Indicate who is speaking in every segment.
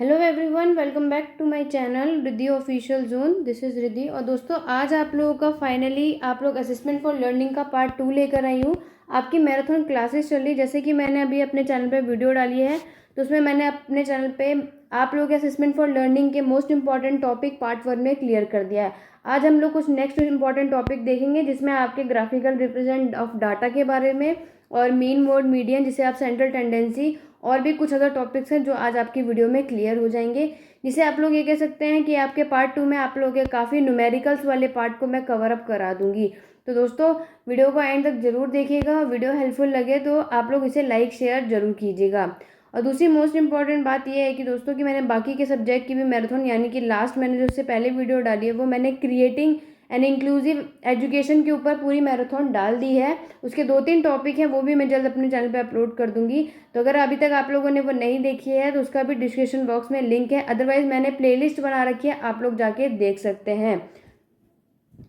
Speaker 1: Hello everyone, welcome back to my channel Riddhi official zone. This is Riddhi. और दोस्तों, आज आप लोगों का फाइनली आप लोग असिस्टेंट फॉर लर्निंग का पार्ट 2 लेकर आई हूँ। आपकी मैराथन क्लासेस चल रही, जैसे कि मैंने अभी अपने चैनल पे वीडियो डाली है, तो उसमें मैंने अपने चैनल पे आप लोगों के असिस्टेंट फॉर लर्निंग के मोस्ट इंपॉर्टेंट टॉपिक पार्ट 1 में क्लियर कर दिया है। आज हम लोग कुछ नेक्स्ट इंपॉर्टेंट टॉपिक देखेंगे, जिसमें आपके ग्राफिकल रिप्रेजेंट ऑफ डाटा के बारे में और मीन मोड मीडियन, जिसे आप सेंट्रल टेंडेंसी, और भी कुछ अदर टॉपिक्स हैं जो आज आपकी वीडियो में क्लियर हो जाएंगे। जिसे आप लोग ये कह सकते हैं कि आपके पार्ट 2 में आप लोगों के काफ़ी न्यूमेरिकल्स वाले पार्ट को मैं कवर अप करा दूंगी। तो दोस्तों, वीडियो को एंड तक जरूर देखिएगा। वीडियो हेल्पफुल लगे तो आप लोग इसे लाइक शेयर जरूर कीजिएगा। और दूसरी मोस्ट इंपॉर्टेंट बात यह है कि दोस्तों, कि मैंने बाकी के सब्जेक्ट की भी मैराथन, यानी कि लास्ट मैंने जो उससे पहले वीडियो डाली है, वो मैंने क्रिएटिंग एंड इंक्लूसिव एजुकेशन के ऊपर पूरी मैराथन डाल दी है। उसके 2-3 टॉपिक हैं, वो भी मैं जल्द अपने चैनल पे अपलोड कर दूंगी। तो अगर अभी तक आप लोगों ने वो नहीं देखी है तो उसका भी डिस्क्रिप्शन बॉक्स में लिंक है। अदरवाइज मैंने प्लेलिस्ट बना रखी है, आप लोग जाके देख सकते हैं।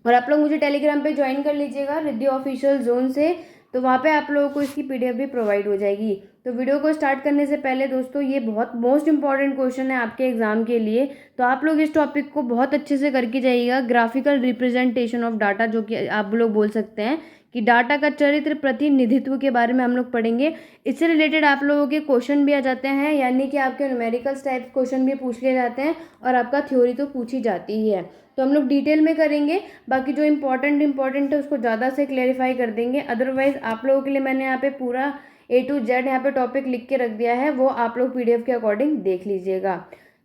Speaker 1: और आप लोग मुझे टेलीग्राम पे ज्वाइन कर लीजिएगा रिद्धि ऑफिशियल जोन से, तो वहाँ पे आप लोगों को इसकी पीडीएफ भी प्रोवाइड हो जाएगी। तो वीडियो को स्टार्ट करने से पहले दोस्तों, ये बहुत मोस्ट इंपॉर्टेंट क्वेश्चन है आपके एग्जाम के लिए, तो आप लोग इस टॉपिक को बहुत अच्छे से करके जाइएगा। ग्राफिकल रिप्रेजेंटेशन ऑफ डाटा, जो कि आप लोग बोल सकते हैं कि डाटा का चरित्र प्रतिनिधित्व के बारे में हम लोग पढ़ेंगे। इससे रिलेटेड आप लोगों के क्वेश्चन भी आ जाते हैं, यानी कि आपके न्यूमेरिकल्स टाइप क्वेश्चन भी पूछ लिए जाते हैं, और आपका थ्योरी तो पूछी जाती ही है। तो हम लोग डिटेल में करेंगे, बाकी जो इम्पोर्टेंट है उसको ज़्यादा से क्लेरिफाई कर देंगे। अदरवाइज आप लोगों के लिए मैंने यहाँ पे पूरा A to Z यहाँ पे टॉपिक लिख के रख दिया है, वो आप लोग PDF के अकॉर्डिंग देख लीजिएगा।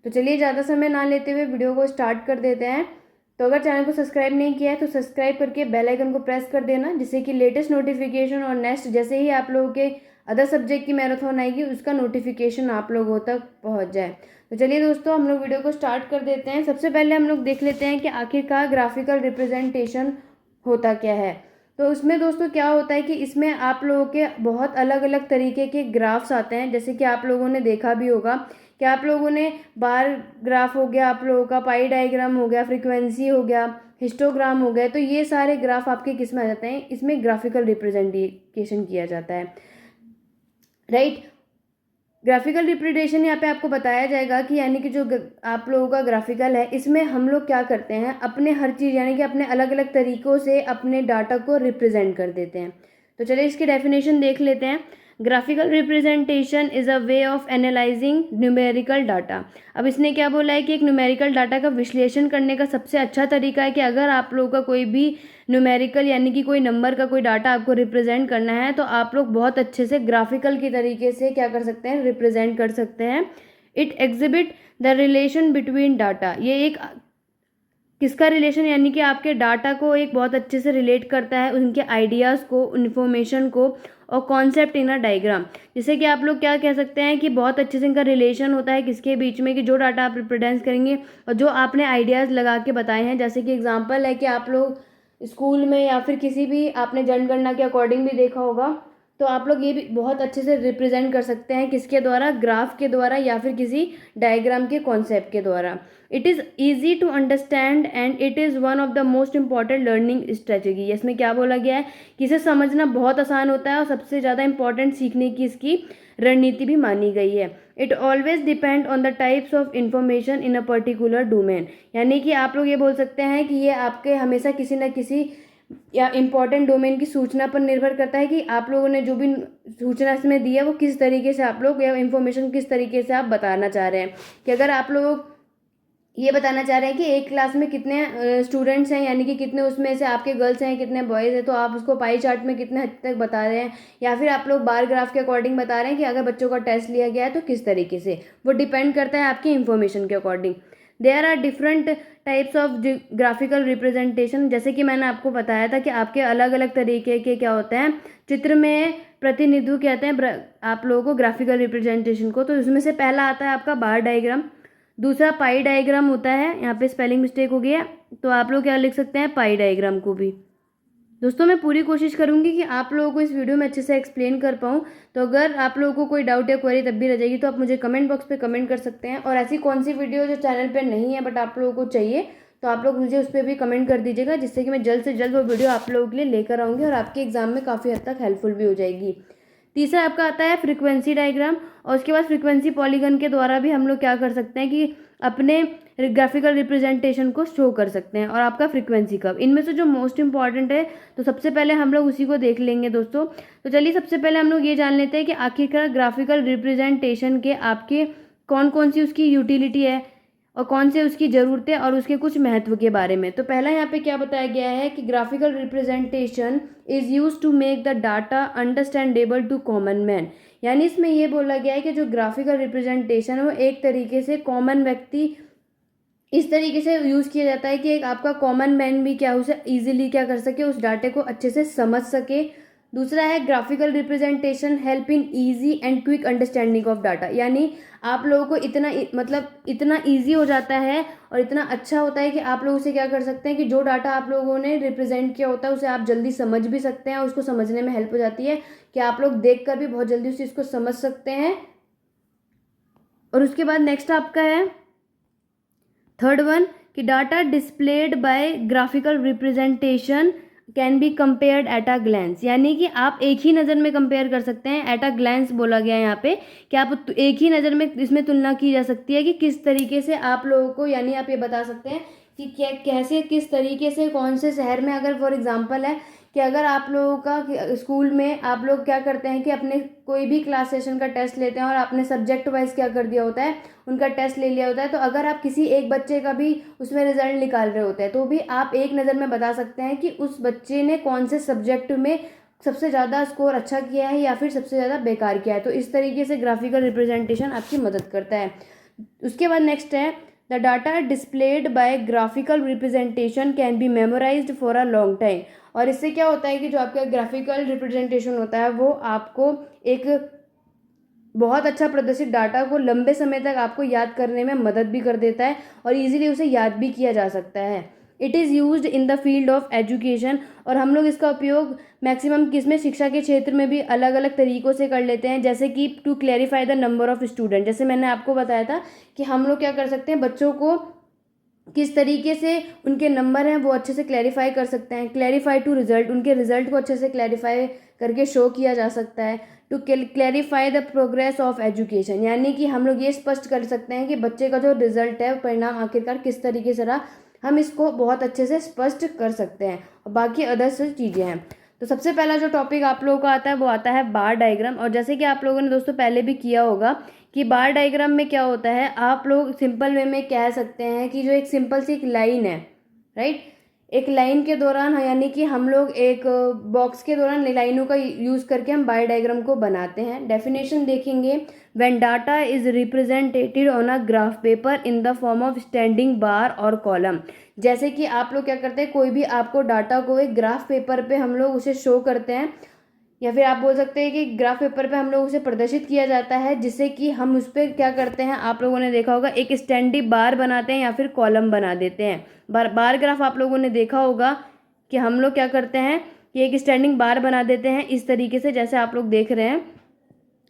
Speaker 1: तो चलिए, ज़्यादा समय ना लेते हुए वीडियो को स्टार्ट कर देते हैं। तो अगर चैनल को सब्सक्राइब नहीं किया है तो सब्सक्राइब करके बेल आइकन को प्रेस कर देना, जिससे कि लेटेस्ट नोटिफिकेशन और नेक्स्ट जैसे ही आप लोगों के अदर सब्जेक्ट की मैराथन आएगी, उसका नोटिफिकेशन आप लोगों तक पहुंच जाए। तो चलिए दोस्तों, हम लोग वीडियो को स्टार्ट कर देते हैं। सबसे पहले हम लोग देख लेते हैं कि आखिरकार ग्राफिकल रिप्रेजेंटेशन होता क्या है। तो उसमें दोस्तों क्या होता है कि इसमें आप लोगों के बहुत अलग अलग तरीके के ग्राफ्स आते हैं, जैसे कि आप लोगों ने देखा भी होगा कि आप लोगों ने बार ग्राफ हो गया, आप लोगों का पाई डायग्राम हो गया, फ्रीक्वेंसी हो गया, हिस्टोग्राम हो गया। तो ये सारे ग्राफ आपके किस में आ जाते हैं, इसमें ग्राफिकल रिप्रेजेंटेशन किया जाता है, राइट। ग्राफिकल रिप्रेजेंटेशन यहाँ पे आपको बताया जाएगा कि यानी कि जो आप लोगों का ग्राफिकल है, इसमें हम लोग क्या करते हैं, अपने हर चीज़ यानी कि अपने अलग अलग तरीक़ों से अपने डाटा को रिप्रेजेंट कर देते हैं। तो चलिए इसकी डेफिनेशन देख लेते हैं। Graphical representation is a way of analysing numerical data. अब इसने क्या बोला है कि एक न्यूमेरिकल डाटा का विश्लेषण करने का सबसे अच्छा तरीका है कि अगर आप लोगों का कोई भी न्यूमेरिकल यानी कि कोई नंबर का कोई डाटा आपको रिप्रेजेंट करना है, तो आप लोग बहुत अच्छे से ग्राफिकल की तरीके से क्या कर सकते हैं, रिप्रेजेंट कर सकते हैं। It exhibit the relation between data. ये एक किसका रिलेशन, यानी कि आपके डाटा को एक बहुत अच्छे से रिलेट करता है, उनके आइडियाज़ को, इन्फॉर्मेशन को, और कॉन्सेप्ट इन अ डायग्राम। जैसे कि आप लोग क्या कह सकते हैं कि बहुत अच्छे से इनका रिलेशन होता है किसके बीच में, कि जो डाटा आप रिप्रेजेंट करेंगे और जो आपने आइडियाज़ लगा के बताए हैं। जैसे कि एग्जांपल है कि आप लोग स्कूल में या फिर किसी भी आपने जनगणना के अकॉर्डिंग भी देखा होगा, तो आप लोग ये भी बहुत अच्छे से रिप्रेजेंट कर सकते हैं किसके द्वारा, ग्राफ के द्वारा या फिर किसी डायग्राम के कॉन्सेप्ट के द्वारा। It is easy to understand and it is one of the most important learning strategy. इसमें क्या बोला गया है कि इसे समझना बहुत आसान होता है और सबसे ज़्यादा इंपॉर्टेंट सीखने की इसकी रणनीति भी मानी गई है। It always depend on the types of information in a particular domain. यानी कि आप लोग ये बोल सकते हैं कि ये आपके हमेशा किसी न किसी या इम्पॉर्टेंट डोमेन की सूचना पर निर्भर करता है कि आप लोगों ने जो भी सूचना इसमें दी है वो किस तरीके से आप लोग, या इन्फॉर्मेशन किस तरीके से आप बताना चाह रहे हैं। कि अगर आप लोग ये बताना चाह रहे हैं कि एक क्लास में कितने स्टूडेंट्स हैं, यानी कि कितने उसमें से आपके गर्ल्स हैं, कितने बॉयज़ हैं, तो आप उसको पाई चार्ट में कितने हद तक बता रहे हैं, या फिर आप लोग बार ग्राफ के अकॉर्डिंग बता रहे हैं कि अगर बच्चों का टेस्ट लिया गया है तो किस तरीके से, वो डिपेंड करता है आपकी इन्फॉर्मेशन के according. There are different types of graphical representation. जैसे कि मैंने आपको बताया था कि आपके अलग अलग तरीके के क्या होते हैं, चित्र में प्रतिनिधित्व कहते हैं आप लोगों को ग्राफिकल रिप्रेजेंटेशन को। तो उसमें से पहला आता है आपका बार डायग्राम, दूसरा पाई डायग्राम होता है, यहाँ पे स्पेलिंग मिस्टेक हो गया, तो आप लोग क्या लिख सकते हैं, पाई डायग्राम को भी। दोस्तों, मैं पूरी कोशिश करूंगी कि आप लोगों को इस वीडियो में अच्छे से एक्सप्लेन कर पाऊँ। तो अगर आप लोगों को कोई डाउट या क्वेरी तब भी रह जाएगी तो आप मुझे कमेंट बॉक्स पे कमेंट कर सकते हैं। और ऐसी कौन सी वीडियो जो चैनल पे नहीं है बट आप लोगों को चाहिए, तो आप लोग मुझे उस पर भी कमेंट कर दीजिएगा, जिससे कि मैं जल्द से जल्द वो वीडियो आप लोगों के लिए लेकर आऊँगी और आपके एग्जाम में काफ़ी हद तक हेल्पफुल भी हो जाएगी। तीसरा आपका आता है फ्रीक्वेंसी डायग्राम, और उसके बाद फ्रीक्वेंसी पॉलीगन के द्वारा भी हम लोग क्या कर सकते हैं कि अपने ग्राफिकल रिप्रेजेंटेशन को शो कर सकते हैं। और आपका फ्रीक्वेंसी कर्व, इनमें से जो मोस्ट इंपॉर्टेंट है तो सबसे पहले हम लोग उसी को देख लेंगे दोस्तों। तो चलिए सबसे पहले हम लोग ये जान लेते हैं कि आखिरकार ग्राफिकल रिप्रेजेंटेशन के आपके कौन कौन सी उसकी यूटिलिटी है और कौन से उसकी ज़रूरत है और उसके कुछ महत्व के बारे में। तो पहला यहाँ पे क्या बताया गया है कि graphical representation is use to make the data understandable to common man. यानी इसमें ये बोला गया है कि जो ग्राफिकल रिप्रेजेंटेशन है वो एक तरीके से कॉमन व्यक्ति इस तरीके से यूज़ किया जाता है कि एक आपका कॉमन मैन भी क्या उसे ईजिली क्या कर सके, उस डाटे को अच्छे से समझ सके। दूसरा है graphical representation help in easy and quick understanding of data. यानी आप लोगों को इतना ईजी हो जाता है और इतना अच्छा होता है कि आप लोग उसे क्या कर सकते हैं कि जो डाटा आप लोगों ने रिप्रेजेंट किया होता है उसे आप जल्दी समझ भी सकते हैं और उसको समझने में हेल्प हो जाती है कि आप लोग देख कर भी बहुत जल्दी उस चीज़ को समझ सकते हैं। और उसके बाद नेक्स्ट आपका है थर्ड वन कि data displayed by graphical representation can be compared at a glance. यानी कि आप एक ही नज़र में कंपेयर कर सकते हैं। एट अ ग्लैंस बोला गया है यहाँ पे कि आप एक ही नज़र में इसमें तुलना की जा सकती है कि किस तरीके से आप लोगों को, यानी आप ये बता सकते हैं कि क्या कैसे किस तरीके से कौन से शहर में, अगर फॉर एग्जांपल है कि अगर आप लोगों का स्कूल में आप लोग क्या करते हैं कि अपने कोई भी क्लास सेशन का टेस्ट लेते हैं और आपने सब्जेक्ट वाइज क्या कर दिया होता है, उनका टेस्ट ले लिया होता है। तो अगर आप किसी एक बच्चे का भी उसमें रिजल्ट निकाल रहे होते हैं तो भी आप एक नज़र में बता सकते हैं कि उस बच्चे ने कौन से सब्जेक्ट में सबसे ज़्यादा स्कोर अच्छा किया है या फिर सबसे ज़्यादा बेकार किया है। तो इस तरीके से ग्राफिकल रिप्रेजेंटेशन आपकी मदद करता है। उसके बाद नेक्स्ट है the data displayed by graphical representation can B memorised for a long time. और इससे क्या होता है कि जो आपका ग्राफिकल रिप्रेजेंटेशन होता है वो आपको एक बहुत अच्छा प्रदर्शित डाटा को लंबे समय तक आपको याद करने में मदद भी कर देता है और इजीली उसे याद भी किया जा सकता है। It is used in the field of education, और हम लोग इसका उपयोग मैक्सिमम किसमें, शिक्षा के क्षेत्र में भी अलग अलग तरीक़ों से कर लेते हैं। जैसे कि to clarify the number of student, जैसे मैंने आपको बताया था कि हम लोग क्या कर सकते हैं, बच्चों को किस तरीके से उनके नंबर हैं वो अच्छे से क्लैरिफाई कर सकते हैं। क्लैरिफाई टू रिजल्ट, उनके रिजल्ट को अच्छे से क्लैरिफाई करके शो किया जा सकता है। To clarify the progress of education, यानी कि हम लोग ये स्पष्ट कर सकते हैं कि बच्चे का जो रिजल्ट है, परिणाम आखिरकार किस तरीके से रहा, हम इसको बहुत अच्छे से स्पष्ट कर सकते हैं। और बाकी अदर्स चीज़ें हैं। तो सबसे पहला जो टॉपिक आप लोगों का आता है वो आता है बार डायग्राम। और जैसे कि आप लोगों ने दोस्तों पहले भी किया होगा कि बार डायग्राम में क्या होता है, आप लोग सिंपल वे में कह सकते हैं कि जो एक सिंपल सी एक लाइन है, राइट, एक लाइन के दौरान, यानी कि हम लोग एक बॉक्स के दौरान लाइनों का यूज़ करके हम बार डायग्राम को बनाते हैं। डेफिनेशन देखेंगे, when data is represented on a graph paper in the form of standing bar और कॉलम। जैसे कि आप लोग क्या करते हैं, कोई भी आपको डाटा को एक ग्राफ पेपर पे हम लोग उसे शो करते हैं, या फिर आप बोल सकते हैं कि ग्राफ पेपर पे हम लोग उसे प्रदर्शित किया जाता है, जिससे कि हम उस पर क्या करते हैं, आप लोगों ने देखा होगा एक स्टैंडिंग बार बनाते हैं या फिर कॉलम बना देते हैं। बार ग्राफ आप लोगों ने देखा होगा कि हम लोग क्या करते हैं कि एक स्टैंडिंग बार बना देते हैं इस तरीके से, जैसे आप लोग देख रहे हैं।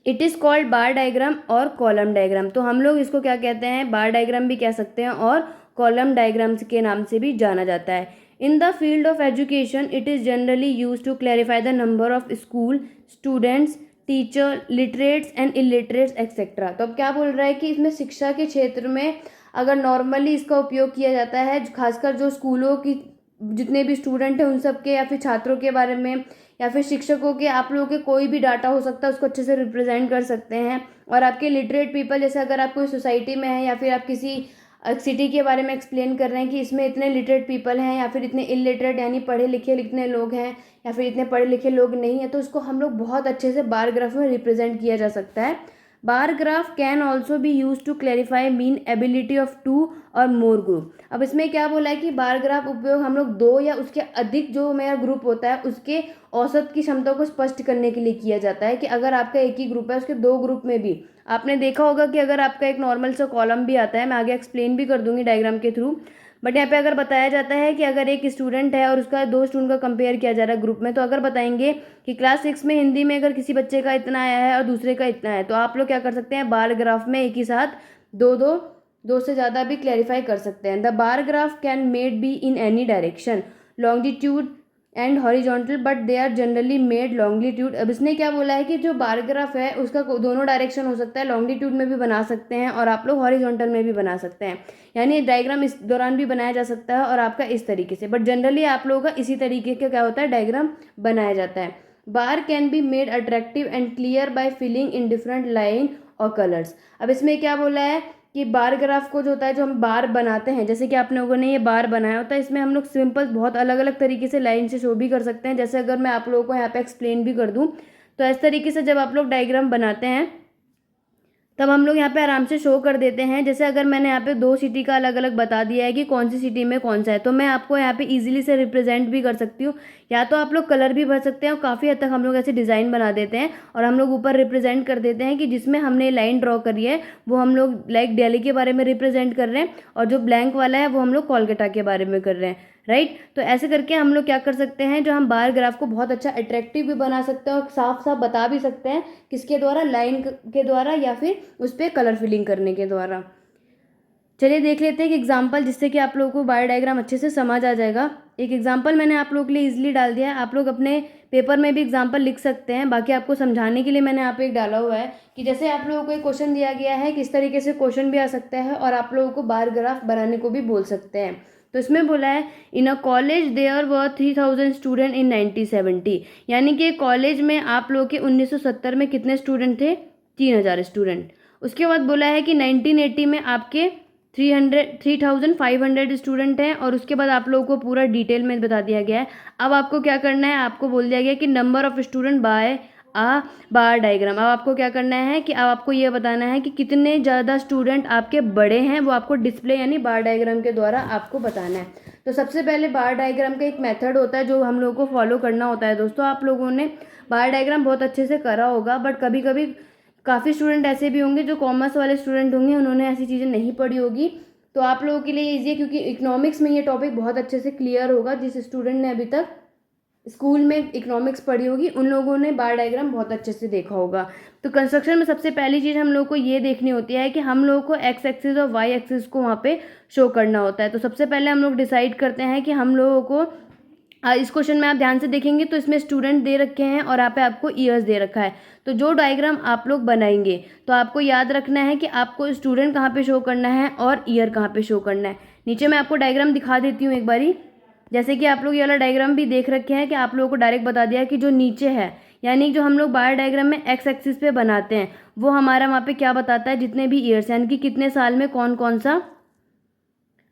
Speaker 1: It is called bar diagram और कॉलम डायग्राम। तो हम लोग इसको क्या कहते हैं, बार डायग्राम भी कह सकते हैं और कॉलम डायग्राम्स के नाम से भी जाना जाता है। In the field of education it is generally use to clarify the number of school students teacher literates and illiterates etcetera. तो अब क्या बोल रहा है कि इसमें शिक्षा के क्षेत्र में अगर नॉर्मली इसका उपयोग किया जाता है, खासकर जो स्कूलों की जितने भी स्टूडेंट हैं उन सब के या फिर छात्रों के बारे में या फिर शिक्षकों के, आप लोगों के कोई भी डाटा हो सकता है उसको अच्छे से रिप्रेजेंट कर सकते हैं। और आपके लिटरेट पीपल, जैसे अगर आप कोई सोसाइटी में हैं या फिर आप किसी सिटी के बारे में एक्सप्लेन कर रहे हैं कि इसमें इतने लिटरेट पीपल हैं या फिर इतने इलिटरेट यानी पढ़े लिखे इतने लोग हैं या फिर इतने पढ़े लिखे लोग नहीं हैं, तो उसको हम लोग बहुत अच्छे से बार ग्राफ में रिप्रेजेंट किया जा सकता है। Bar graph can also be use to clarify mean ability of two और मोर ग्रुप। अब इसमें क्या बोला है कि बार ग्राफ उपयोग हम लोग दो या उसके अधिक जो मेरा ग्रुप होता है उसके औसत की क्षमता को स्पष्ट करने के लिए किया जाता है। कि अगर आपका एक ही ग्रुप है उसके दो ग्रुप में भी आपने देखा होगा कि अगर आपका एक नॉर्मल सा कॉलम भी आता है, मैं आगे एक्सप्लेन भी कर दूंगी डायग्राम के थ्रू, बट यहाँ पे अगर बताया जाता है कि अगर एक स्टूडेंट है और उसका दो स्टूडेंट का कंपेयर किया जा रहा है ग्रुप में, तो अगर बताएंगे कि क्लास 6 में हिंदी में अगर किसी बच्चे का इतना आया है और दूसरे का इतना है, तो आप लोग क्या कर सकते हैं, बार ग्राफ में एक ही साथ दो से ज़्यादा भी क्लैरिफाई कर सकते हैं। The bar graph can made be in any direction, longitude and horizontal but they are generally made longitude. अब इसने क्या बोला है कि जो बार ग्राफ है उसका दोनों डायरेक्शन हो सकता है, लॉन्गिट्यूड में भी बना सकते हैं और आप लोग हॉरिजॉन्टल में भी बना सकते हैं, यानी डायग्राम इस दौरान भी बनाया जा सकता है और आपका इस तरीके से, बट जनरली आप लोगों का इसी तरीके का क्या होता है डायग्राम बनाया जाता है। Bar can be made attractive and clear by filling in different line और कलर्स। अब इसमें क्या बोला है कि बार ग्राफ को जो होता है, जो हम बार बनाते हैं, जैसे कि आप लोगों ने ये बार बनाया होता है, इसमें हम लोग सिंपल बहुत अलग अलग तरीके से लाइन से शो भी कर सकते हैं। जैसे अगर मैं आप लोगों को यहाँ पे एक्सप्लेन भी कर दूँ तो इस तरीके से जब आप लोग डायग्राम बनाते हैं तब हम लोग यहाँ पे आराम से शो कर देते हैं। जैसे अगर मैंने यहाँ पे 2 सिटी का अलग अलग बता दिया है कि कौन सी सिटी में कौन सा है, तो मैं आपको यहाँ पे इजीली से रिप्रेजेंट भी कर सकती हूँ, या तो आप लोग कलर भी भर सकते हैं और काफ़ी हद तक हम लोग ऐसे डिज़ाइन बना देते हैं और हम लोग ऊपर रिप्रेजेंट कर देते हैं कि जिसमें हमने लाइन ड्रॉ करी है वो हम लोग लाइक दिल्ली के बारे में रिप्रेजेंट कर रहे हैं और जो ब्लैंक वाला है वो हम लोग कोलकाता के बारे में कर रहे हैं, राइट। तो ऐसे करके हम लोग क्या कर सकते हैं, जो हम बार ग्राफ को बहुत अच्छा अट्रैक्टिव भी बना सकते हैं और साफ साफ बता भी सकते हैं, किसके द्वारा, लाइन के द्वारा या फिर उस पर कलर फिलिंग करने के द्वारा। चलिए देख लेते हैं एक एग्जाम्पल जिससे कि आप लोगों को बार डायग्राम अच्छे से समझ आ जाएगा। एक एग्जाम्पल मैंने आप लोगों के लिए इजीली डाल दिया है, आप लोग अपने पेपर में भी एग्जाम्पल लिख सकते हैं, बाकी आपको समझाने के लिए मैंने यहाँ पे एक डाला हुआ है कि जैसे आप लोगों को एक क्वेश्चन दिया गया है, किस तरीके से क्वेश्चन भी आ सकता है और आप लोगों को बार ग्राफ बनाने को भी बोल सकते हैं। तो इसमें बोला है in a college there were 3000 student in 1970, यानी कि कॉलेज में आप लोग के 1970 में कितने स्टूडेंट थे, 3000 स्टूडेंट। उसके बाद बोला है कि 1980 में आपके 3500 स्टूडेंट हैं और उसके बाद आप लोगों को पूरा डिटेल में बता दिया गया है। अब आपको क्या करना है, आपको बोल दिया गया कि number of student by a bar diagram. अब आपको क्या करना है कि अब आपको ये बताना है कि कितने ज़्यादा स्टूडेंट आपके बड़े हैं, वो आपको डिस्प्ले यानी बार डायग्राम के द्वारा आपको बताना है। तो सबसे पहले बार डायग्राम का एक मेथड होता है जो हम लोगों को फॉलो करना होता है। दोस्तों आप लोगों ने बार डायग्राम बहुत अच्छे से करा होगा, बट कभी कभी काफ़ी स्टूडेंट ऐसे भी होंगे जो कॉमर्स वाले स्टूडेंट होंगे, उन्होंने ऐसी चीज़ें नहीं पढ़ी होगी। तो आप लोगों के लिए ईजी है क्योंकि इकोनॉमिक्स में ये टॉपिक बहुत अच्छे से क्लियर होगा। जिस स्टूडेंट ने अभी तक स्कूल में इकोनॉमिक्स पढ़ी होगी उन लोगों ने बार डायग्राम बहुत अच्छे से देखा होगा। तो कंस्ट्रक्शन में सबसे पहली चीज़ हम लोग को ये देखनी होती है कि हम लोग को एक्स एक्सिस और वाई एक्सिस को वहाँ पे शो करना होता है। तो सबसे पहले हम लोग डिसाइड करते हैं कि हम लोगों को इस क्वेश्चन में आप ध्यान से देखेंगे तो इसमें स्टूडेंट दे रखे हैं और यहाँ पे आपको ईयर्स दे रखा है। तो जो डायग्राम आप लोग बनाएंगे तो आपको याद रखना है कि आपको स्टूडेंट कहाँ पे शो करना है और ईयर कहाँ पे शो करना है। नीचे मैं आपको डायग्राम दिखा देती हूँ एक बारी। जैसे कि आप लोग ये वाला डायग्राम भी देख रखे हैं कि आप लोगों को डायरेक्ट बता दिया है कि जो नीचे है, यानी जो हम लोग बार डायग्राम में एक्स एक्सिस पे बनाते हैं, वो हमारा वहाँ पे क्या बताता है, जितने भी ईयर्स यानी कि कितने साल में कौन कौन सा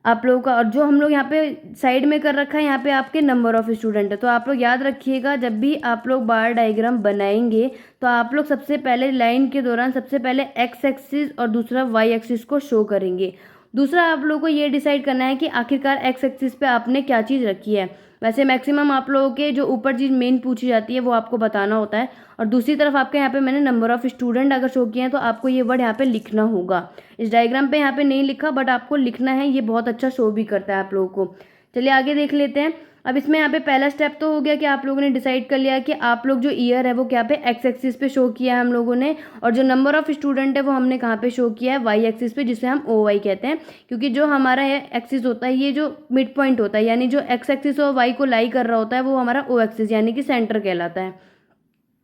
Speaker 1: आप लोगों का, और जो हम लोग यहाँ पे साइड में कर रखा है यहाँ पे आपके नंबर ऑफ स्टूडेंट है। तो आप लोग याद रखिएगा जब भी आप लोग बार डायग्राम बनाएंगे तो आप लोग सबसे पहले लाइन के दौरान सबसे पहले एक्स एक्सिस और दूसरा वाई एक्सिस को शो करेंगे। दूसरा आप लोगों को ये डिसाइड करना है कि आखिरकार एक्स एक्सिस पे आपने क्या चीज़ रखी है। वैसे मैक्सिमम आप लोगों के जो ऊपर चीज़ मेन पूछी जाती है वो आपको बताना होता है, और दूसरी तरफ आपके यहाँ पे मैंने नंबर ऑफ स्टूडेंट अगर शो किए हैं तो आपको ये वर्ड यहाँ पे लिखना होगा। इस डायग्राम पे यहाँ पे नहीं लिखा बट आपको लिखना है, ये बहुत अच्छा शो भी करता है आप लोगों को। चलिए आगे देख लेते हैं। अब इसमें यहाँ पे पहला स्टेप तो हो गया कि आप लोगों ने डिसाइड कर लिया कि आप लोग जो ईयर है वो क्या पे एक्स एक्सिस पे शो किया है हम लोगों ने, और जो नंबर ऑफ स्टूडेंट है वो हमने कहाँ पे शो किया है, वाई एक्सिस पे, जिसे हम ओ वाई कहते हैं। क्योंकि जो हमारा एक्सिस होता है, ये जो मिड पॉइंट होता है, यानी जो एक्स एक्सिस और वाई को लाई कर रहा होता है, वो हमारा ओ एक्सिस यानी कि सेंटर कहलाता है।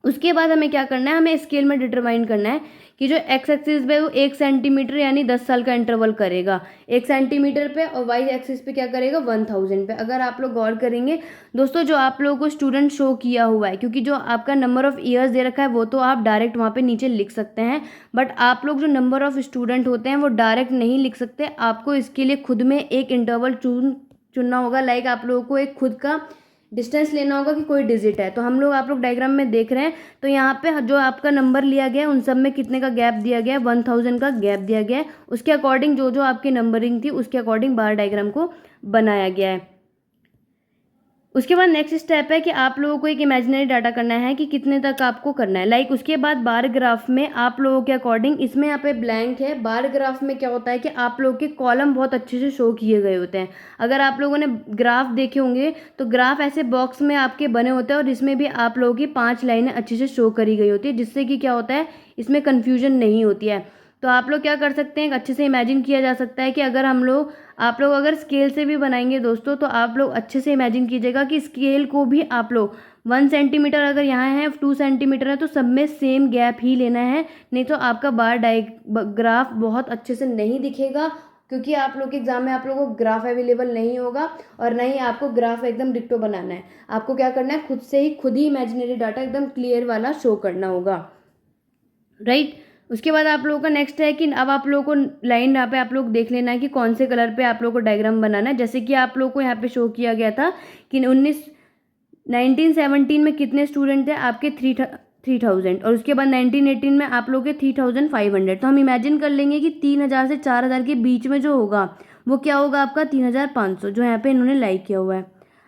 Speaker 1: उसके बाद हमें क्या करना है, हमें स्केल में डिटरमाइन करना है कि जो एक्स एक्सिस पे वो 1 सेंटीमीटर यानी 10 साल का इंटरवल करेगा 1 सेंटीमीटर पे, और वाई एक्सिस पे क्या करेगा 1000 पे। अगर आप लोग गौर करेंगे दोस्तों, जो आप लोगों को स्टूडेंट शो किया हुआ है, क्योंकि जो आपका नंबर ऑफ ईयर्स दे रखा है वो तो आप डायरेक्ट वहाँ पे नीचे लिख सकते हैं, बट आप लोग जो नंबर ऑफ स्टूडेंट होते हैं वो डायरेक्ट नहीं लिख सकते। आपको इसके लिए खुद में एक इंटरवल चुनना होगा। लाइक आप लोगों को एक खुद का डिस्टेंस लेना होगा कि कोई डिजिट है। तो हम लोग, आप लोग डायग्राम में देख रहे हैं तो यहाँ पे जो आपका नंबर लिया गया है उन सब में कितने का गैप दिया गया है, 1000 का गैप दिया गया है। उसके अकॉर्डिंग जो जो आपकी नंबरिंग थी उसके अकॉर्डिंग बार डायग्राम को बनाया गया है। उसके बाद नेक्स्ट स्टेप है कि आप लोगों को एक इमेजिनरी डाटा करना है कि कितने तक आपको करना है। लाइक उसके बाद बार ग्राफ में आप लोगों के अकॉर्डिंग, इसमें यहाँ पे ब्लैंक है। बार ग्राफ में क्या होता है कि आप लोगों के कॉलम बहुत अच्छे से शो किए गए होते हैं। अगर आप लोगों ने ग्राफ देखे होंगे तो ग्राफ ऐसे बॉक्स में आपके बने होते हैं और इसमें भी आप लोगों की 5 लाइनें अच्छे से शो करी गई होती है, जिससे कि क्या होता है, इसमें कन्फ्यूजन नहीं होती है। तो आप लोग क्या कर सकते हैं, अच्छे से इमेजिन किया जा सकता है कि अगर आप लोग अगर स्केल से भी बनाएंगे दोस्तों, तो आप लोग अच्छे से इमेजिन कीजिएगा कि स्केल को भी आप लोग 1 सेंटीमीटर अगर यहाँ है, 2 सेंटीमीटर है, तो सब में सेम गैप ही लेना है, नहीं तो आपका बार ग्राफ बहुत अच्छे से नहीं दिखेगा, क्योंकि आप लोग के एग्जाम में आप लोगों को ग्राफ अवेलेबल नहीं होगा, और नहीं आपको ग्राफ एकदम डिक्टो बनाना है। आपको क्या करना है, खुद ही इमेजिनरी डाटा एकदम क्लियर वाला शो करना होगा, राइट। उसके बाद आप लोगों का नेक्स्ट है कि अब आप लोगों को लाइन यहाँ पे आप लोग देख लेना है कि कौन से कलर पे आप लोगों को डायग्राम बनाना है। जैसे कि आप लोगों को यहाँ पे शो किया गया था कि 1917 में कितने स्टूडेंट थे आपके 3000, और उसके बाद 1918 में आप लोग के 3500। तो हम इमेजिन कर लेंगे कि 3000 से 4000 के बीच में जो होगा वो क्या होगा, आपका 3500, जो यहाँ पे इन्होंने लाइक किया हुआ है।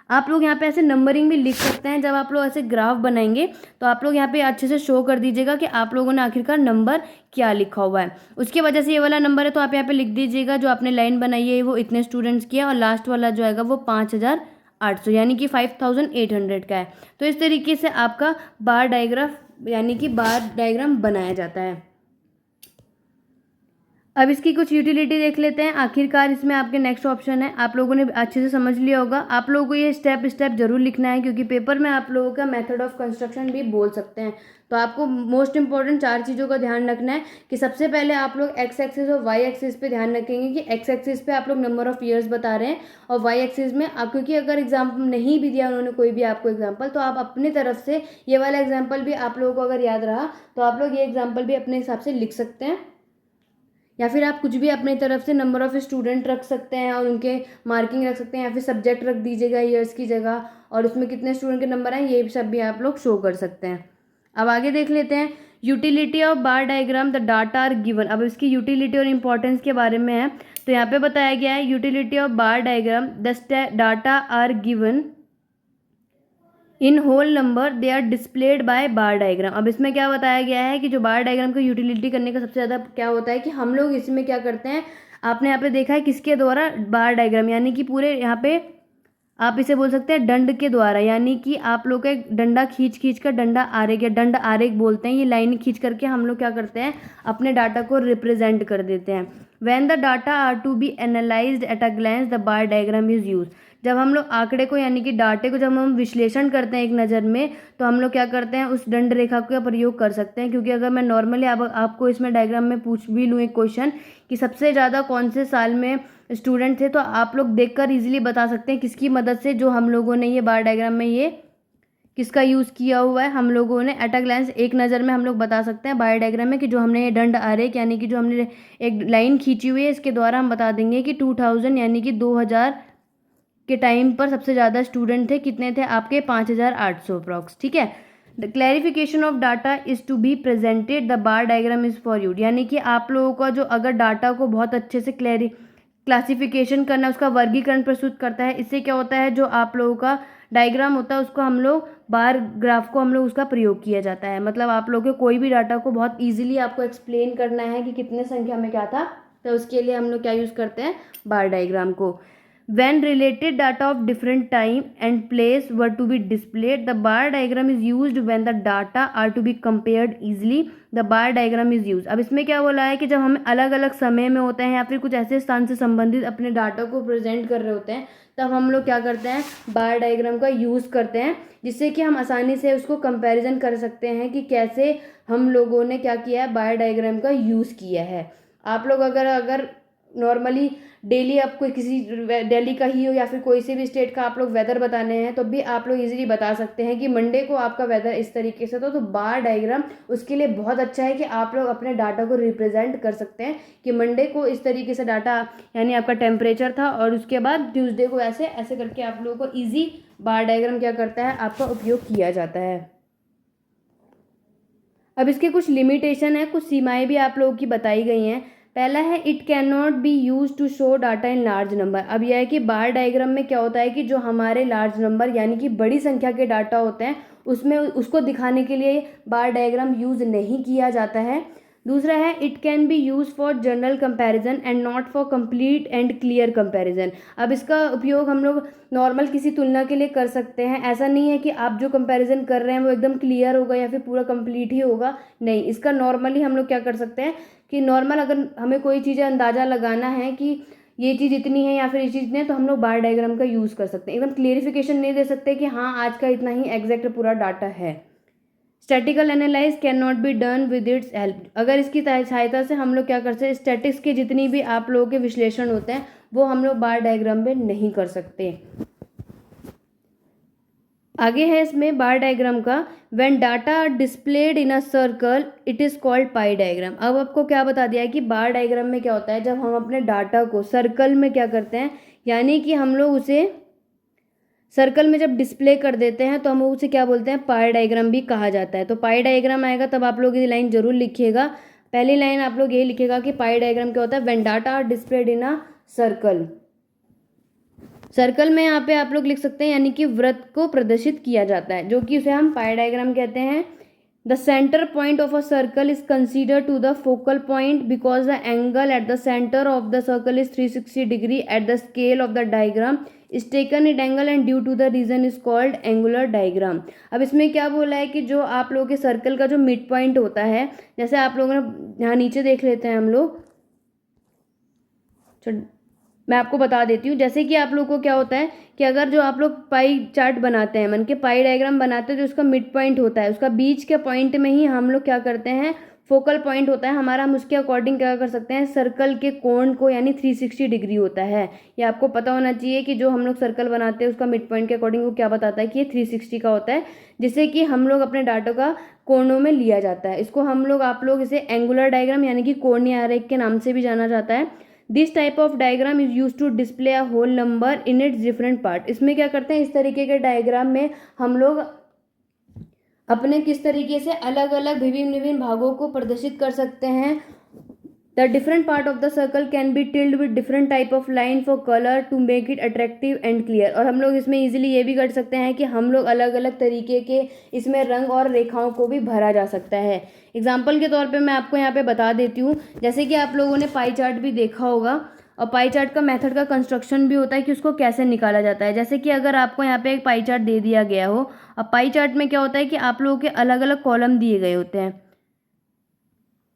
Speaker 1: आप लोग यहाँ पे ऐसे नंबरिंग भी लिख सकते हैं। जब आप लोग ऐसे ग्राफ बनाएंगे तो आप लोग यहाँ पे अच्छे से शो कर दीजिएगा कि आप लोगों ने आखिरकार नंबर क्या लिखा हुआ है। उसके वजह से ये वाला नंबर है तो आप यहाँ पे लिख दीजिएगा जो आपने लाइन बनाई है वो इतने स्टूडेंट्स की है, और लास्ट वाला जो आएगा वो 5800 यानी कि 5800 का है। तो इस तरीके से आपका बार डायग्राम बनाया जाता है। अब इसकी कुछ यूटिलिटी देख लेते हैं। आखिरकार इसमें आपके नेक्स्ट ऑप्शन है, आप लोगों ने अच्छे से समझ लिया होगा। आप लोगों को ये स्टेप जरूर लिखना है, क्योंकि पेपर में आप लोगों का मेथड ऑफ कंस्ट्रक्शन भी बोल सकते हैं। तो आपको मोस्ट इंपॉर्टेंट 4 चीज़ों का ध्यान रखना है कि सबसे पहले आप लोग एक्स एक्सिस और वाई एक्सिस पे ध्यान रखेंगे कि एक्स एक्सिस पे आप लोग नंबर ऑफ ईयर्स बता रहे हैं, और वाई एक्सिस में आप, क्योंकि अगर एग्जाम्पल नहीं भी दिया उन्होंने कोई भी आपको एग्जाम्पल, तो आप अपनी तरफ से ये वाला एग्जाम्पल भी आप लोगों को अगर याद रहा तो आप लोग ये एग्जाम्पल भी अपने हिसाब से लिख सकते हैं, या फिर आप कुछ भी अपनी तरफ से नंबर ऑफ स्टूडेंट रख सकते हैं और उनके मार्किंग रख सकते हैं, या फिर सब्जेक्ट रख दीजिएगा ईयर्स की जगह, और उसमें कितने स्टूडेंट के नंबर हैं ये सब भी आप लोग शो कर सकते हैं। अब आगे देख लेते हैं utility of bar diagram, the data are given. अब इसकी यूटिलिटी और इंपॉर्टेंस के बारे में है, तो यहाँ पे बताया गया है utility of bar diagram, the data are given in whole number, they are displayed by bar diagram. अब इसमें क्या बताया गया है कि जो बार डायग्राम को यूटिलिटी करने का सबसे ज़्यादा क्या होता है कि हम लोग इसमें क्या करते हैं, आपने यहाँ पे देखा है किसके द्वारा, बार डायग्राम, यानी कि पूरे यहाँ पे आप इसे बोल सकते हैं दंड के द्वारा, यानी कि आप लोग का डंडा खींच कर, डंडा आरेख या दंड आरेख बोलते हैं, ये लाइन खींच करके हम लोग क्या करते हैं, अपने डाटा को रिप्रेजेंट कर देते हैं। When the data are to be analysed at a glance the bar diagram is use. जब हम लोग आंकड़े को यानी कि डाटे को जब हम विश्लेषण करते हैं एक नज़र में, तो हम लोग क्या करते हैं, उस दंड रेखा का प्रयोग कर सकते हैं। क्योंकि अगर मैं नॉर्मली आपको इसमें डायग्राम में पूछ भी लूँ एक क्वेश्चन कि सबसे ज़्यादा कौन से साल में स्टूडेंट थे, तो आप लोग देखकर इजीली बता सकते हैं किसकी मदद से, जो हम लोगों ने ये बार डायग्राम में ये किसका यूज़ किया हुआ है, हम लोगों ने एट अ ग्लैंस एक नज़र में हम लोग बता सकते हैं बार डायग्राम में कि जो हमने ये दंड आरेख यानी कि जो हमने एक लाइन खींची हुई है, इसके द्वारा हम बता देंगे कि 2000 यानी कि 2000 के टाइम पर सबसे ज़्यादा स्टूडेंट थे, कितने थे आपके 5800 अप्रॉक्स, ठीक है। The clarification of data is to be presented, the bar diagram is for you. यानी कि आप लोगों का जो अगर डाटा को बहुत अच्छे से क्लासिफिकेशन करना, उसका वर्गीकरण प्रस्तुत करता है, इससे क्या होता है, जो आप लोगों का डायग्राम होता है उसको हम लोग बार ग्राफ को हम लोग उसका प्रयोग किया जाता है। मतलब आप लोगों के कोई भी डाटा को बहुत ईजिली आपको एक्सप्लेन करना है कि कितने संख्या में क्या था, तो उसके लिए हम लोग क्या यूज़ करते हैं, बार डायग्राम को। When related data of different time and place were to be displayed, the bar diagram is used when the data are to be compared easily. The bar diagram is used. अब इसमें क्या बोला है कि जब हम अलग अलग समय में होते हैं या फिर कुछ ऐसे स्थान से संबंधित अपने डाटा को प्रेजेंट कर रहे होते हैं, तब हम लोग क्या करते हैं, बार डायग्राम का यूज़ करते हैं, जिससे कि हम आसानी से उसको कंपैरिजन कर सकते हैं कि कैसे हम लोगों ने क्या किया है, बार डायग्राम का यूज़ किया है। आप लोग अगर नॉर्मली डेली आपको किसी दिल्ली का ही हो या फिर कोई से भी स्टेट का आप लोग वेदर बताने हैं, तो भी आप लोग इजीली बता सकते हैं कि मंडे को आपका वेदर इस तरीके से तो बार डायग्राम उसके लिए बहुत अच्छा है कि आप लोग अपने डाटा को रिप्रेजेंट कर सकते हैं कि मंडे को इस तरीके से डाटा यानी आपका टेम्परेचर था, और उसके बाद ट्यूसडे को ऐसे ऐसे करके आप लोगों को ईजी बार डायग्राम क्या करता है, आपका उपयोग किया जाता है। अब इसके कुछ लिमिटेशन है, कुछ सीमाएं भी आप लोगों की बताई गई हैं। पहला है it can not be use to show data in large number. अब यह है कि बार डायग्राम में क्या होता है कि जो हमारे लार्ज नंबर यानी कि बड़ी संख्या के डाटा होते हैं उसमें उसको दिखाने के लिए बार डायग्राम यूज़ नहीं किया जाता है। दूसरा है it can be use for general comparison and not for complete and clear comparison. अब इसका उपयोग हम लोग नॉर्मल किसी तुलना के लिए कर सकते हैं। ऐसा नहीं है कि आप जो कंपैरिजन कर रहे हैं वो एकदम क्लियर होगा या फिर पूरा कंप्लीट ही होगा, नहीं, इसका नॉर्मली हम लोग क्या कर सकते हैं कि नॉर्मल अगर हमें कोई चीज़ें अंदाज़ा लगाना है कि ये चीज़ इतनी है या फिर ये चीज़ इतनी है, तो हम लोग बार डायग्राम का यूज़ कर सकते हैं। एकदम क्लियरिफिकेशन नहीं दे सकते कि हाँ आज का इतना ही एग्जैक्ट पूरा डाटा है। Statistical analyse can not be done with its help. अगर इसकी सहायता से हम लोग क्या कर सकते हैं, स्टैटिक्स के जितनी भी आप लोगों के विश्लेषण होते हैं वो हम लोग बार डायग्राम में नहीं कर सकते। आगे है इसमें बार डायग्राम का, when data displayed in a circle it is called pi diagram. अब आपको क्या बता दिया है कि बार डायग्राम में क्या होता है, जब हम अपने डाटा को सर्कल में क्या करते हैं, यानी कि हम लोग उसे सर्कल में जब डिस्प्ले कर देते हैं तो हम उसे क्या बोलते हैं, पाई डायग्राम भी कहा जाता है। तो पाई डायग्राम आएगा तब आप लोग ये लाइन जरूर लिखिएगा। पहली लाइन आप लोग यही लिखिएगा कि पाई डायग्राम क्या होता है, when data are displayed in a circle. Circle में यहाँ पे आप लोग लिख सकते हैं यानी कि वृत्त को प्रदर्शित किया जाता है, जो कि उसे हम पाई डायग्राम कहते हैं। The centre point of a circle is consider to the focal point because the angle at the centre of the circle is 360 degree at the scale of the diagram is taken it angle and due to the reason is called angular diagram. अब इसमें क्या बोला है कि जो आप लोगों के सर्कल का जो मिड पॉइंट होता है, जैसे आप लोगों ने यहाँ नीचे देख लेते हैं हम लोग, मैं आपको बता देती हूँ। जैसे कि आप लोग को क्या होता है कि अगर जो आप लोग पाई चार्ट बनाते हैं, मन के पाई डायग्राम बनाते हैं, जो उसका मिड पॉइंट होता है उसका बीच के पॉइंट में ही हम लोग क्या करते हैं, फोकल पॉइंट होता है हमारा, हम उसके अकॉर्डिंग क्या कर सकते हैं, सर्कल के कोण को यानी 360 डिग्री होता है। ये आपको पता होना चाहिए कि जो हम लोग सर्कल बनाते हैं उसका मिड पॉइंट के अकॉर्डिंग वो क्या बताता है कि ये 360 का होता है, जिससे कि हम लोग अपने डाटा का कोणों में लिया जाता है। इसको हम लोग आप लोग इसे एंगुलर डायग्राम यानी कि कोणीय आरेख के नाम से भी जाना जाता है। This type of diagram is use to display a whole number in its different part. इसमें क्या करते हैं, इस तरीके के डायग्राम में हम लोग अपने किस तरीके से अलग अलग विभिन्न विभिन्न भागों को प्रदर्शित कर सकते हैं। The different part of the circle can be tilled with different type of line for colour to make it attractive and clear. और हम लोग इसमें इजीली ये भी कर सकते हैं कि हम लोग अलग अलग तरीके के इसमें रंग और रेखाओं को भी भरा जा सकता है। एग्जाम्पल के तौर पे मैं आपको यहाँ पे बता देती हूँ, जैसे कि आप लोगों ने पाई चार्ट भी देखा होगा, और पाई चार्ट का मेथड का कंस्ट्रक्शन भी होता है कि उसको कैसे निकाला जाता है। जैसे कि अगर आपको यहाँ पे एक पाई चार्ट दे दिया गया हो, अब पाई चार्ट में क्या होता है कि आप लोगों के अलग अलग कॉलम दिए गए होते हैं,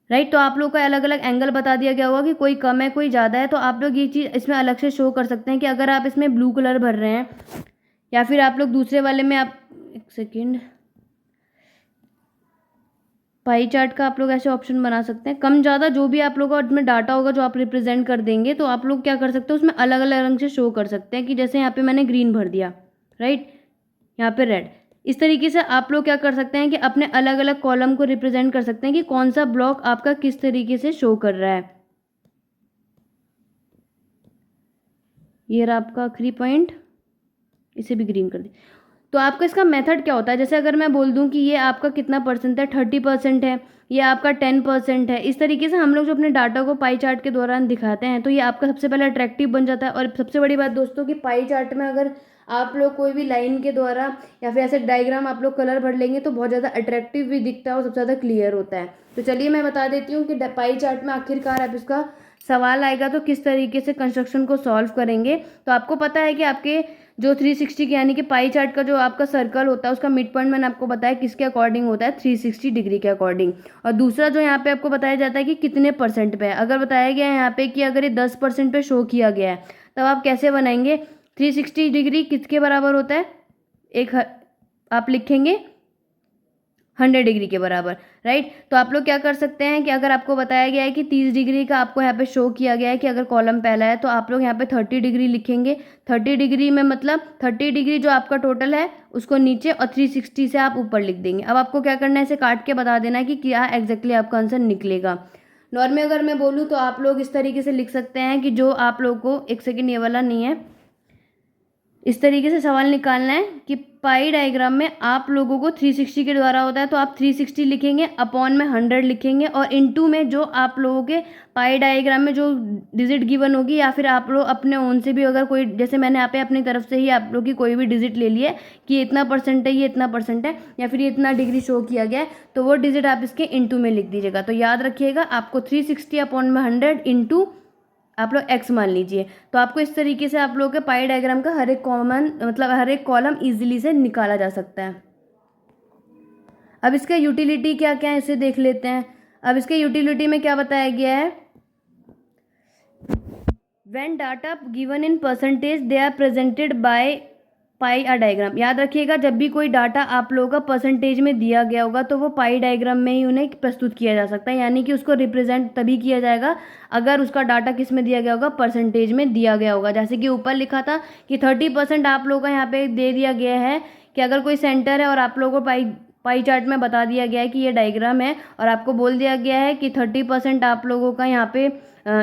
Speaker 1: राइट। तो आप लोग का अलग अलग एंगल बता दिया गया होगा कि कोई कम है कोई ज़्यादा है। तो आप लोग ये चीज़ इसमें अलग से शो कर सकते हैं कि अगर आप इसमें ब्लू कलर भर रहे हैं, या फिर आप लोग दूसरे वाले में, आप एक सेकेंड, पाई चार्ट का आप लोग ऐसे ऑप्शन बना सकते हैं, कम ज़्यादा जो भी आप लोग का उसमें डाटा होगा जो आप रिप्रेजेंट कर देंगे, तो आप लोग क्या कर सकते हैं उसमें अलग अलग रंग से शो कर सकते हैं। कि जैसे यहाँ पे मैंने ग्रीन भर दिया, राइट, यहाँ पे रेड। इस तरीके से आप लोग क्या कर सकते हैं कि अपने अलग अलग कॉलम को रिप्रेजेंट कर सकते हैं कि कौन सा ब्लॉक आपका किस तरीके से शो कर रहा है। ये रहा आपका आखिरी पॉइंट, इसे भी ग्रीन कर दिया। तो आपका इसका मेथड क्या होता है, जैसे अगर मैं बोल दूं कि ये आपका कितना परसेंट है, 30% है, ये आपका 10% है, इस तरीके से हम लोग जो अपने डाटा को पाई चार्ट के दौरान दिखाते हैं तो ये आपका सबसे पहले अट्रैक्टिव बन जाता है। और सबसे बड़ी बात दोस्तों कि पाई चार्ट में अगर आप लोग कोई भी लाइन के द्वारा या फिर ऐसे डायग्राम आप लोग कलर भर लेंगे तो बहुत ज़्यादा अट्रैक्टिव भी दिखता है और सबसे ज़्यादा क्लियर होता है। तो चलिए मैं बता देती हूँ कि पाई चार्ट में आखिरकार आप इसका सवाल आएगा तो किस तरीके से कंस्ट्रक्शन को सॉल्व करेंगे। तो आपको पता है कि आपके जो 360 की यानी कि पाई चार्ट का जो आपका सर्कल होता है उसका मिड पॉइंट मैंने आपको बताया किसके अकॉर्डिंग होता है, 360 डिग्री के अकॉर्डिंग। और दूसरा जो यहाँ पे आपको बताया जाता है कि कितने परसेंट पे है। अगर बताया गया है यहाँ पे कि अगर ये 10% पे शो किया गया है तब आप कैसे बनाएंगे, 360 डिग्री किसके बराबर होता है, आप लिखेंगे 100 डिग्री के बराबर, राइट। तो आप लोग क्या कर सकते हैं कि अगर आपको बताया गया है कि 30 डिग्री का आपको यहाँ पे शो किया गया है कि अगर कॉलम पहला है तो आप लोग यहाँ पे 30 डिग्री लिखेंगे। 30 डिग्री में मतलब 30 डिग्री जो आपका टोटल है उसको नीचे और 360 से आप ऊपर लिख देंगे। अब आपको क्या करना है, इसे काट के बता देना है कि क्या एग्जैक्टली आपका आंसर निकलेगा। नॉर्मल अगर मैं बोलूँ तो आप लोग इस तरीके से लिख सकते हैं कि जो आप लोग को, एक सेकेंड ये वाला नहीं है, इस तरीके से सवाल निकालना है कि पाई डायग्राम में आप लोगों को 360 के द्वारा होता है तो आप 360 लिखेंगे, अपॉन में 100 लिखेंगे, और इनटू में जो आप लोगों के पाई डायग्राम में जो डिजिट गिवन होगी या फिर आप लोग अपने ओन से भी अगर कोई, जैसे मैंने यहाँ पे अपनी तरफ से ही आप लोग की कोई भी डिजिट ले लिया कि ये इतना परसेंट है, ये इतना परसेंट है, या फिर ये इतना डिग्री शो किया गया है, तो वो डिजिट आप इसके इनटू में लिख दीजिएगा। तो याद रखिएगा आपको 360 अपॉन में 100 इंटू आप लोग x मान लीजिए। तो आपको इस तरीके से आप लोगों के पाई डायग्राम का हर एक हर एक कॉलम इजीली से निकाला जा सकता है। अब इसका यूटिलिटी क्या क्या है इसे देख लेते हैं। अब इसके यूटिलिटी में क्या बताया गया है, when data given in percentage they are presented by pie a diagram. याद रखिएगा, जब भी कोई डाटा आप लोगों का परसेंटेज में दिया गया होगा तो वो पाई डायग्राम में ही उन्हें प्रस्तुत किया जा सकता है, यानी कि उसको रिप्रेजेंट तभी किया जाएगा अगर उसका डाटा किस में दिया गया होगा, परसेंटेज में दिया गया होगा। जैसे कि ऊपर लिखा था कि 30% आप लोगों का यहाँ पे दे दिया गया है कि अगर कोई सेंटर है और आप लोगों को पाई चार्ट में बता दिया गया है कि ये डायग्राम है और आपको बोल दिया गया है कि 30% आप लोगों का यहाँ पे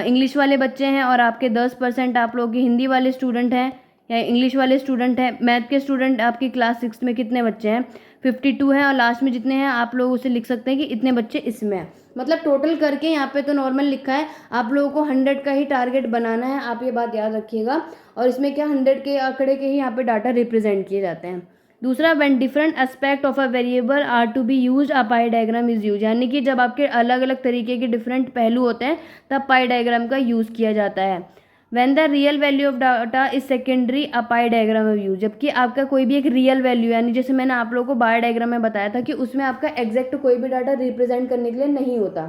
Speaker 1: इंग्लिश वाले बच्चे हैं और आपके 10% आप लोगों के हिंदी वाले स्टूडेंट हैं या इंग्लिश वाले स्टूडेंट हैं। मैथ के स्टूडेंट आपकी क्लास 6 में कितने बच्चे हैं, 52 हैं, और लास्ट में जितने हैं आप लोग उसे लिख सकते हैं कि इतने बच्चे इसमें हैं। मतलब टोटल करके यहाँ पे तो नॉर्मल लिखा है, आप लोगों को 100 का ही टारगेट बनाना है, आप ये बात याद रखिएगा। और इसमें क्या 100 के आंकड़े के ही यहाँ पे डाटा रिप्रेजेंट किए जाते हैं। दूसरा, when different aspect of a variable are to be used a pie diagram is use, यानी कि जब आपके अलग अलग तरीके के डिफरेंट पहलू होते हैं तब पाई डायग्राम का यूज़ किया जाता है। When the real value of data is secondary a pie diagram of use, जबकि आपका कोई भी एक रियल वैल्यू, यानी जैसे मैंने आप लोगों को बार डायग्राम में बताया था कि उसमें आपका एग्जैक्ट कोई भी डाटा रिप्रेजेंट करने के लिए नहीं होता,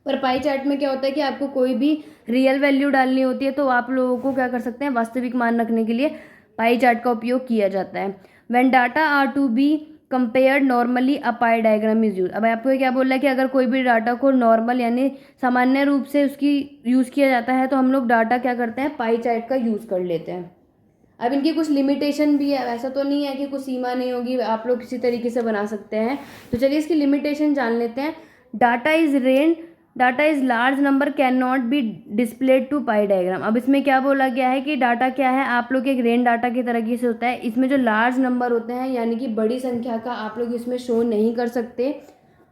Speaker 1: पर पाई चार्ट में क्या होता है कि आपको कोई भी रियल वैल्यू डालनी होती है तो आप लोगों को क्या कर सकते हैं, वास्तविक मान रखने के लिए पाई चार्ट का उपयोग किया जाता है। When data are to be compared normally a pie diagram is use. अब आपको क्या बोल रहा है कि अगर कोई भी डाटा को नॉर्मल यानी सामान्य रूप से उसकी यूज़ किया जाता है तो हम लोग डाटा क्या करते हैं, पाई चार्ट का यूज़ कर लेते हैं। अब इनकी कुछ लिमिटेशन भी है, ऐसा तो नहीं है कि कुछ सीमा नहीं होगी, आप लोग किसी तरीके से बना सकते हैं। तो चलिए इसकी लिमिटेशन जान लेते हैं। Data is large number can not be displayed to pie diagram. अब इसमें क्या बोला गया है कि डाटा क्या है, आप लोग एक रेन डाटा की तरीके से होता है, इसमें जो लार्ज नंबर होते हैं यानी कि बड़ी संख्या का आप लोग इसमें शो नहीं कर सकते।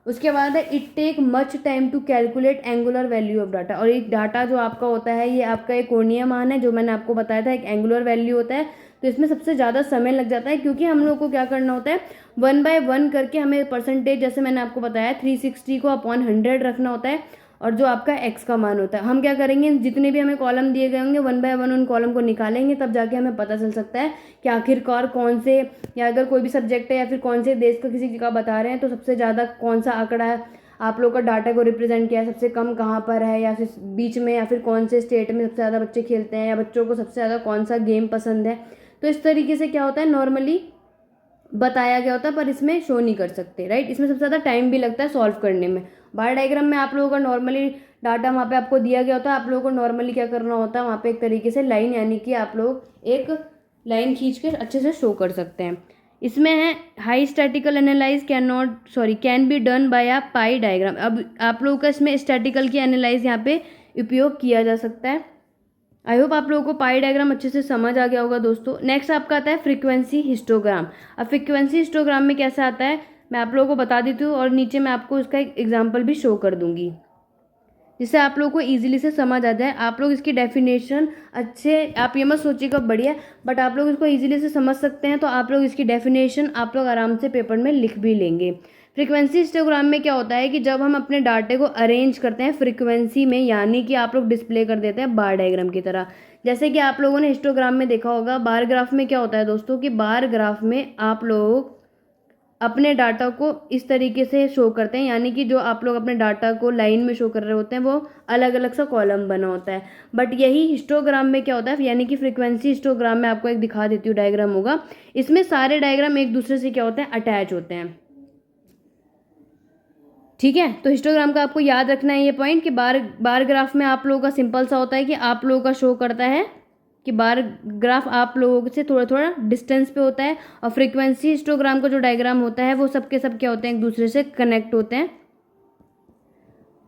Speaker 1: उसके बाद है it take much time to calculate angular value of data, और एक डाटा जो आपका होता है ये आपका एक कोणीय मान है, जो मैंने आपको बताया था एक एंगुलर वैल्यू होता है, तो इसमें सबसे ज़्यादा समय लग जाता है क्योंकि हम लोग को क्या करना होता है 1 by 1 करके हमें परसेंटेज, जैसे मैंने आपको बताया 360 को अपॉन 100 रखना होता है, और जो आपका एक्स का मान होता है हम क्या करेंगे, जितने भी हमें कॉलम दिए गए होंगे 1 by 1 उन कॉलम को निकालेंगे, तब जाके हमें पता चल सकता है कि आखिरकार कौन से, या अगर कोई भी सब्जेक्ट है या फिर कौन से देश का किसी का बता रहे हैं तो सबसे ज़्यादा कौन सा आंकड़ा है आप लोग का डाटा को रिप्रेजेंट किया है, सबसे कम कहाँ पर है, या फिर बीच में, या फिर कौन से स्टेट में सबसे ज़्यादा बच्चे खेलते हैं, या बच्चों को सबसे ज़्यादा कौन सा गेम पसंद है। तो इस तरीके से क्या होता है, नॉर्मली बताया गया होता है पर इसमें शो नहीं कर सकते, राइट। इसमें सबसे ज़्यादा टाइम भी लगता है सॉल्व करने में। बार डायग्राम में आप लोगों का नॉर्मली डाटा वहाँ पे आपको दिया गया होता है, आप लोगों को नॉर्मली क्या करना होता है, वहाँ पे एक तरीके से लाइन, यानी कि आप लोग एक लाइन खींच के अच्छे से शो कर सकते हैं। इसमें है high statistical analyse can be done by a pie diagram. अब आप लोगों का इसमें स्टैटिकल की एनालाइज यहाँ पे उपयोग किया जा सकता है। आई होप आप लोगों को पाई डायग्राम अच्छे से समझ आ गया होगा दोस्तों। नेक्स्ट आपका आता है फ्रीक्वेंसी हिस्टोग्राम। अब फ्रीक्वेंसी हिस्टोग्राम में कैसा आता है मैं आप लोगों को बता देती हूँ, और नीचे मैं आपको इसका एक एग्जाम्पल भी शो कर दूंगी जिससे आप लोगों को ईजिली से समझ आ जाए। आप लोग इसकी डेफिनेशन अच्छे, आप ये मत सोचिएगा बढ़िया, बट आप लोग इसको ईजिली से समझ सकते हैं, तो आप लोग इसकी डेफिनेशन आप लोग आराम से पेपर में लिख भी लेंगे। फ्रीक्वेंसी हिस्टोग्राम में क्या होता है कि जब हम अपने डाटे को अरेंज करते हैं फ्रीक्वेंसी में, यानी कि आप लोग डिस्प्ले कर देते हैं बार डायग्राम की तरह। जैसे कि आप लोगों ने हिस्टोग्राम में देखा होगा, बार ग्राफ में क्या होता है दोस्तों कि बार ग्राफ में आप लोग अपने डाटा को इस तरीके से शो करते हैं, यानी कि जो आप लोग अपने डाटा को लाइन में शो कर रहे होते हैं वो अलग अलग सा कॉलम बना होता है। बट यही हिस्टोग्राम में क्या होता है, यानी कि फ्रीक्वेंसी हिस्टोग्राम में आपको एक दिखा देती हूँ डायग्राम होगा, इसमें सारे डायग्राम एक दूसरे से क्या होते हैं, अटैच होते हैं। ठीक है, तो हिस्टोग्राम का आपको याद रखना है ये पॉइंट कि बार ग्राफ में आप लोगों का सिंपल सा होता है कि आप लोगों का शो करता है कि बार ग्राफ आप लोगों से थोड़ा थोड़ा डिस्टेंस पे होता है, और फ्रीक्वेंसी हिस्टोग्राम का जो डायग्राम होता है वो सबके सब क्या होते हैं, एक दूसरे से कनेक्ट होते हैं।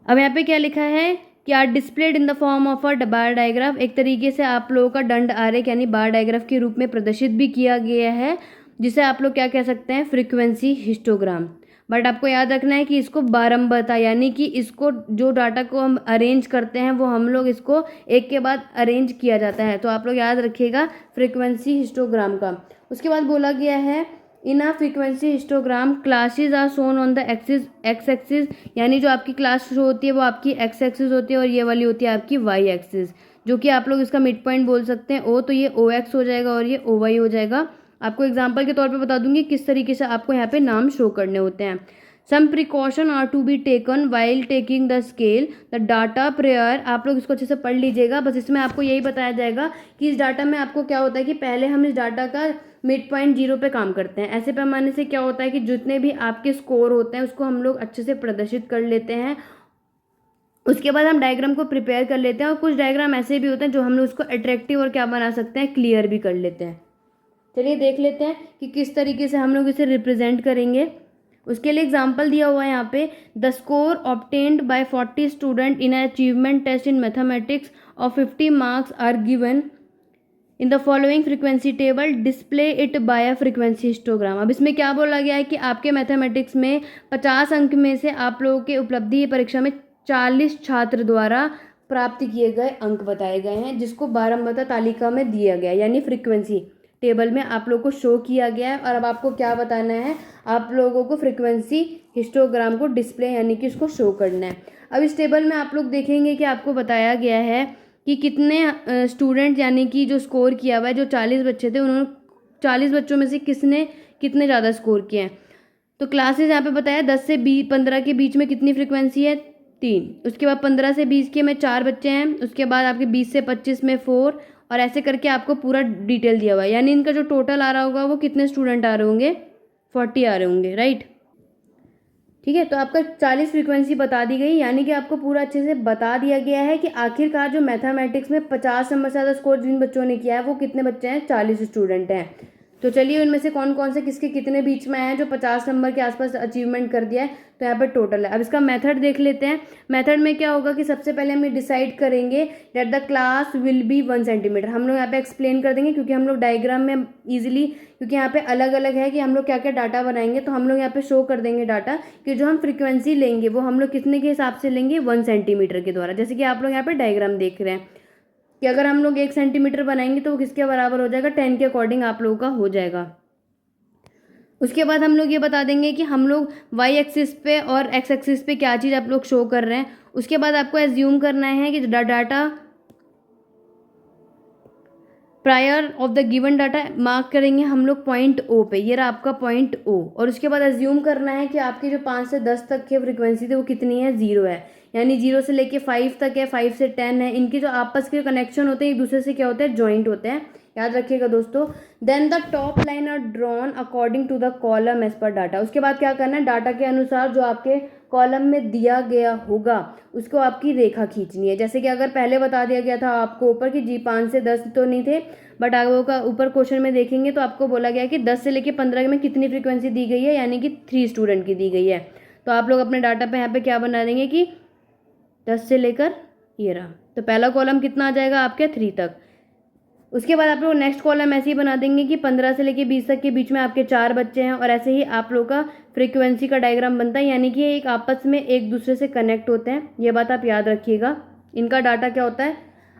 Speaker 1: अब यहाँ पे क्या लिखा है कि are displayed in the form of a bar diagraph, एक तरीके से आप लोगों का दंड आरेख यानी बार डायग्राफ के रूप में प्रदर्शित भी किया गया है, जिसे आप लोग क्या कह सकते हैं, फ्रीक्वेंसी हिस्टोग्राम। बट आपको याद रखना है कि इसको बारंबारता, यानी कि इसको जो डाटा को हम अरेंज करते हैं वो हम लोग इसको एक के बाद अरेंज किया जाता है, तो आप लोग याद रखिएगा फ्रीक्वेंसी हिस्टोग्राम का। उसके बाद बोला गया है in a frequency histogram classes are shown on the x axis, यानी जो आपकी क्लास शो होती है वो आपकी एक्स एक्सिस होती है और ये वाली होती है आपकी वाई एक्सिस, जो कि आप लोग इसका मिड पॉइंट बोल सकते हैं ओ, तो ये ओ एक्स हो जाएगा और ये ओ वाई हो जाएगा। आपको एग्जाम्पल के तौर पे बता दूंगी किस तरीके से आपको यहाँ पे नाम शो करने होते हैं। Some precaution are to be taken while taking the scale the data prayer. आप लोग इसको अच्छे से पढ़ लीजिएगा। बस इसमें आपको यही बताया जाएगा कि इस डाटा में आपको क्या होता है कि पहले हम इस डाटा का मिड पॉइंट 0 पे काम करते हैं। ऐसे पैमाने से क्या होता है कि जितने भी आपके स्कोर होते हैं उसको हम लोग अच्छे से प्रदर्शित कर लेते हैं। उसके बाद हम डायग्राम को प्रिपेयर कर लेते हैं और कुछ डायग्राम ऐसे भी होते हैं जो हम लोग उसको अट्रैक्टिव और क्या बना सकते हैं, क्लियर भी कर लेते हैं। चलिए देख लेते हैं कि किस तरीके से हम लोग इसे रिप्रेजेंट करेंगे। उसके लिए एग्जाम्पल दिया हुआ है यहाँ पे, the score obtained by 40 student in achievement test in mathematics और 50 marks are given in the following frequency table, display it by a frequency histogram. अब इसमें क्या बोला गया है कि आपके मैथमेटिक्स में 50 अंक में से आप लोगों के उपलब्धि परीक्षा में 40 छात्र द्वारा प्राप्त किए गए अंक बताए गए हैं, जिसको बारंबारता तालिका में दिया गया है, यानी फ्रीक्वेंसी टेबल में आप लोग को शो किया गया है। और अब आपको क्या बताना है, आप लोगों को फ्रीक्वेंसी हिस्टोग्राम को डिस्प्ले यानी कि उसको शो करना है। अब इस टेबल में आप लोग देखेंगे कि आपको बताया गया है कि कितने स्टूडेंट यानी कि जो स्कोर किया हुआ है, जो 40 बच्चे थे उन्होंने 40 बच्चों में से किसने कितने ज़्यादा स्कोर किए हैं। तो क्लासेस यहाँ पे बताया 10 से 15 के बीच में कितनी फ्रीक्वेंसी है, 3। उसके बाद 15 से 20 के में 4 बच्चे हैं। उसके बाद आपके 20 से 25 में 4, और ऐसे करके आपको पूरा डिटेल दिया हुआ है। यानी इनका जो टोटल आ रहा होगा वो कितने स्टूडेंट आ रहे होंगे, 40 आ रहे होंगे, राइट। ठीक है, तो आपका 40 फ्रीक्वेंसी बता दी गई, यानी कि आपको पूरा अच्छे से बता दिया गया है कि आखिरकार जो मैथमेटिक्स में 50 नंबर से ज़्यादा स्कोर जिन बच्चों ने किया है वो कितने बच्चे हैं, 40 स्टूडेंट हैं। तो चलिए उनमें से कौन कौन से किसके कितने बीच में आए हैं जो 50 नंबर के आसपास अचीवमेंट कर दिया है। तो यहाँ पर टोटल है। अब इसका मेथड देख लेते हैं। मेथड में क्या होगा कि सबसे पहले हम डिसाइड करेंगे that the class will be 1 centimetre. हम लोग यहाँ पे एक्सप्लेन कर देंगे क्योंकि हम लोग डायग्राम में ईजिली, क्योंकि यहाँ पे अलग अलग है कि हम लोग क्या क्या डाटा बनाएंगे, तो हम लोग यहाँ पे शो कर देंगे डाटा कि जो हम फ्रीक्वेंसी लेंगे वो हम लोग कितने के हिसाब से लेंगे, 1 सेंटीमीटर के द्वारा। जैसे कि आप लोग यहाँ पे डायग्राम देख रहे हैं कि अगर हम लोग 1 सेंटीमीटर बनाएंगे तो वो किसके बराबर हो जाएगा, 10 के अकॉर्डिंग आप लोगों का हो जाएगा। उसके बाद हम लोग ये बता देंगे कि हम लोग वाई एक्सिस पे और एक्स एक्सिस पे क्या चीज़ आप लोग शो कर रहे हैं। उसके बाद आपको एज्यूम करना है कि data prior of the given data mark करेंगे हम लोग पॉइंट ओ पे, ये रहा आपका पॉइंट ओ। और उसके बाद एज्यूम करना है कि आपकी जो 5 से 10 तक की फ्रीक्वेंसी थी वो कितनी है, 0 है। यानी 0 से लेके 5 तक है, 5 से 10 है। इनके जो आपस के कनेक्शन होते हैं एक दूसरे से क्या होते हैं, ज्वाइंट होते हैं, याद रखिएगा दोस्तों। Then the top line are drawn according to the column as per data. उसके बाद क्या करना है, डाटा के अनुसार जो आपके कॉलम में दिया गया होगा उसको आपकी रेखा खींचनी है। जैसे कि अगर पहले बता दिया गया था आपको ऊपर कि जी 5 से 10 तो नहीं थे, बट आगे का ऊपर क्वेश्चन में देखेंगे तो आपको बोला गया कि 10 से लेके 15 में कितनी फ्रीक्वेंसी दी गई है, यानी कि 3 स्टूडेंट की दी गई है। तो आप लोग अपने डाटा पे यहाँ पे क्या बना देंगे कि 10 से लेकर ये रहा, तो पहला कॉलम कितना आ जाएगा आपके 3 तक। उसके बाद आप लोग नेक्स्ट कॉलम ऐसे ही बना देंगे कि 15 से लेके 20 तक के बीच में आपके 4 बच्चे हैं, और ऐसे ही आप लोग का फ्रीक्वेंसी का डायग्राम बनता है, यानी कि एक आपस में एक दूसरे से कनेक्ट होते हैं। ये बात आप याद रखिएगा। इनका डाटा क्या होता है,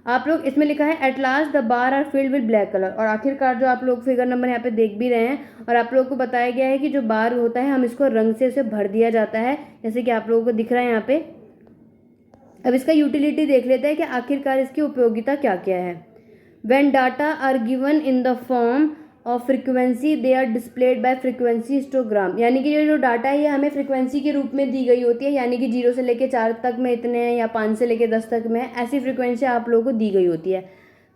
Speaker 1: आप लोग इसमें लिखा है at last the bar are filled with black colour, और आखिरकार जो आप लोग फिगर नंबर यहाँ पे देख भी रहे हैं और आप लोगों को बताया गया है कि जो बार होता है हम इसको रंग से उसे भर दिया जाता है, जैसे कि आप लोगों को दिख रहा है यहाँ पे। अब इसका यूटिलिटी देख लेते हैं कि आखिरकार इसकी उपयोगिता क्या क्या है। When data are given in the form of frequency, they are displayed by frequency histogram। यानी कि ये जो डाटा है ये हमें फ्रीक्वेंसी के रूप में दी गई होती है, यानी कि 0 से लेके 4 तक में इतने हैं या 5 से लेके 10 तक में है, ऐसी फ्रीक्वेंसी आप लोगों को दी गई होती है।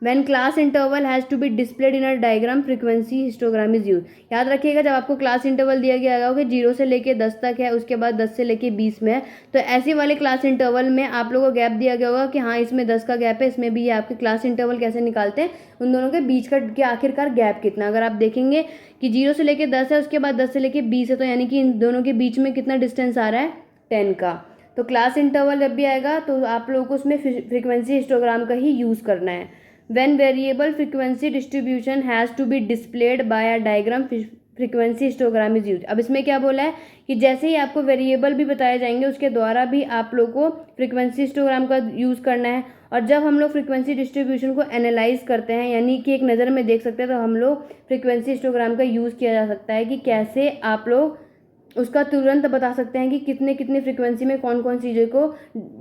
Speaker 1: When class interval has to be displayed in a diagram, frequency histogram is used। याद रखिएगा जब आपको क्लास इंटरवल दिया गया होगा कि 0 से लेके 10 तक है, उसके बाद 10 से लेके 20 में है, तो ऐसे वाले क्लास इंटरवल में आप लोगों को गैप दिया गया होगा कि हाँ इसमें 10 का गैप है, इसमें भी। ये आपके क्लास इंटरवल कैसे निकालते हैं, उन दोनों के बीच का के आखिरकार गैप कितना। अगर आप देखेंगे कि 0 से लेके 10 है, उसके बाद 10 से लेके 20 है, तो यानी कि इन दोनों के बीच में कितना डिस्टेंस आ रहा है, 10 का। तो क्लास इंटरवल जब भी आएगा तो आप लोगों को उसमें फ्रीक्वेंसी हिस्टोग्राम का ही यूज़ करना है। When variable frequency distribution has to be displayed by a diagram, frequency histogram is used। अब इसमें क्या बोला है कि जैसे ही आपको वेरिएबल भी बताए जाएंगे उसके द्वारा भी आप लोग को फ्रीक्वेंसी हिस्टोग्राम का यूज़ करना है। और जब हम लोग फ्रीक्वेंसी डिस्ट्रीब्यूशन को एनालाइज करते हैं, यानी कि एक नज़र में देख सकते हैं, तो हम लोग फ्रीक्वेंसी हिस्टोग्राम का यूज़ किया जा सकता है कि कैसे आप लोग उसका तुरंत बता सकते हैं कि कितने कितने फ्रीक्वेंसी में कौन कौन चीज़ों को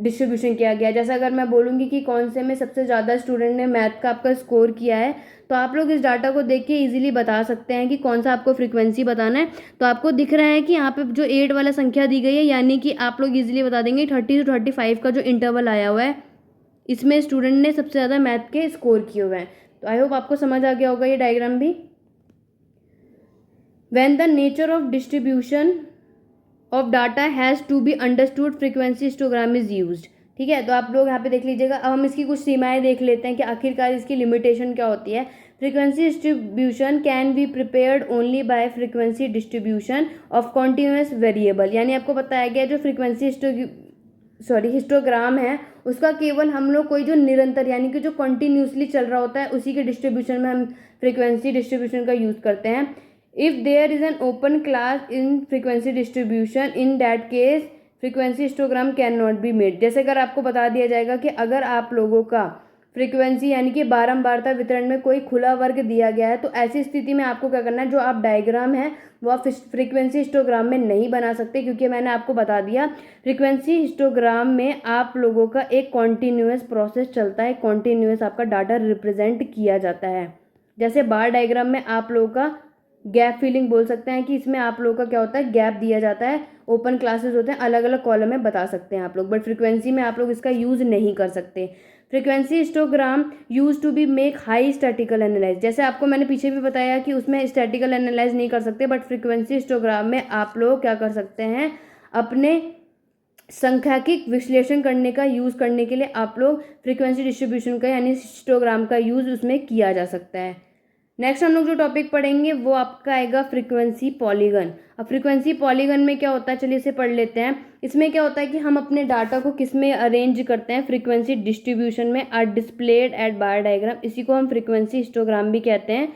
Speaker 1: डिस्ट्रीब्यूशन किया गया है। जैसा अगर मैं बोलूँगी कि कौन से में सबसे ज़्यादा स्टूडेंट ने मैथ का आपका स्कोर किया है, तो आप लोग इस डाटा को देख के इजीली बता सकते हैं कि कौन सा आपको फ्रीक्वेंसी बताना है। तो आपको दिख रहा है कि यहाँ पे जो 8 वाला संख्या दी गई है, यानी कि आप लोग इजीली बता देंगे 30 to 35 का जो इंटरवल आया हुआ है, इसमें स्टूडेंट ने सबसे ज़्यादा मैथ के स्कोर किए हुए हैं। तो आई होप आपको समझ आ गया होगा ये डायग्राम भी। When the nature of distribution of data has to be understood, frequency histogram is used। ठीक है, तो आप लोग यहाँ पे देख लीजिएगा। अब हम इसकी कुछ सीमाएं देख लेते हैं कि आखिरकार इसकी लिमिटेशन क्या होती है। Frequency distribution can be prepared only by frequency distribution of continuous variable, यानी आपको बताया गया जो फ्रीक्वेंसी हिस्टोग्राम है उसका केवल हम लोग कोई जो निरंतर यानी कि जो कंटिन्यूसली चल रहा होता है उसी के डिस्ट्रीब्यूशन में हम फ्रीक्वेंसी डिस्ट्रीब्यूशन का यूज़ करते हैं। If there is an open class in frequency distribution, in that case frequency histogram cannot be made। जैसे अगर आपको बता दिया जाएगा कि अगर आप लोगों का फ्रीक्वेंसी यानी कि बारंबारता वितरण में कोई खुला वर्ग दिया गया है, तो ऐसी स्थिति में आपको क्या करना है, जो आप डायग्राम है वो आप फ्रीक्वेंसी हिस्टोग्राम में नहीं बना सकते, क्योंकि मैंने आपको बता दिया फ्रीक्वेंसी हिस्टोग्राम में आप लोगों का एक कॉन्टिन्यूस प्रोसेस चलता है, कॉन्टिन्यूस आपका डाटा रिप्रेजेंट किया जाता है। जैसे बार डायग्राम में आप लोगों का गैप फिलिंग बोल सकते हैं कि इसमें आप लोगों का क्या होता है, गैप दिया जाता है, ओपन क्लासेस होते हैं, अलग अलग कॉलम में बता सकते हैं आप लोग, बट फ्रीक्वेंसी में आप लोग इसका यूज़ नहीं कर सकते। Frequency histogram use to be make high statistical analyse. जैसे आपको मैंने पीछे भी बताया कि उसमें स्टैटिकल एनालाइज नहीं कर सकते, बट फ्रीक्वेंसी हिस्टोग्राम में आप लोग क्या कर सकते हैं, अपने सांख्यिकीय विश्लेषण करने का यूज़ करने के लिए आप लोग फ्रीक्वेंसी डिस्ट्रीब्यूशन का यानी हिस्टोग्राम का यूज़ उसमें किया जा सकता है। नेक्स्ट हम लोग जो टॉपिक पढ़ेंगे वो आपका आएगा फ्रीक्वेंसी पॉलीगन। अब फ्रीक्वेंसी पॉलीगन में क्या होता है, चलिए इसे पढ़ लेते हैं। इसमें क्या होता है कि हम अपने डाटा को किस में अरेंज करते हैं, फ्रीक्वेंसी डिस्ट्रीब्यूशन में, are displayed at bar diagram, इसी को हम फ्रीक्वेंसी हिस्टोग्राम भी कहते हैं।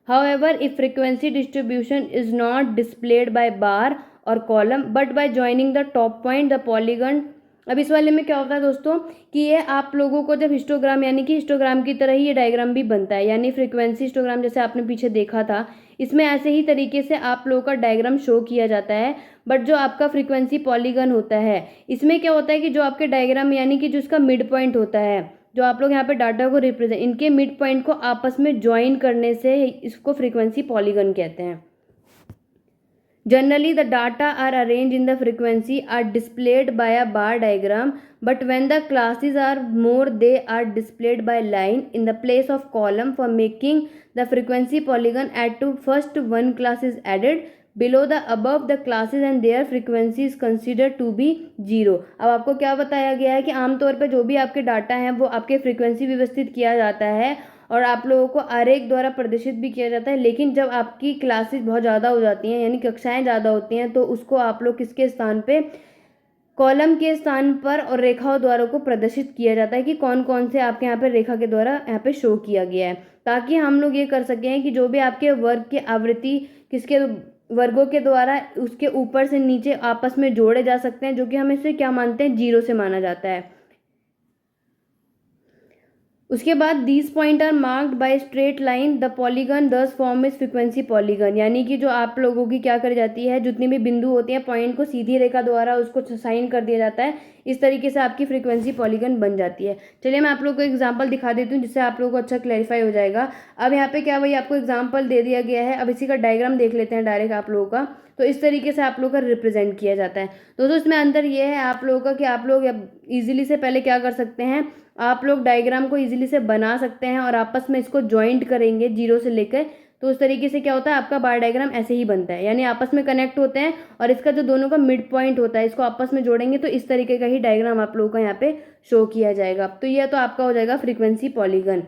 Speaker 1: However if frequency distribution is not displayed by bar और column but by joining the top point the polygon. अब इस वाले में क्या होता है दोस्तों कि ये आप लोगों को जब हिस्टोग्राम यानी कि हिस्टोग्राम की तरह ही ये डायग्राम भी बनता है, यानी फ्रीक्वेंसी हिस्टोग्राम जैसे आपने पीछे देखा था, इसमें ऐसे ही तरीके से आप लोगों का डायग्राम शो किया जाता है। बट जो आपका फ्रीक्वेंसी पॉलीगन होता है, इसमें क्या होता है कि जो आपके डायग्राम यानी कि जो इसका मिड पॉइंट होता है, जो आप लोग यहाँ पे डाटा को रिप्रेजेंट, इनके मिड पॉइंट को आपस में ज्वाइन करने से इसको फ्रीक्वेंसी पॉलीगन कहते हैं। Generally, the data are arranged in the frequency are displayed by a bar diagram, but when the classes are more, they are displayed by line in the place of column. For making the frequency polygon, add to first one class is added below the above the classes and their frequency is considered to be 0। अब आपको क्या बताया गया है कि आमतौर पर जो भी आपके डाटा हैं वो आपके फ्रीक्वेंसी व्यवस्थित किया जाता है और आप लोगों को आरेख द्वारा प्रदर्शित भी किया जाता है, लेकिन जब आपकी क्लासेस बहुत ज़्यादा हो जाती हैं यानी कक्षाएं ज़्यादा होती हैं तो उसको आप लोग किसके स्थान पे, कॉलम के स्थान पर और रेखाओं द्वारा को प्रदर्शित किया जाता है कि कौन कौन से आपके यहाँ पे रेखा के द्वारा यहाँ पे शो किया गया है, ताकि हम लोग ये कर सकें कि जो भी आपके वर्ग की आवृत्ति किसके वर्गों के द्वारा उसके ऊपर से नीचे आपस में जोड़े जा सकते हैं, जो कि हम इसे क्या मानते हैं, 0 से माना जाता है। उसके बाद these point are marked by straight line the polygon thus form is frequency polygon, यानी कि जो आप लोगों की क्या करी जाती है, जितनी भी बिंदु होती हैं पॉइंट को सीधी रेखा द्वारा उसको साइन कर दिया जाता है, इस तरीके से आपकी फ्रीक्वेंसी पॉलीगन बन जाती है। चलिए मैं आप लोगों को एग्जांपल दिखा देती हूँ जिससे आप लोगों को अच्छा क्लैरिफाई हो जाएगा। अब यहाँ पे क्या भाई आपको एग्जाम्पल दे दिया गया है, अब इसी का डायग्राम देख लेते हैं डायरेक्ट आप लोगों का। तो इस तरीके से आप लोगों का रिप्रेजेंट किया जाता है। दोस्तों इसमें अंदर ये है आप लोगों का कि आप लोग ईजिली से पहले क्या कर सकते हैं, आप लोग डायग्राम को इजीली से बना सकते हैं और आपस में इसको ज्वाइंट करेंगे 0 से लेकर, तो उस तरीके से क्या होता है आपका बार डायग्राम ऐसे ही बनता है, यानी आपस में कनेक्ट होते हैं और इसका जो दोनों का मिड पॉइंट होता है इसको आपस में जोड़ेंगे तो इस तरीके का ही डायग्राम आप लोगों का यहाँ पे शो किया जाएगा। तो यह तो आपका हो जाएगा फ्रीक्वेंसी पॉलीगन।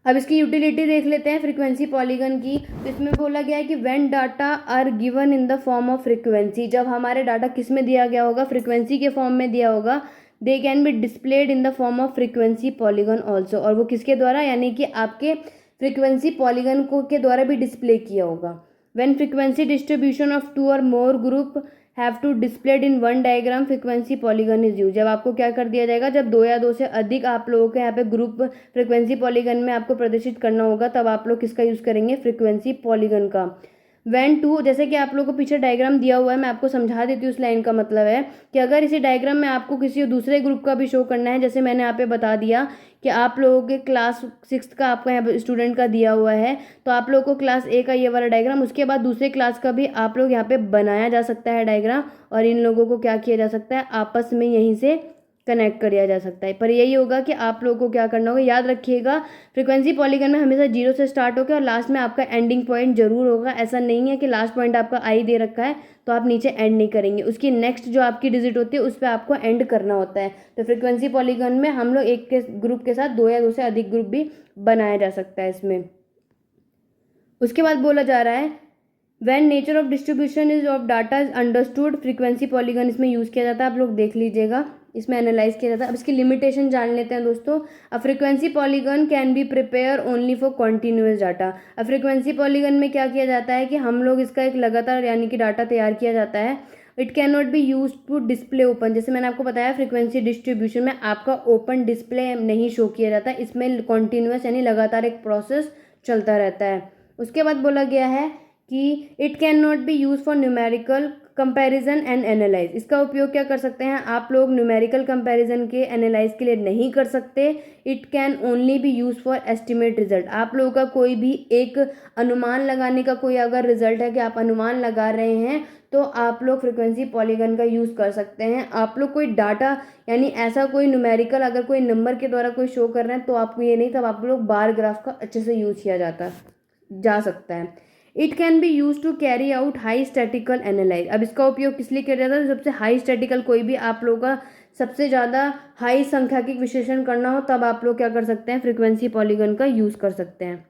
Speaker 1: अब इसकी यूटिलिटी देख लेते हैं फ्रीक्वेंसी पॉलीगन की। तो इसमें बोला गया है कि when data are given in the form of frequency, जब हमारे डाटा किस में दिया गया होगा, फ्रीक्वेंसी के फॉर्म में दिया होगा, they can be displayed in the form of frequency polygon also, और वो किसके द्वारा, यानी कि आपके फ्रीक्वेंसी पॉलीगन को के द्वारा भी डिस्प्ले किया होगा। व्हेन फ्रीक्वेंसी डिस्ट्रीब्यूशन ऑफ 2 और more group have to displayed in one diagram frequency polygon is use, जब आपको क्या कर दिया जाएगा, जब 2 या 2 से अधिक आप लोगों के यहाँ पे ग्रुप फ्रीक्वेंसी पॉलीगन में आपको प्रदर्शित करना होगा तब आप लोग किसका यूज़ करेंगे, फ्रीक्वेंसी पॉलीगन का। व्हेन टू, जैसे कि आप लोगों को पीछे डायग्राम दिया हुआ है, मैं आपको समझा देती हूँ। उस लाइन का मतलब है कि अगर इसी डायग्राम में आपको किसी दूसरे ग्रुप का भी शो करना है, जैसे मैंने यहाँ पे बता दिया कि आप लोगों के क्लास 6 का आपका यहाँ स्टूडेंट का दिया हुआ है, तो आप लोगों को क्लास ए का ये वाला डायग्राम, उसके बाद दूसरे क्लास का भी आप लोग यहाँ पे बनाया जा सकता है डायग्राम, और इन लोगों को क्या किया जा सकता है, आपस में यहीं से कनेक्ट किया जा सकता है। पर यही होगा कि आप लोगों को क्या करना होगा, याद रखिएगा फ्रीक्वेंसी पॉलीगन में हमेशा 0 से स्टार्ट होकर और लास्ट में आपका एंडिंग पॉइंट जरूर होगा। ऐसा नहीं है कि लास्ट पॉइंट आपका आई दे रखा है तो आप नीचे एंड नहीं करेंगे, उसकी नेक्स्ट जो आपकी डिजिट होती है उस पर आपको एंड करना होता है। तो फ्रीक्वेंसी पॉलीगन में हम लोग एक के ग्रुप के साथ 2 या 2 से अधिक ग्रुप भी बनाया जा सकता है इसमें। उसके बाद बोला जा रहा है when nature of distribution is of data is understood, frequency polygon इसमें यूज़ किया जाता है। आप लोग देख लीजिएगा, इसमें एनालाइज किया जाता है। अब इसकी लिमिटेशन जान लेते हैं दोस्तों। A frequency polygon can be prepare only for continuous data. अब फ्रीक्वेंसी पॉलीगन में क्या किया जाता है कि हम लोग इसका एक लगातार यानी कि डाटा तैयार किया जाता है। It can not be use to display open, जैसे मैंने आपको बताया फ्रीक्वेंसी डिस्ट्रीब्यूशन में आपका ओपन डिस्प्ले नहीं शो किया जाता है, इसमें कॉन्टिन्यूअस यानी लगातार एक प्रोसेस चलता रहता है। उसके बाद बोला गया है कि it can not be use for numerical comparison and analyse. इसका उपयोग क्या कर सकते हैं आप लोग, न्यूमेरिकल कंपैरिजन के एनालाइज के लिए नहीं कर सकते। It can only B use for estimate result. आप लोगों का कोई भी एक अनुमान लगाने का कोई अगर रिजल्ट है कि आप अनुमान लगा रहे हैं तो आप लोग फ्रीक्वेंसी पॉलीगन का यूज़ कर सकते हैं। आप लोग कोई डाटा यानी ऐसा कोई न्यूमेरिकल अगर कोई नंबर के द्वारा कोई शो कर रहे हैं तो आपको ये नहीं, तब आप लोग बार ग्राफ का अच्छे से यूज़ किया जा सकता है। It can be use to carry out high statistical analyse. अब इसका उपयोग किस लिए किया जाता है, सबसे हाई स्टैटिकल कोई भी आप लोगों का सबसे ज़्यादा हाई सांख्यिकीय विश्लेषण करना हो तब आप लोग क्या कर सकते हैं, फ्रीक्वेंसी पॉलीगन का यूज़ कर सकते हैं।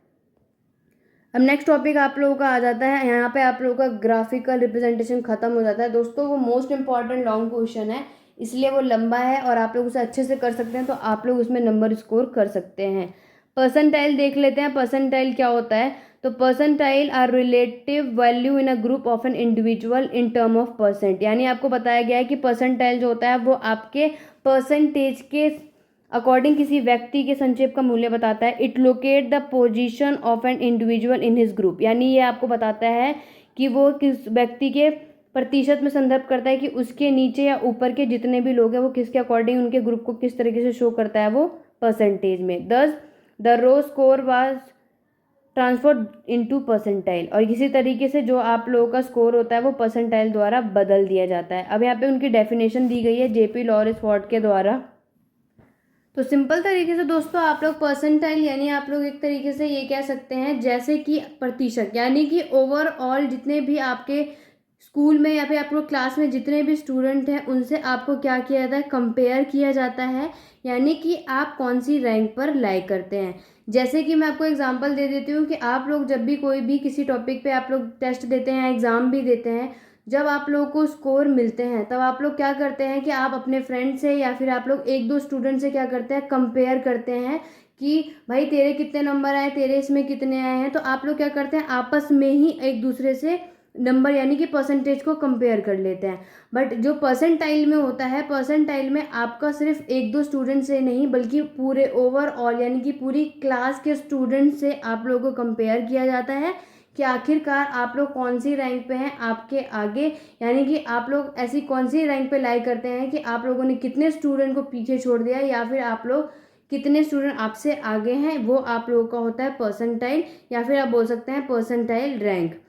Speaker 1: अब नेक्स्ट टॉपिक आप लोगों का आ जाता है, यहाँ पे आप लोगों का ग्राफिकल रिप्रेजेंटेशन खत्म हो जाता है। दोस्तों वो मोस्ट इंपॉर्टेंट लॉन्ग क्वेश्चन है, इसलिए वो लंबा है और आप लोग उसे अच्छे से कर सकते हैं, तो आप लोग उसमें नंबर स्कोर कर सकते हैं। परसेंटाइल देख लेते हैं, परसेंटाइल क्या होता है। तो percentile are relative value in a group of an individual in term of percent. यानी आपको बताया गया है कि परसेंटाइल जो होता है वो आपके परसेंटेज के अकॉर्डिंग किसी व्यक्ति के संक्षेप का मूल्य बताता है। It locate the position of an individual in his group, यानी ये आपको बताता है कि वो किस व्यक्ति के प्रतिशत में संदर्भ करता है कि उसके नीचे या ऊपर के जितने भी लोग हैं वो किसके अकॉर्डिंग उनके ग्रुप को किस तरीके से शो करता है वो परसेंटेज में। Thus the raw score was transfer into percentile, और इसी तरीके से जो आप लोगों का स्कोर होता है वो परसेंटाइल द्वारा बदल दिया जाता है। अब यहाँ पे उनकी डेफिनेशन दी गई है जेपी लॉरेंस-फोर्ड के द्वारा। तो सिंपल तरीके से दोस्तों आप लोग परसेंटाइल यानी आप लोग एक तरीके से ये कह सकते हैं जैसे कि प्रतिशत, यानी कि ओवरऑल जितने भी आपके स्कूल में या फिर आप लोग क्लास में जितने भी स्टूडेंट हैं उनसे आपको क्या किया जाता है, कंपेयर किया जाता है, यानी कि आप कौन सी रैंक पर लाइक करते हैं। जैसे कि मैं आपको एग्जांपल दे देती हूँ कि आप लोग जब भी कोई भी किसी टॉपिक पे आप लोग टेस्ट देते हैं, एग्ज़ाम भी देते हैं, जब आप लोगों को स्कोर मिलते हैं तब आप लोग क्या करते हैं कि आप अपने फ्रेंड से या फिर आप लोग एक दो स्टूडेंट से क्या करते हैं, कंपेयर करते हैं कि भाई तेरे कितने नंबर आए, तेरे इसमें कितने आए हैं। तो आप लोग क्या करते हैं, आपस में ही एक दूसरे से नंबर यानी कि परसेंटेज को कंपेयर कर लेते हैं। बट जो परसेंटाइल में होता है, परसेंटाइल में आपका सिर्फ एक दो स्टूडेंट से नहीं बल्कि पूरे ओवरऑल यानी कि पूरी क्लास के स्टूडेंट से आप लोगों को कंपेयर किया जाता है कि आखिरकार आप लोग कौन सी रैंक पे हैं आपके आगे, यानी कि आप लोग ऐसी कौन सी रैंक पे लाइक करते हैं कि आप लोगों ने कितने स्टूडेंट को पीछे छोड़ दिया या फिर आप लोग कितने स्टूडेंट आपसे आगे हैं, वो आप लोगों का होता है परसेंटाइल, या फिर आप बोल सकते हैं परसेंटाइल रैंक।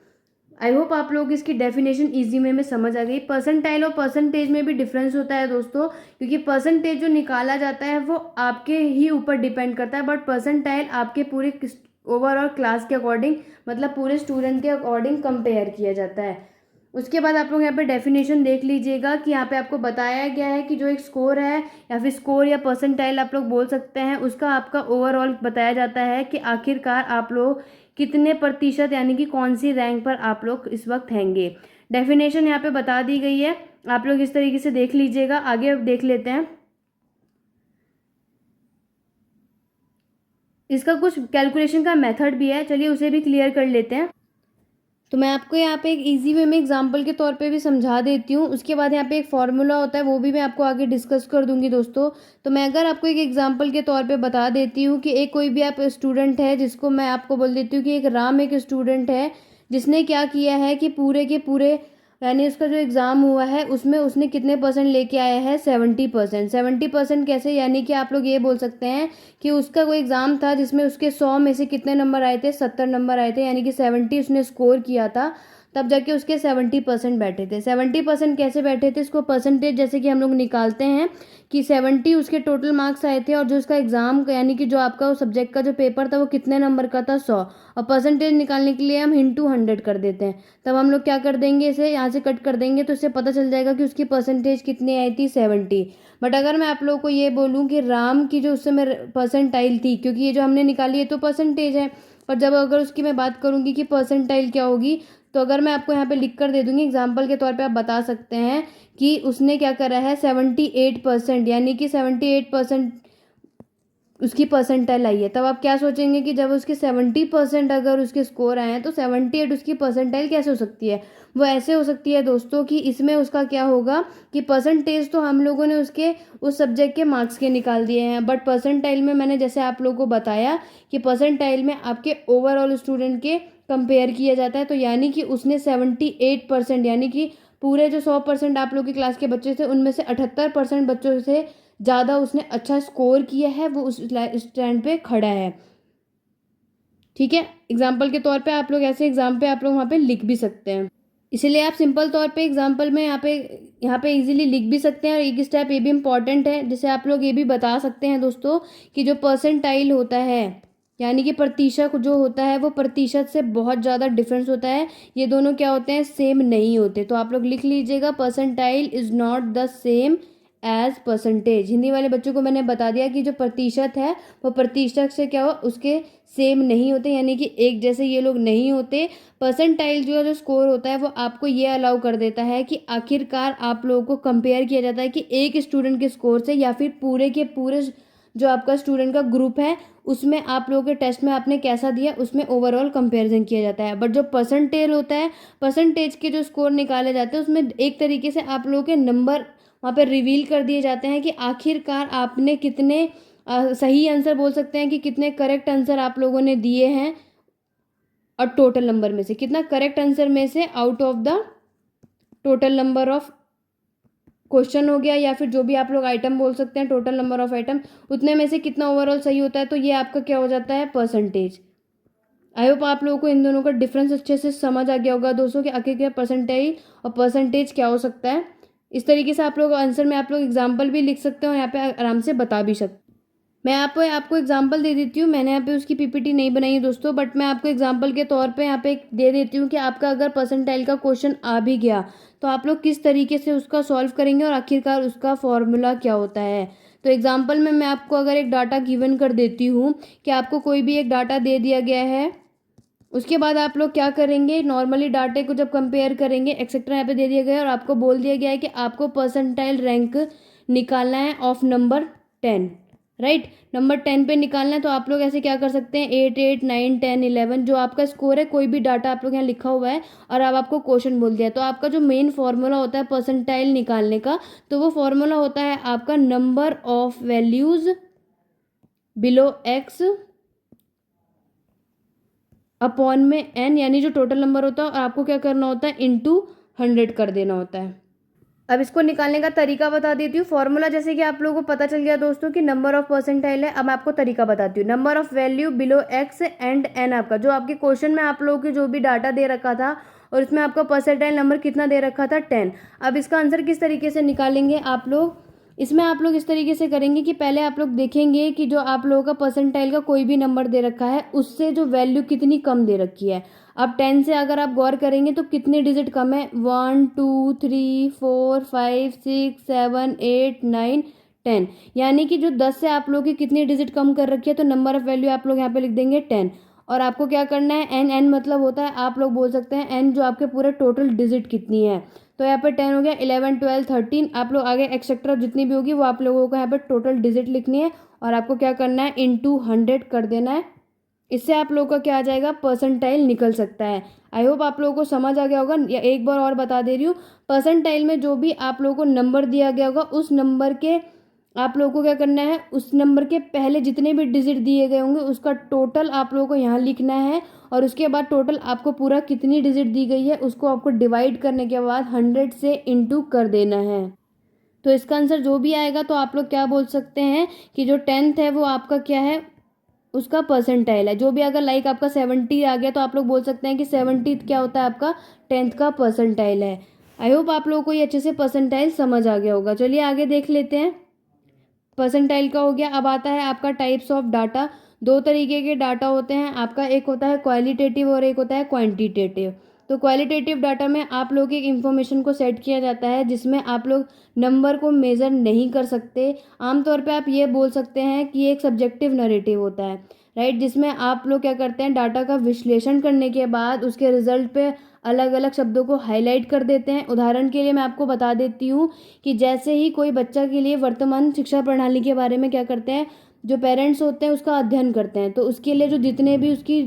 Speaker 1: आई होप आप लोग इसकी डेफिनेशन इजी में समझ आ गई। परसेंटाइल और परसेंटेज में भी डिफरेंस होता है दोस्तों, क्योंकि परसेंटेज जो निकाला जाता है वो आपके ही ऊपर डिपेंड करता है, बट परसेंटाइल आपके पूरे ओवरऑल क्लास के अकॉर्डिंग मतलब पूरे स्टूडेंट के अकॉर्डिंग कंपेयर किया जाता है। उसके बाद आप लोग यहाँ पे डेफिनेशन देख लीजिएगा कि यहाँ पे आपको बताया गया है कि जो एक स्कोर है या फिर स्कोर या परसेंटाइल आप लोग बोल सकते हैं, उसका आपका ओवरऑल बताया जाता है कि आखिरकार आप लोग कितने प्रतिशत यानी कि कौन सी रैंक पर आप लोग इस वक्त हैंगे। डेफिनेशन यहाँ पे बता दी गई है, आप लोग इस तरीके से देख लीजिएगा। आगे देख लेते हैं, इसका कुछ कैलकुलेशन का मेथड भी है, चलिए उसे भी क्लियर कर लेते हैं। तो मैं आपको यहाँ पे एक इजी वे में एग्जांपल के तौर पे भी समझा देती हूँ, उसके बाद यहाँ पे एक फॉर्मूला होता है वो भी मैं आपको आगे डिस्कस कर दूंगी दोस्तों। तो मैं अगर आपको एक एग्जांपल के तौर पे बता देती हूँ कि एक कोई भी आप स्टूडेंट है जिसको मैं आपको बोल देती हूँ कि एक राम एक स्टूडेंट है जिसने क्या किया है कि पूरे के पूरे यानी उसका जो एग्ज़ाम हुआ है उसमें उसने कितने परसेंट लेके आया है 70%। 70% कैसे, यानी कि आप लोग ये बोल सकते हैं कि उसका कोई एग्ज़ाम था जिसमें उसके 100 में से कितने नंबर आए थे, 70 नंबर आए थे, यानी कि 70 उसने स्कोर किया था, तब जाके उसके 70% बैठे थे। 70% कैसे बैठे थे, इसको परसेंटेज जैसे कि हम लोग निकालते हैं कि 70 उसके टोटल मार्क्स आए थे और जो उसका एग्ज़ाम यानी कि जो आपका उस सब्जेक्ट का जो पेपर था वो कितने नंबर का था, 100। और परसेंटेज निकालने के लिए हम इंटू 100 कर देते हैं। तब हम लोग क्या कर देंगे, इसे यहाँ से कट कर देंगे तो इससे पता चल जाएगा कि उसकी परसेंटेज कितनी आई थी, 70। बट अगर मैं आप लोगों को ये बोलूँ कि राम की जो उस समय परसेंटाइल थी, क्योंकि ये जो हमने निकाली है तो परसेंटेज है, पर जब अगर उसकी मैं बात करूँगी कि परसेंटाइल क्या होगी, तो अगर मैं आपको यहाँ पे लिख कर दे दूँगी एग्जाम्पल के तौर पे, आप बता सकते हैं कि उसने क्या करा है 78%, यानी कि 78% उसकी परसेंटाइल आई है। तब आप क्या सोचेंगे कि जब उसके 70% अगर उसके स्कोर आए हैं तो 78 उसकी परसेंटाइल कैसे हो सकती है। वो ऐसे हो सकती है दोस्तों कि इसमें उसका क्या होगा कि परसेंटेज तो हम लोगों ने उसके उस सब्जेक्ट के मार्क्स के निकाल दिए हैं, बट परसेंटाइल में मैंने जैसे आप लोगों को बताया कि परसेंटाइल में आपके ओवरऑल स्टूडेंट के कंपेयर किया जाता है। तो यानी कि उसने 78%, यानी कि पूरे जो 100% आप लोग की क्लास के बच्चे थे उनमें से 78% बच्चों से ज़्यादा उसने अच्छा स्कोर किया है, वो उस स्टैंड पे खड़ा है। ठीक है, एग्जाम्पल के तौर पे आप लोग ऐसे एग्जाम पे आप लोग वहाँ पे लिख भी सकते हैं। इसीलिए आप सिंपल तौर पे एग्जाम्पल में यहाँ पे इजीली लिख भी सकते हैं। और एक स्टेप ये भी इम्पॉर्टेंट है, जैसे आप लोग ये भी बता सकते हैं दोस्तों कि जो परसेंटाइल होता है यानी कि प्रतिशत जो होता है वो प्रतिशत से बहुत ज़्यादा डिफरेंस होता है। ये दोनों क्या होते हैं, सेम नहीं होते। तो आप लोग लिख लीजिएगा percentile is not the same as percentage. Hindi वाले बच्चों को मैंने बता दिया कि जो प्रतिशत है वो प्रतिशत से क्या हो, उसके सेम नहीं होते, यानी कि एक जैसे ये लोग नहीं होते। परसेंटाइल जो स्कोर होता है वो आपको ये अलाउ कर देता है कि आखिरकार आप लोगों को कंपेयर किया जाता है कि एक स्टूडेंट के स्कोर से या फिर पूरे के पूरे जो आपका स्टूडेंट का ग्रुप है उसमें आप लोगों के टेस्ट में आपने कैसा दिया उसमें ओवरऑल कंपैरिजन किया जाता है। बट जो परसेंटेज होता है, परसेंटेज के जो स्कोर निकाले जाते हैं उसमें एक तरीके से आप लोगों के नंबर वहाँ पर रिवील कर दिए जाते हैं कि आखिरकार आपने कितने सही आंसर बोल सकते हैं कि कितने करेक्ट आंसर आप लोगों ने दिए हैं, और टोटल नंबर में से कितना करेक्ट आंसर में से out of the total number of question हो गया या फिर जो भी आप लोग आइटम बोल सकते हैं, टोटल नंबर ऑफ आइटम, उतने में से कितना ओवरऑल सही होता है। तो ये आपका क्या हो जाता है, परसेंटेज। आई होप आप लोगों को इन दोनों का डिफरेंस अच्छे से समझ आ गया होगा दोस्तों कि आखिर क्या परसेंटाइल और परसेंटेज क्या हो सकता है। इस तरीके से आप लोग आंसर में आप लोग एग्जाम्पल भी लिख सकते हो, यहाँ पे आराम से बता भी सकते। मैं आपको एग्जाम्पल दे देती हूँ। मैंने यहाँ पे उसकी पीपीटी नहीं बनाई है दोस्तों, बट मैं आपको एग्जाम्पल के तौर पे यहाँ पे दे देती हूँ कि आपका अगर परसेंटाइल का क्वेश्चन आ भी गया तो आप लोग किस तरीके से उसका सॉल्व करेंगे और आखिरकार उसका फॉर्मूला क्या होता है। तो एग्जाम्पल में मैं आपको अगर एक डाटा गिवन कर देती हूँ कि आपको कोई भी एक डाटा दे दिया गया है, उसके बाद आप लोग क्या करेंगे, नॉर्मली डाटे को जब कंपेयर करेंगे एक्सेट्रा यहाँ पे दे दिया गया है और आपको बोल दिया गया है कि आपको परसेंटाइल रैंक निकालना है ऑफ नंबर 10, राइट। नंबर 10 पे निकालना है तो आप लोग ऐसे क्या कर सकते हैं, 8, 8, 9, 10, 11 जो आपका स्कोर है, कोई भी डाटा आप लोग यहाँ लिखा हुआ है और अब आपको क्वेश्चन बोल दिया, तो आपका जो मेन फॉर्मूला होता है परसेंटाइल निकालने का, तो वो फॉर्मूला होता है आपका number of values below x upon में एन, यानी जो टोटल नंबर होता है और आपको क्या करना होता है, इंटू 100 कर देना होता है। अब इसको निकालने का तरीका बता देती हूँ। फॉर्मूला जैसे कि आप लोगों को पता चल गया दोस्तों कि नंबर ऑफ परसेंटाइल है। अब मैं आपको तरीका बताती हूँ। Number of value below x and n, आपका जो आपके क्वेश्चन में आप लोगों की जो भी डाटा दे रखा था और इसमें आपका परसेंटाइल नंबर कितना दे रखा था, 10। अब इसका आंसर किस तरीके से निकालेंगे आप लोग, इसमें आप लोग इस तरीके से करेंगे कि पहले आप लोग देखेंगे कि जो आप लोगों का परसेंटाइल का कोई भी नंबर दे रखा है उससे जो वैल्यू कितनी कम दे रखी है। अब 10 से अगर आप गौर करेंगे तो कितने डिजिट कम है, 1, 2, 3, 4, 5, 6, 7, 8, 9, 10, यानी कि जो 10 से आप लोग की कितनी डिजिट कम कर रखी है, तो नंबर ऑफ वैल्यू आप लोग यहाँ पे लिख देंगे 10। और आपको क्या करना है, एन, एन मतलब होता है आप लोग बोल सकते हैं एन जो आपके पूरे टोटल डिजिट कितनी है, तो यहाँ पे 10 हो गया, 11, 12, 13, आप लोग आगे एक्सेट्रा जितनी भी होगी वो आप लोगों को यहाँ पे टोटल डिजिट लिखनी है और आपको क्या करना है, इंटू 100 कर देना है। इससे आप लोगों का क्या आ जाएगा, परसेंटाइल निकल सकता है। आई होप आप लोगों को समझ आ गया होगा। या एक बार और बता दे रही हूँ, परसेंटाइल में जो भी आप लोगों को नंबर दिया गया होगा उस नंबर के आप लोगों को क्या करना है, उस नंबर के पहले जितने भी डिजिट दिए गए होंगे उसका टोटल आप लोगों को यहाँ लिखना है, और उसके बाद टोटल आपको पूरा कितनी डिजिट दी गई है उसको आपको डिवाइड करने के बाद 100 से इंटू कर देना है। तो इसका आंसर जो भी आएगा तो आप लोग क्या बोल सकते हैं कि जो 10th है वो आपका क्या है, उसका परसेंटाइल है। जो भी अगर लाइक आपका 70 आ गया तो आप लोग बोल सकते हैं कि 70 क्या होता है, आपका 10th का परसेंटाइल है। आई होप आप लोगों को ये अच्छे से परसेंटाइल समझ आ गया होगा। चलिए आगे देख लेते हैं। परसेंटाइल का हो गया। अब आता है आपका टाइप्स ऑफ डाटा। दो तरीके के डाटा होते हैं आपका, एक होता है क्वालिटेटिव और एक होता है क्वांटिटेटिव। तो क्वालिटेटिव डाटा में आप लोग एक इंफॉर्मेशन को सेट किया जाता है जिसमें आप लोग नंबर को मेज़र नहीं कर सकते। आमतौर पे आप ये बोल सकते हैं कि एक सब्जेक्टिव नरेटिव होता है, राइट, जिसमें आप लोग क्या करते हैं, डाटा का विश्लेषण करने के बाद उसके रिजल्ट पे अलग अलग शब्दों को हाईलाइट कर देते हैं। उदाहरण के लिए मैं आपको बता देती हूँ कि जैसे ही कोई बच्चा के लिए वर्तमान शिक्षा प्रणाली के बारे में क्या करते हैं, जो पेरेंट्स होते हैं उसका अध्ययन करते हैं, तो उसके लिए जो जितने भी उसकी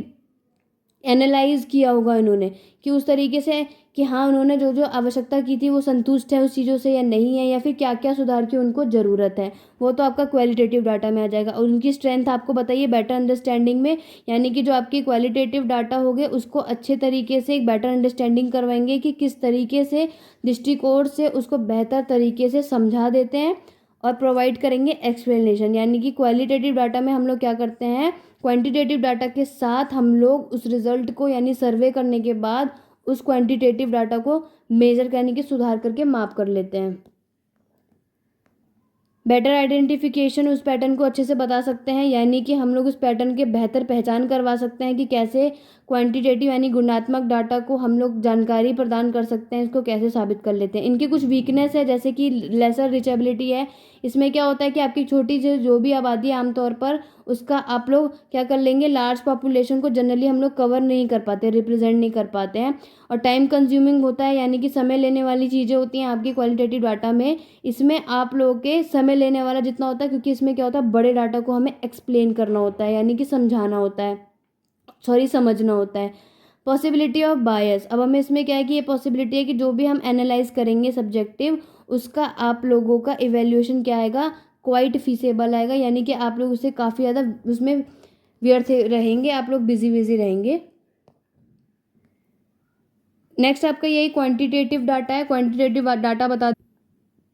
Speaker 1: एनालाइज किया होगा इन्होंने कि उस तरीके से कि हाँ उन्होंने जो जो आवश्यकता की थी वो संतुष्ट है उस चीज़ों से या नहीं है, या फिर क्या क्या सुधार की उनको ज़रूरत है, वो तो आपका क्वालिटेटिव डाटा में आ जाएगा। और उनकी स्ट्रेंथ आपको बताइए बेटर अंडरस्टैंडिंग में, यानी कि जो आपकी क्वालिटेटिव डाटा होगे उसको अच्छे तरीके से एक बेटर अंडरस्टैंडिंग करवाएंगे कि किस तरीके से दृष्टिकोण से उसको बेहतर तरीके से समझा देते हैं और प्रोवाइड करेंगे एक्सप्लेनेशन। यानी कि क्वालिटेटिव डाटा में हम लोग क्या करते हैं, क्वांटिटेटिव डाटा के साथ हम लोग उस रिजल्ट को यानी सर्वे करने के बाद उस क्वांटिटेटिव डाटा को मेजर करने की सुधार करके माप कर लेते हैं। बेटर आइडेंटिफिकेशन, उस पैटर्न को अच्छे से बता सकते हैं, यानी कि हम लोग उस पैटर्न के बेहतर पहचान करवा सकते हैं कि कैसे क्वांटिटेटिव यानी गुणात्मक डाटा को हम लोग जानकारी प्रदान कर सकते हैं, इसको कैसे साबित कर लेते हैं। इनकी कुछ वीकनेस है जैसे कि लेसर रीचेबिलिटी है। इसमें क्या होता है कि आपकी छोटी जो भी आबादी है आमतौर पर उसका आप लोग क्या कर लेंगे, लार्ज पॉपुलेशन को जनरली हम लोग कवर नहीं कर पाते, रिप्रेजेंट नहीं कर पाते हैं। और टाइम कंज्यूमिंग होता है, यानी कि समय लेने वाली चीज़ें होती हैं आपकी क्वालिटेटिव डाटा में। इसमें आप लोगों के समय लेने वाला जितना होता है, क्योंकि इसमें क्या होता है बड़े डाटा को हमें एक्सप्लेन करना होता है, यानी कि समझाना होता है, समझना होता है। पॉसिबिलिटी ऑफ बायस, अब हमें इसमें क्या है कि ये पॉसिबिलिटी है कि जो भी हम एनालाइज करेंगे सब्जेक्टिव उसका आप लोगों का इवेल्युएशन क्या आएगा, क्वाइट फीसेबल आएगा, यानी कि आप लोग उससे काफ़ी ज़्यादा उसमें व्यर्थ रहेंगे, आप लोग बिजी रहेंगे। नेक्स्ट आपका यही क्वांटिटेटिव डाटा है। क्वांटिटेटिव डाटा बता,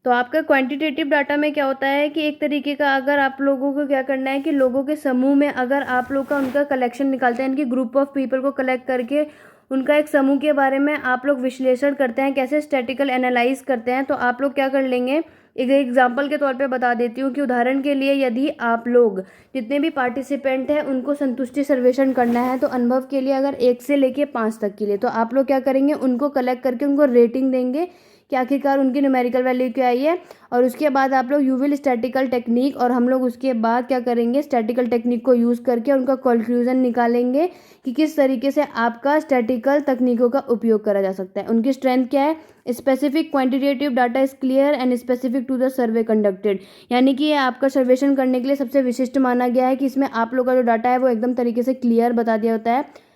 Speaker 1: तो आपका क्वांटिटेटिव डाटा में क्या होता है कि एक तरीके का अगर आप लोगों को क्या करना है कि लोगों के समूह में अगर आप लोग का उनका कलेक्शन निकालते हैं, इनकी ग्रुप ऑफ पीपल को कलेक्ट करके उनका एक समूह के बारे में आप लोग विश्लेषण करते हैं, कैसे स्टैटिकल एनालाइज करते हैं, तो आप लोग क्या कर लेंगे, एक एग्जाम्पल के तौर पे बता देती हूँ कि उदाहरण के लिए यदि आप लोग जितने भी पार्टिसिपेंट हैं उनको संतुष्टि सर्वेक्षण करना है, तो अनुभव के लिए अगर 1 से लेके 5 तक के लिए, तो आप लोग क्या करेंगे, उनको कलेक्ट करके उनको रेटिंग देंगे कि आखिरकार उनकी न्यूमेरिकल वैल्यू क्या आई है। और उसके बाद आप लोग यूविल स्टैटिकल टेक्निक, और हम लोग उसके बाद क्या करेंगे, स्टैटिकल टेक्निक को यूज़ करके उनका कंक्लूजन निकालेंगे कि किस तरीके से आपका स्टैटिकल तकनीकों का उपयोग करा जा सकता है। उनकी स्ट्रेंथ क्या है, specific quantitative data is clear and specific to the survey conducted, यानी कि ये आपका सर्वेक्षण करने के लिए सबसे विशिष्ट माना गया है कि इसमें आप लोग का जो डाटा है वो एकदम तरीके से क्लियर बता दिया होता है।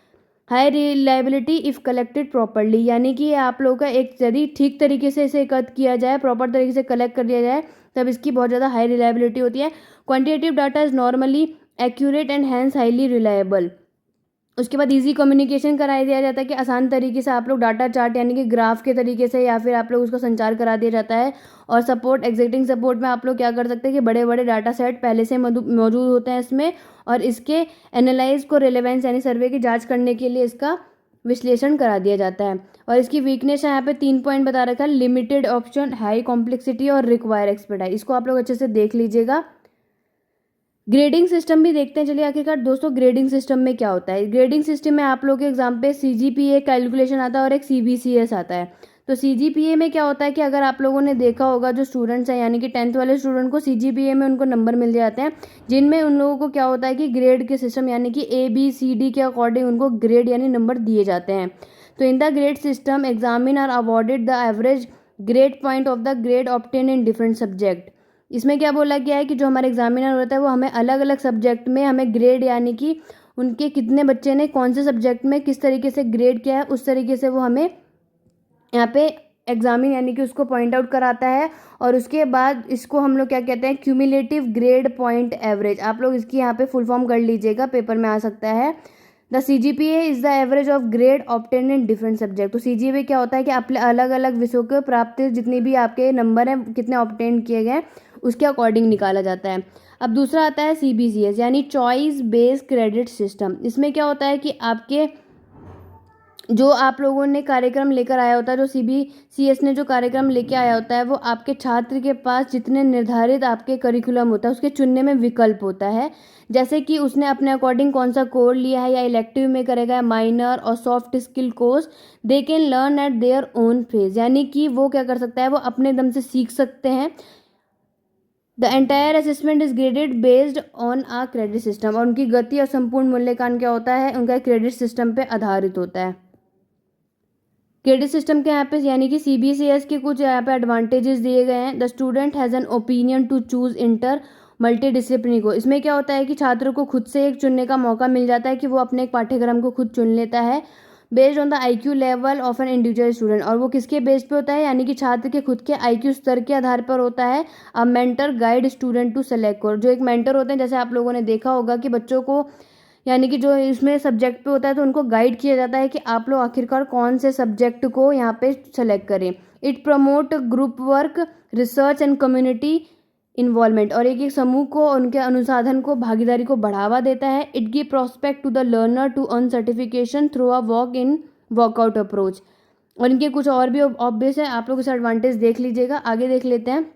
Speaker 1: High reliability if collected properly, यानी कि आप लोगों का एक यदि ठीक तरीके से इसे एकत्र किया जाए, प्रॉपर तरीके से कलेक्ट कर दिया जाए, तब इसकी बहुत ज़्यादा हाई रिलायबिलिटी होती है। Quantitative data is normally accurate and hence highly reliable. उसके बाद इजी कम्युनिकेशन करा दिया जाता है कि आसान तरीके से आप लोग डाटा चार्ट यानी कि ग्राफ के तरीके से या फिर आप लोग उसका संचार करा दिया जाता है। और सपोर्ट, एग्जिस्टिंग सपोर्ट में आप लोग क्या कर सकते हैं कि बड़े बड़े डाटा सेट पहले से मौजूद होते हैं इसमें, और इसके एनालाइज को रिलेवेंस यानी सर्वे की जांच करने के लिए इसका विश्लेषण करा दिया जाता है। और इसकी वीकनेस यहाँ पे 3 पॉइंट बता रखा है, लिमिटेड ऑप्शन, हाई कॉम्प्लेक्सिटी और रिक्वायर एक्सपर्टाइज। इसको आप लोग अच्छे से देख लीजिएगा। ग्रेडिंग सिस्टम भी देखते हैं। चलिए आखिरकार दोस्तों ग्रेडिंग सिस्टम में क्या होता है। ग्रेडिंग सिस्टम में आप लोग के एग्जाम पे CGPA कैलकुलेशन आता है और एक CBCS आता है। तो CGPA में क्या होता है कि अगर आप लोगों ने देखा होगा जो स्टूडेंट्स हैं यानी कि 10th वाले स्टूडेंट को CGPA में उनको नंबर मिल जाते हैं, जिनमें उन लोगों को क्या होता है कि ग्रेड के सिस्टम यानी कि ABCD के अकॉर्डिंग उनको ग्रेड यानी नंबर दिए जाते हैं। तो in the grade system examine are awarded the average grade point of the grade obtain in different subject. इसमें क्या बोला गया है कि जो हमारा एग्जामिनर होता है वो हमें अलग अलग सब्जेक्ट में हमें ग्रेड यानी कि उनके कितने बच्चे ने कौन से सब्जेक्ट में किस तरीके से ग्रेड किया है उस तरीके से वो हमें यहाँ पे एग्जामिन यानी कि उसको पॉइंट आउट कराता है। और उसके बाद इसको हम लोग क्या कहते हैं, क्यूमुलेटिव ग्रेड पॉइंट एवरेज। आप लोग इसकी यहाँ पे फुल फॉर्म कर लीजिएगा, पेपर में आ सकता है। The CGPA is the average of grade obtain in different subject. तो CGPA क्या होता है कि अपने अलग अलग विषयों के प्राप्त जितनी भी आपके नंबर हैं, कितने ऑब्टेन किए गए, उसके अकॉर्डिंग निकाला जाता है। अब दूसरा आता है CBCS यानी चॉइस बेस्ड क्रेडिट सिस्टम। इसमें क्या होता है कि आपके जो आप लोगों ने कार्यक्रम लेकर आया होता है, जो CBCS ने जो कार्यक्रम लेके आया होता है, वो आपके छात्र के पास जितने निर्धारित आपके करिकुलम होता है उसके चुनने में विकल्प होता है। जैसे कि उसने अपने अकॉर्डिंग कौन सा कोर लिया है, या इलेक्टिव में करेगा, या माइनर और soft skill course, they can learn eight their own phase. यानी कि वो क्या कर सकता है, वो अपने दम से सीख सकते हैं। The entire assessment is graded based on a credit system. और उनकी गति और संपूर्ण मूल्यांकन क्या होता है, उनका क्रेडिट सिस्टम पे आधारित होता है। क्रेडिट सिस्टम के यहाँ पे यानी कि CBCS के कुछ यहाँ पे एडवांटेजेस दिए गए हैं। The student has an opinion to choose inter multidisciplinary को। इसमें क्या होता है कि छात्र को खुद से एक चुनने का मौका मिल जाता है कि वो अपने एक पाठ्यक्रम को खुद चुन लेता है, based on the IQ level of an individual student. और वो किसके बेस पे होता है, यानी कि छात्र के खुद के IQ स्तर के आधार पर होता है। A mentor guide student to select course. जो एक मेंटर होते हैं, जैसे आप लोगों ने देखा होगा कि बच्चों को यानी कि जो इसमें सब्जेक्ट पे होता है, तो उनको गाइड किया जाता है कि आप लोग आखिरकार कौन से सब्जेक्ट को यहाँ पे सेलेक्ट करें। It promote group work, research and community involvement. और एक समूह को, उनके अनुसाधन को, भागीदारी को बढ़ावा देता है। It give prospect to the learner to earn certification through a walk in workout approach. और इनके कुछ और भी ऑब्वियस है, आप लोग इस एडवांटेज देख लीजिएगा। आगे देख लेते हैं।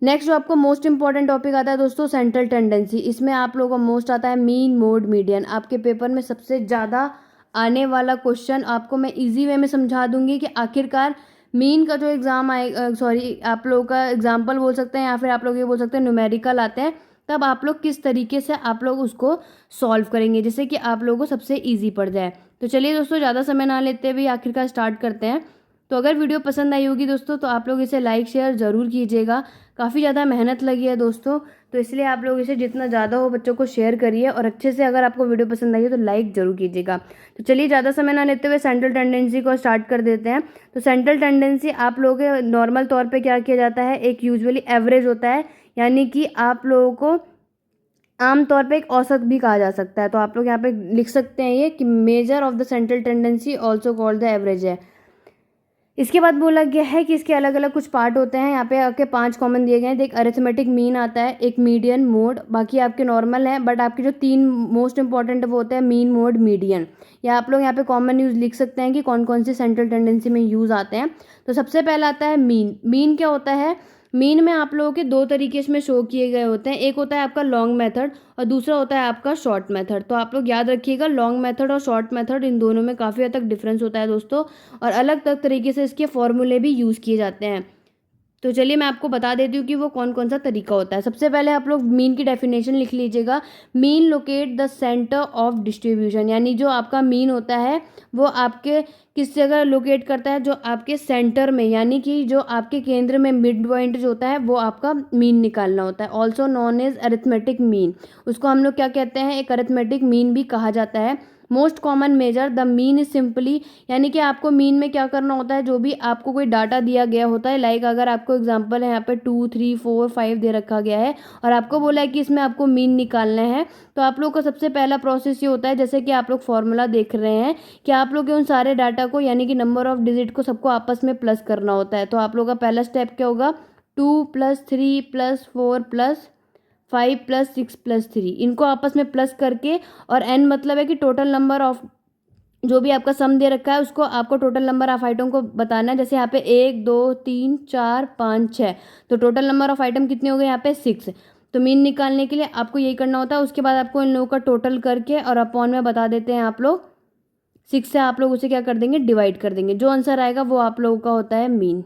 Speaker 1: नेक्स्ट जो आपको मोस्ट इंपॉर्टेंट टॉपिक आता है दोस्तों, सेंट्रल टेंडेंसी। इसमें आप लोगों को मोस्ट आता है मीन, मोड, मीडियन। आपके पेपर में सबसे ज़्यादा आने वाला क्वेश्चन आपको मैं इजी वे में समझा दूंगी कि आखिरकार मीन का जो एग्ज़ाम आए, सॉरी आप लोगों का एग्जाम्पल बोल सकते हैं, या फिर आप लोग ये बोल सकते हैं न्यूमेरिकल आते हैं, तब आप लोग किस तरीके से आप लोग उसको सॉल्व करेंगे जिससे कि आप लोगों को सबसे ईजी पड़ जाए। तो चलिए दोस्तों, ज़्यादा समय ना लेते हुए आखिरकार स्टार्ट करते हैं। तो अगर वीडियो पसंद आई होगी दोस्तों, तो आप लोग इसे लाइक शेयर ज़रूर कीजिएगा। काफ़ी ज़्यादा मेहनत लगी है दोस्तों, तो इसलिए आप लोग इसे जितना ज़्यादा हो बच्चों को शेयर करिए, और अच्छे से अगर आपको वीडियो पसंद आई है तो लाइक ज़रूर कीजिएगा। तो चलिए ज़्यादा समय ना लेते हुए सेंट्रल टेंडेंसी को स्टार्ट कर देते हैं। तो सेंट्रल टेंडेंसी आप लोगों के नॉर्मल तौर पे क्या किया जाता है, एक यूजुअली एवरेज होता है, यानी कि आप लोगों को आमतौर पे एक औसत भी कहा जा सकता है। तो आप लोग यहाँ पे लिख सकते हैं ये कि measure of the central tendency also called the average है। इसके बाद बोला गया है कि इसके अलग अलग कुछ पार्ट होते हैं। यहाँ पे आपके 5 कॉमन दिए गए हैं। एक अरिथमेटिक मीन आता है, एक मीडियन, मोड, बाकी आपके नॉर्मल हैं, बट आपके जो 3 मोस्ट इंपॉर्टेंट वो होते हैं मीन, मोड, मीडियन। या आप लोग यहाँ पे कॉमन यूज लिख सकते हैं कि कौन कौन से सेंट्रल टेंडेंसी में यूज आते हैं। तो सबसे पहला आता है मीन। मीन क्या होता है, मीन में आप लोगों के 2 तरीके इसमें शो किए गए होते हैं। एक होता है आपका लॉन्ग मेथड और दूसरा होता है आपका शॉर्ट मेथड। तो आप लोग याद रखिएगा, लॉन्ग मेथड और शॉर्ट मेथड, इन दोनों में काफ़ी हद तक डिफरेंस होता है दोस्तों, और अलग अलग तरीके से इसके फॉर्मूले भी यूज़ किए जाते हैं। तो चलिए मैं आपको बता देती हूँ कि वो कौन कौन सा तरीका होता है। सबसे पहले आप लोग मीन की डेफिनेशन लिख लीजिएगा। Mean locate the centre of distribution, यानी जो आपका मीन होता है वो आपके किस जगह लोकेट करता है, जो आपके सेंटर में, यानी कि जो आपके केंद्र में मिड पॉइंट जो होता है वो आपका मीन निकालना होता है। Also known as arithmetic mean, उसको हम लोग क्या कहते हैं, एक अरिथमेटिक मीन भी कहा जाता है। Most common measure the mean is simply, यानी कि आपको मीन में क्या करना होता है, जो भी आपको कोई डाटा दिया गया होता है, लाइक अगर आपको एग्जांपल है यहाँ पे 2, 3, 4, 5 दे रखा गया है और आपको बोला है कि इसमें आपको मीन निकालना है, तो आप लोग का सबसे पहला प्रोसेस ये होता है, जैसे कि आप लोग फॉर्मूला देख रहे हैं कि आप लोग के उन सारे डाटा को, यानी कि नंबर ऑफ डिजिट को सबको आपस में प्लस करना होता है। तो आप लोग का पहला स्टेप क्या होगा, 2 + 3 + 4 + 5 + 6 + 3, इनको आपस में प्लस करके, और n मतलब है कि टोटल नंबर ऑफ जो भी आपका सम दे रखा है उसको आपको टोटल नंबर ऑफ आइटम को बताना है। जैसे यहाँ पे 1, 2, 3, 4, 5, 6, तो टोटल नंबर ऑफ आइटम कितने हो गए यहाँ पे 6। तो मीन निकालने के लिए आपको यही करना होता है। उसके बाद आपको इन लोगों का टोटल करके और अपॉन में बता देते हैं आप लोग 6 से, आप लोग उसे क्या कर देंगे, डिवाइड कर देंगे। जो आंसर आएगा वो आप लोगों का होता है मीन।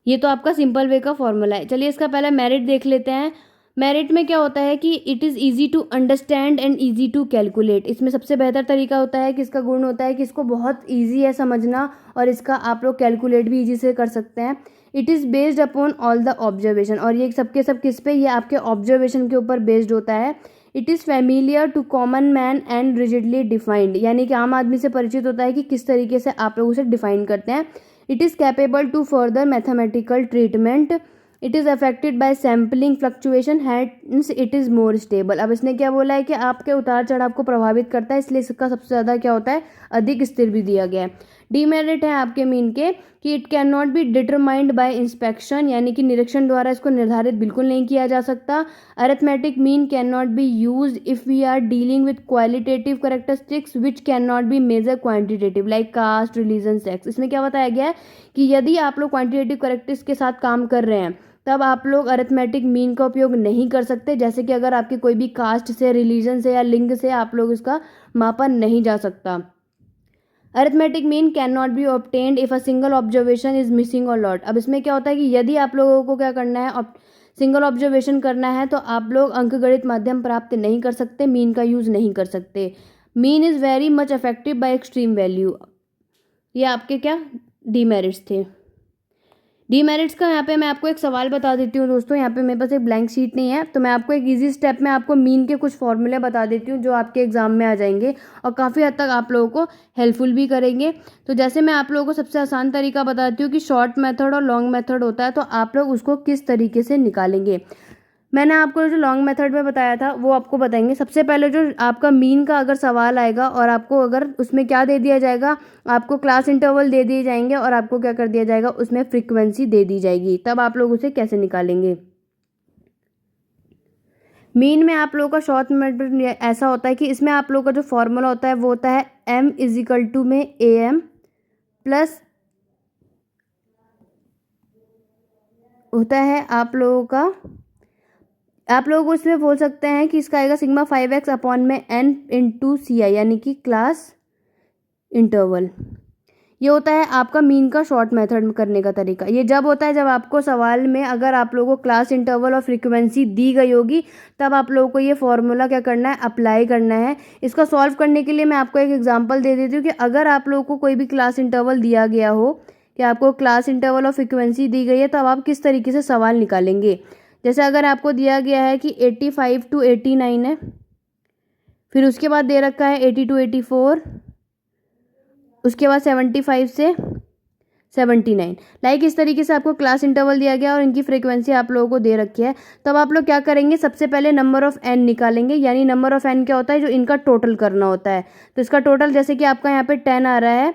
Speaker 1: ये तो आपका सिंपल वे का फॉर्मूला है। चलिए इसका पहले मेरिट देख लेते हैं। मेरिट में क्या होता है कि it is easy to understand and easy to calculate. इसमें सबसे बेहतर तरीका होता है कि इसका गुण होता है कि इसको बहुत ईजी है समझना, और इसका आप लोग कैलकुलेट भी ईजी से कर सकते हैं। It is based upon all the observation, और ये सबके सब किस पे, ये आपके ऑब्जर्वेशन के ऊपर बेस्ड होता है। It is familiar to common man and rigidly defined, यानी कि आम आदमी से परिचित होता है कि किस तरीके से आप लोग उसे डिफाइन करते हैं। It is capable to further mathematical treatment. It is affected by sampling fluctuation, hence it is more stable. अब इसने क्या बोला है कि आपके उतार चढ़ाव को प्रभावित करता है, इसलिए इसका सबसे ज़्यादा क्या होता है, अधिक स्थिर भी दिया गया है। डीमेरिट है आपके मीन के कि it can not be determined by inspection, यानी कि निरीक्षण द्वारा इसको निर्धारित बिल्कुल नहीं किया जा सकता। Arithmetic mean can not be use if we are dealing with qualitative characteristics which can not be measure quantitative like caste, religion, sex. इसमें क्या बताया गया है कि यदि आप लोग क्वांटिटेटिव करेक्टरिस्टिक्स के साथ काम कर रहे हैं तब आप लोग अरिथमेटिक मीन का उपयोग नहीं कर सकते, जैसे कि अगर आपकी कोई भी कास्ट से, रिलीजन से या लिंग से आप लोग इसका मापा नहीं जा सकता। Arithmetic mean can not B obtained if a single observation is missing और लॉट। अब इसमें क्या होता है कि यदि आप लोगों को क्या करना है, सिंगल ऑब्जर्वेशन करना है, तो आप लोग अंकगणित माध्यम प्राप्त नहीं कर सकते, मीन का यूज नहीं कर सकते। Mean is very much affected by extreme value. ये आपके क्या डीमेरिट्स थे। डीमेरिट्स का यहाँ पे मैं आपको एक सवाल बता देती हूँ दोस्तों। यहाँ पे मेरे पास एक ब्लैंक शीट नहीं है, तो मैं आपको एक इजी स्टेप में आपको मीन के कुछ फॉर्मूले बता देती हूँ जो आपके एग्जाम में आ जाएंगे और काफ़ी हद तक आप लोगों को हेल्पफुल भी करेंगे। तो जैसे मैं आप लोगों को सबसे आसान तरीका बताती हूँ कि शॉर्ट मेथड और लॉन्ग मेथड होता है, तो आप लोग उसको किस तरीके से निकालेंगे। मैंने आपको जो लॉन्ग मेथड में बताया था वो आपको बताएंगे। सबसे पहले जो आपका मीन का अगर सवाल आएगा और आपको अगर उसमें क्या दे दिया जाएगा, आपको क्लास इंटरवल दे दिए जाएंगे और आपको क्या कर दिया जाएगा, उसमें फ्रीक्वेंसी दे दी जाएगी, तब आप लोग उसे कैसे निकालेंगे। मीन में आप लोगों का शॉर्ट मेथड ऐसा होता है कि इसमें आप लोगों का जो फॉर्मूला होता है वो होता है m इजिकल टू में am प्लस होता है आप लोगों का, आप लोग उसमें बोल सकते हैं कि इसका आएगा सिग्मा 5x अपॉन में n इंटू सी आई, यानी कि क्लास इंटरवल। ये होता है आपका मीन का शॉर्ट मेथड करने का तरीका। ये जब होता है जब आपको सवाल में अगर आप लोगों को क्लास इंटरवल और फ्रीक्वेंसी दी गई होगी, तब आप लोगों को ये फॉर्मूला क्या करना है, अप्लाई करना है। इसका सॉल्व करने के लिए मैं आपको एक एग्जांपल दे देती हूँ कि अगर आप लोगों को कोई भी क्लास इंटरवल दिया गया हो, कि आपको क्लास इंटरवल और फ्रीक्वेंसी दी गई है, तब आप किस तरीके से सवाल निकालेंगे। जैसे अगर आपको दिया गया है कि 85 टू 89 है, फिर उसके बाद दे रखा है 80 टू 84, उसके बाद 75 से 79, लाइक इस तरीके से आपको क्लास इंटरवल दिया गया और इनकी फ्रीक्वेंसी आप लोगों को दे रखी है। तब आप लोग क्या करेंगे, सबसे पहले नंबर ऑफ एन निकालेंगे, यानी नंबर ऑफ एन क्या होता है, जो इनका टोटल करना होता है। तो इसका टोटल जैसे कि आपका यहाँ पे 10 आ रहा है,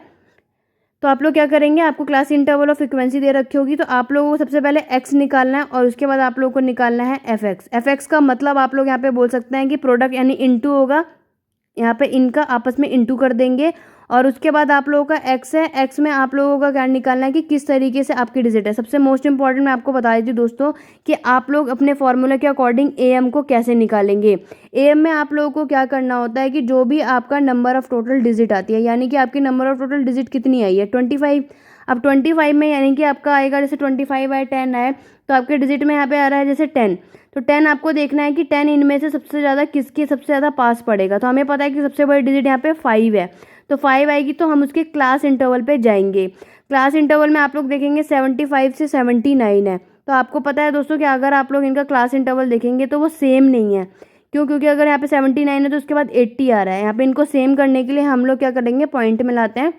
Speaker 1: तो आप लोग क्या करेंगे, आपको क्लास इंटरवल और फ्रीक्वेंसी दे रखी होगी, तो आप लोगों को सबसे पहले x निकालना है और उसके बाद आप लोगों को निकालना है fx। fx का मतलब आप लोग यहाँ पे बोल सकते हैं कि प्रोडक्ट यानी इनटू होगा, यहाँ पे इनका आपस में इनटू कर देंगे और उसके बाद आप लोगों का x है, x में आप लोगों का क्या निकालना है कि किस तरीके से आपकी डिजिट है। सबसे मोस्ट इंपॉर्टेंट मैं आपको बता देती हूँ दोस्तों कि आप लोग अपने फॉर्मूले के अकॉर्डिंग am को कैसे निकालेंगे। am में आप लोगों को क्या करना होता है कि जो भी आपका नंबर ऑफ टोटल डिजिट आती है, यानी कि आपकी नंबर ऑफ टोटल डिजिट कितनी आई है 25। अब 25 में यानी कि आपका आएगा जैसे 25 आए 10 आए, तो आपके डिजिट में यहाँ पे आ रहा है जैसे 10, तो 10 आपको देखना है कि 10 इनमें से सबसे ज़्यादा किसके सबसे ज़्यादा पास पड़ेगा। तो हमें पता है कि सबसे बड़ी डिजिट यहाँ पे 5 है, तो 5 आएगी तो हम उसके क्लास इंटरवल पे जाएंगे। क्लास इंटरवल में आप लोग देखेंगे 75 से 79 है, तो आपको पता है दोस्तों कि अगर आप लोग इनका क्लास इंटरवल देखेंगे तो वो सेम नहीं है। क्यों? क्योंकि अगर यहाँ पे 79 है तो उसके बाद 80 आ रहा है। यहाँ पे इनको सेम करने के लिए हम लोग क्या करेंगे, पॉइंट में लाते हैं,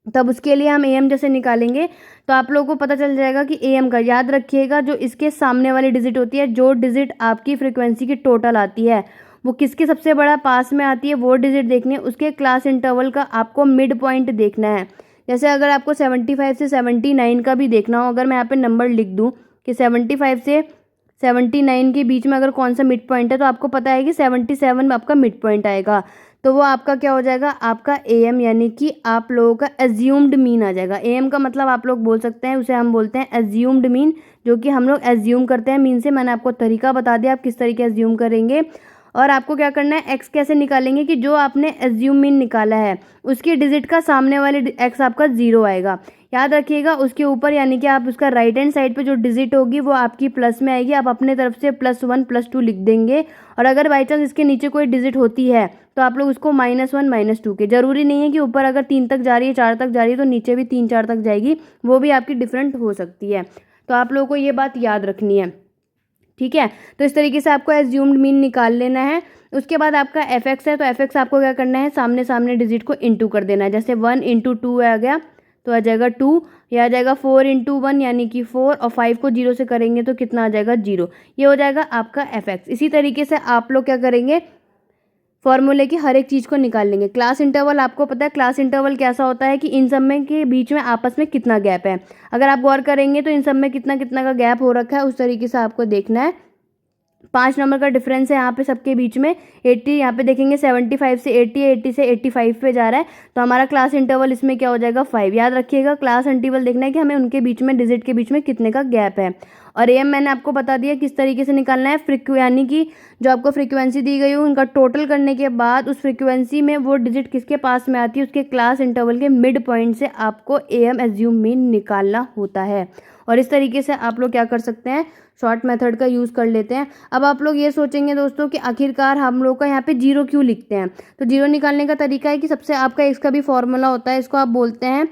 Speaker 1: तब उसके लिए हम am जैसे निकालेंगे तो आप लोगों को पता चल जाएगा कि am का, याद रखिएगा जो इसके सामने वाली डिजिट होती है, जो डिजिट आपकी फ्रीक्वेंसी की टोटल आती है वो किसके सबसे बड़ा पास में आती है, वो डिजिट देखनी है। उसके क्लास इंटरवल का आपको मिड पॉइंट देखना है। जैसे अगर आपको 75 से 79 का भी देखना हो, अगर मैं यहाँ पे नंबर लिख दूँ कि 75 से 79 के बीच में अगर कौन सा मिड पॉइंट है, तो आपको पता है कि 77 आपका मिड पॉइंट आएगा, तो वो आपका क्या हो जाएगा, आपका am, यानी कि आप लोगों का एज्यूम्ड मीन आ जाएगा। am का मतलब आप लोग बोल सकते हैं, उसे हम बोलते हैं एज्यूम्ड मीन, जो कि हम लोग एज्यूम करते हैं मीन से। मैंने आपको तरीका बता दिया आप किस तरीके एज्यूम करेंगे। और आपको क्या करना है, x कैसे निकालेंगे कि जो आपने एज्यूम मीन निकाला है उसकी डिजिट का सामने वाले x आपका 0 आएगा। याद रखिएगा उसके ऊपर, यानी कि आप उसका राइट हैंड साइड पे जो डिजिट होगी वो आपकी प्लस में आएगी, आप अपने तरफ से +1 +2 लिख देंगे। और अगर बाई चांस इसके नीचे कोई डिजिट होती है तो आप लोग उसको -1 -2 के, जरूरी नहीं है कि ऊपर अगर 3 तक जा रही है 4 तक जा रही है तो नीचे भी 3 4 तक जाएगी, वो भी आपकी डिफरेंट हो सकती है। तो आप लोगों को ये बात याद रखनी है। ठीक है। तो इस तरीके से आपको एज्यूम्ड मीन निकाल लेना है। उसके बाद आपका एफ एक्स है, तो एफ एक्स आपको क्या करना है, सामने सामने डिजिट को इंटू कर देना है। जैसे 1 इंटू 2 आ गया तो आ जाएगा 2, यह आ जाएगा 4 इंटू 1 यानी कि 4, और 5 को 0 से करेंगे तो कितना आ जाएगा 0। ये हो जाएगा आपका एफ एक्स। इसी तरीके से आप लोग क्या करेंगे, फॉर्मूले की हर एक चीज़ को निकाल लेंगे। क्लास इंटरवल आपको पता है, क्लास इंटरवल कैसा होता है कि इन सब में के बीच में आपस में कितना गैप है। अगर आप गौर करेंगे तो इन सब में कितना कितना का गैप हो रखा है, उस तरीके से आपको देखना है। 5 नंबर का डिफरेंस है यहाँ पे सबके बीच में। 80 यहाँ पे देखेंगे 75 से 80 है, 80 से 85 पे जा रहा है, तो हमारा क्लास इंटरवल इसमें क्या हो जाएगा 5। याद रखिएगा क्लास इंटरवल देखना है कि हमें उनके बीच में डिजिट के बीच में कितने का गैप है। और एम मैंने आपको बता दिया किस तरीके से निकालना है। यानी कि जो आपको फ्रीक्वेंसी दी गई हो उनका टोटल करने के बाद उस फ्रीक्वेंसी में वो डिजिट किसके पास में आती है, उसके क्लास इंटरवल के मिड पॉइंट से आपको एम एज्यूम मीन निकालना होता है। और इस तरीके से आप लोग क्या कर सकते हैं, शॉर्ट मेथड का यूज़ कर लेते हैं। अब आप लोग ये सोचेंगे दोस्तों कि आखिरकार हम लोग का यहाँ पे जीरो क्यों लिखते हैं। तो जीरो निकालने का तरीका है कि सबसे आपका इसका भी फॉर्मूला होता है, इसको आप बोलते हैं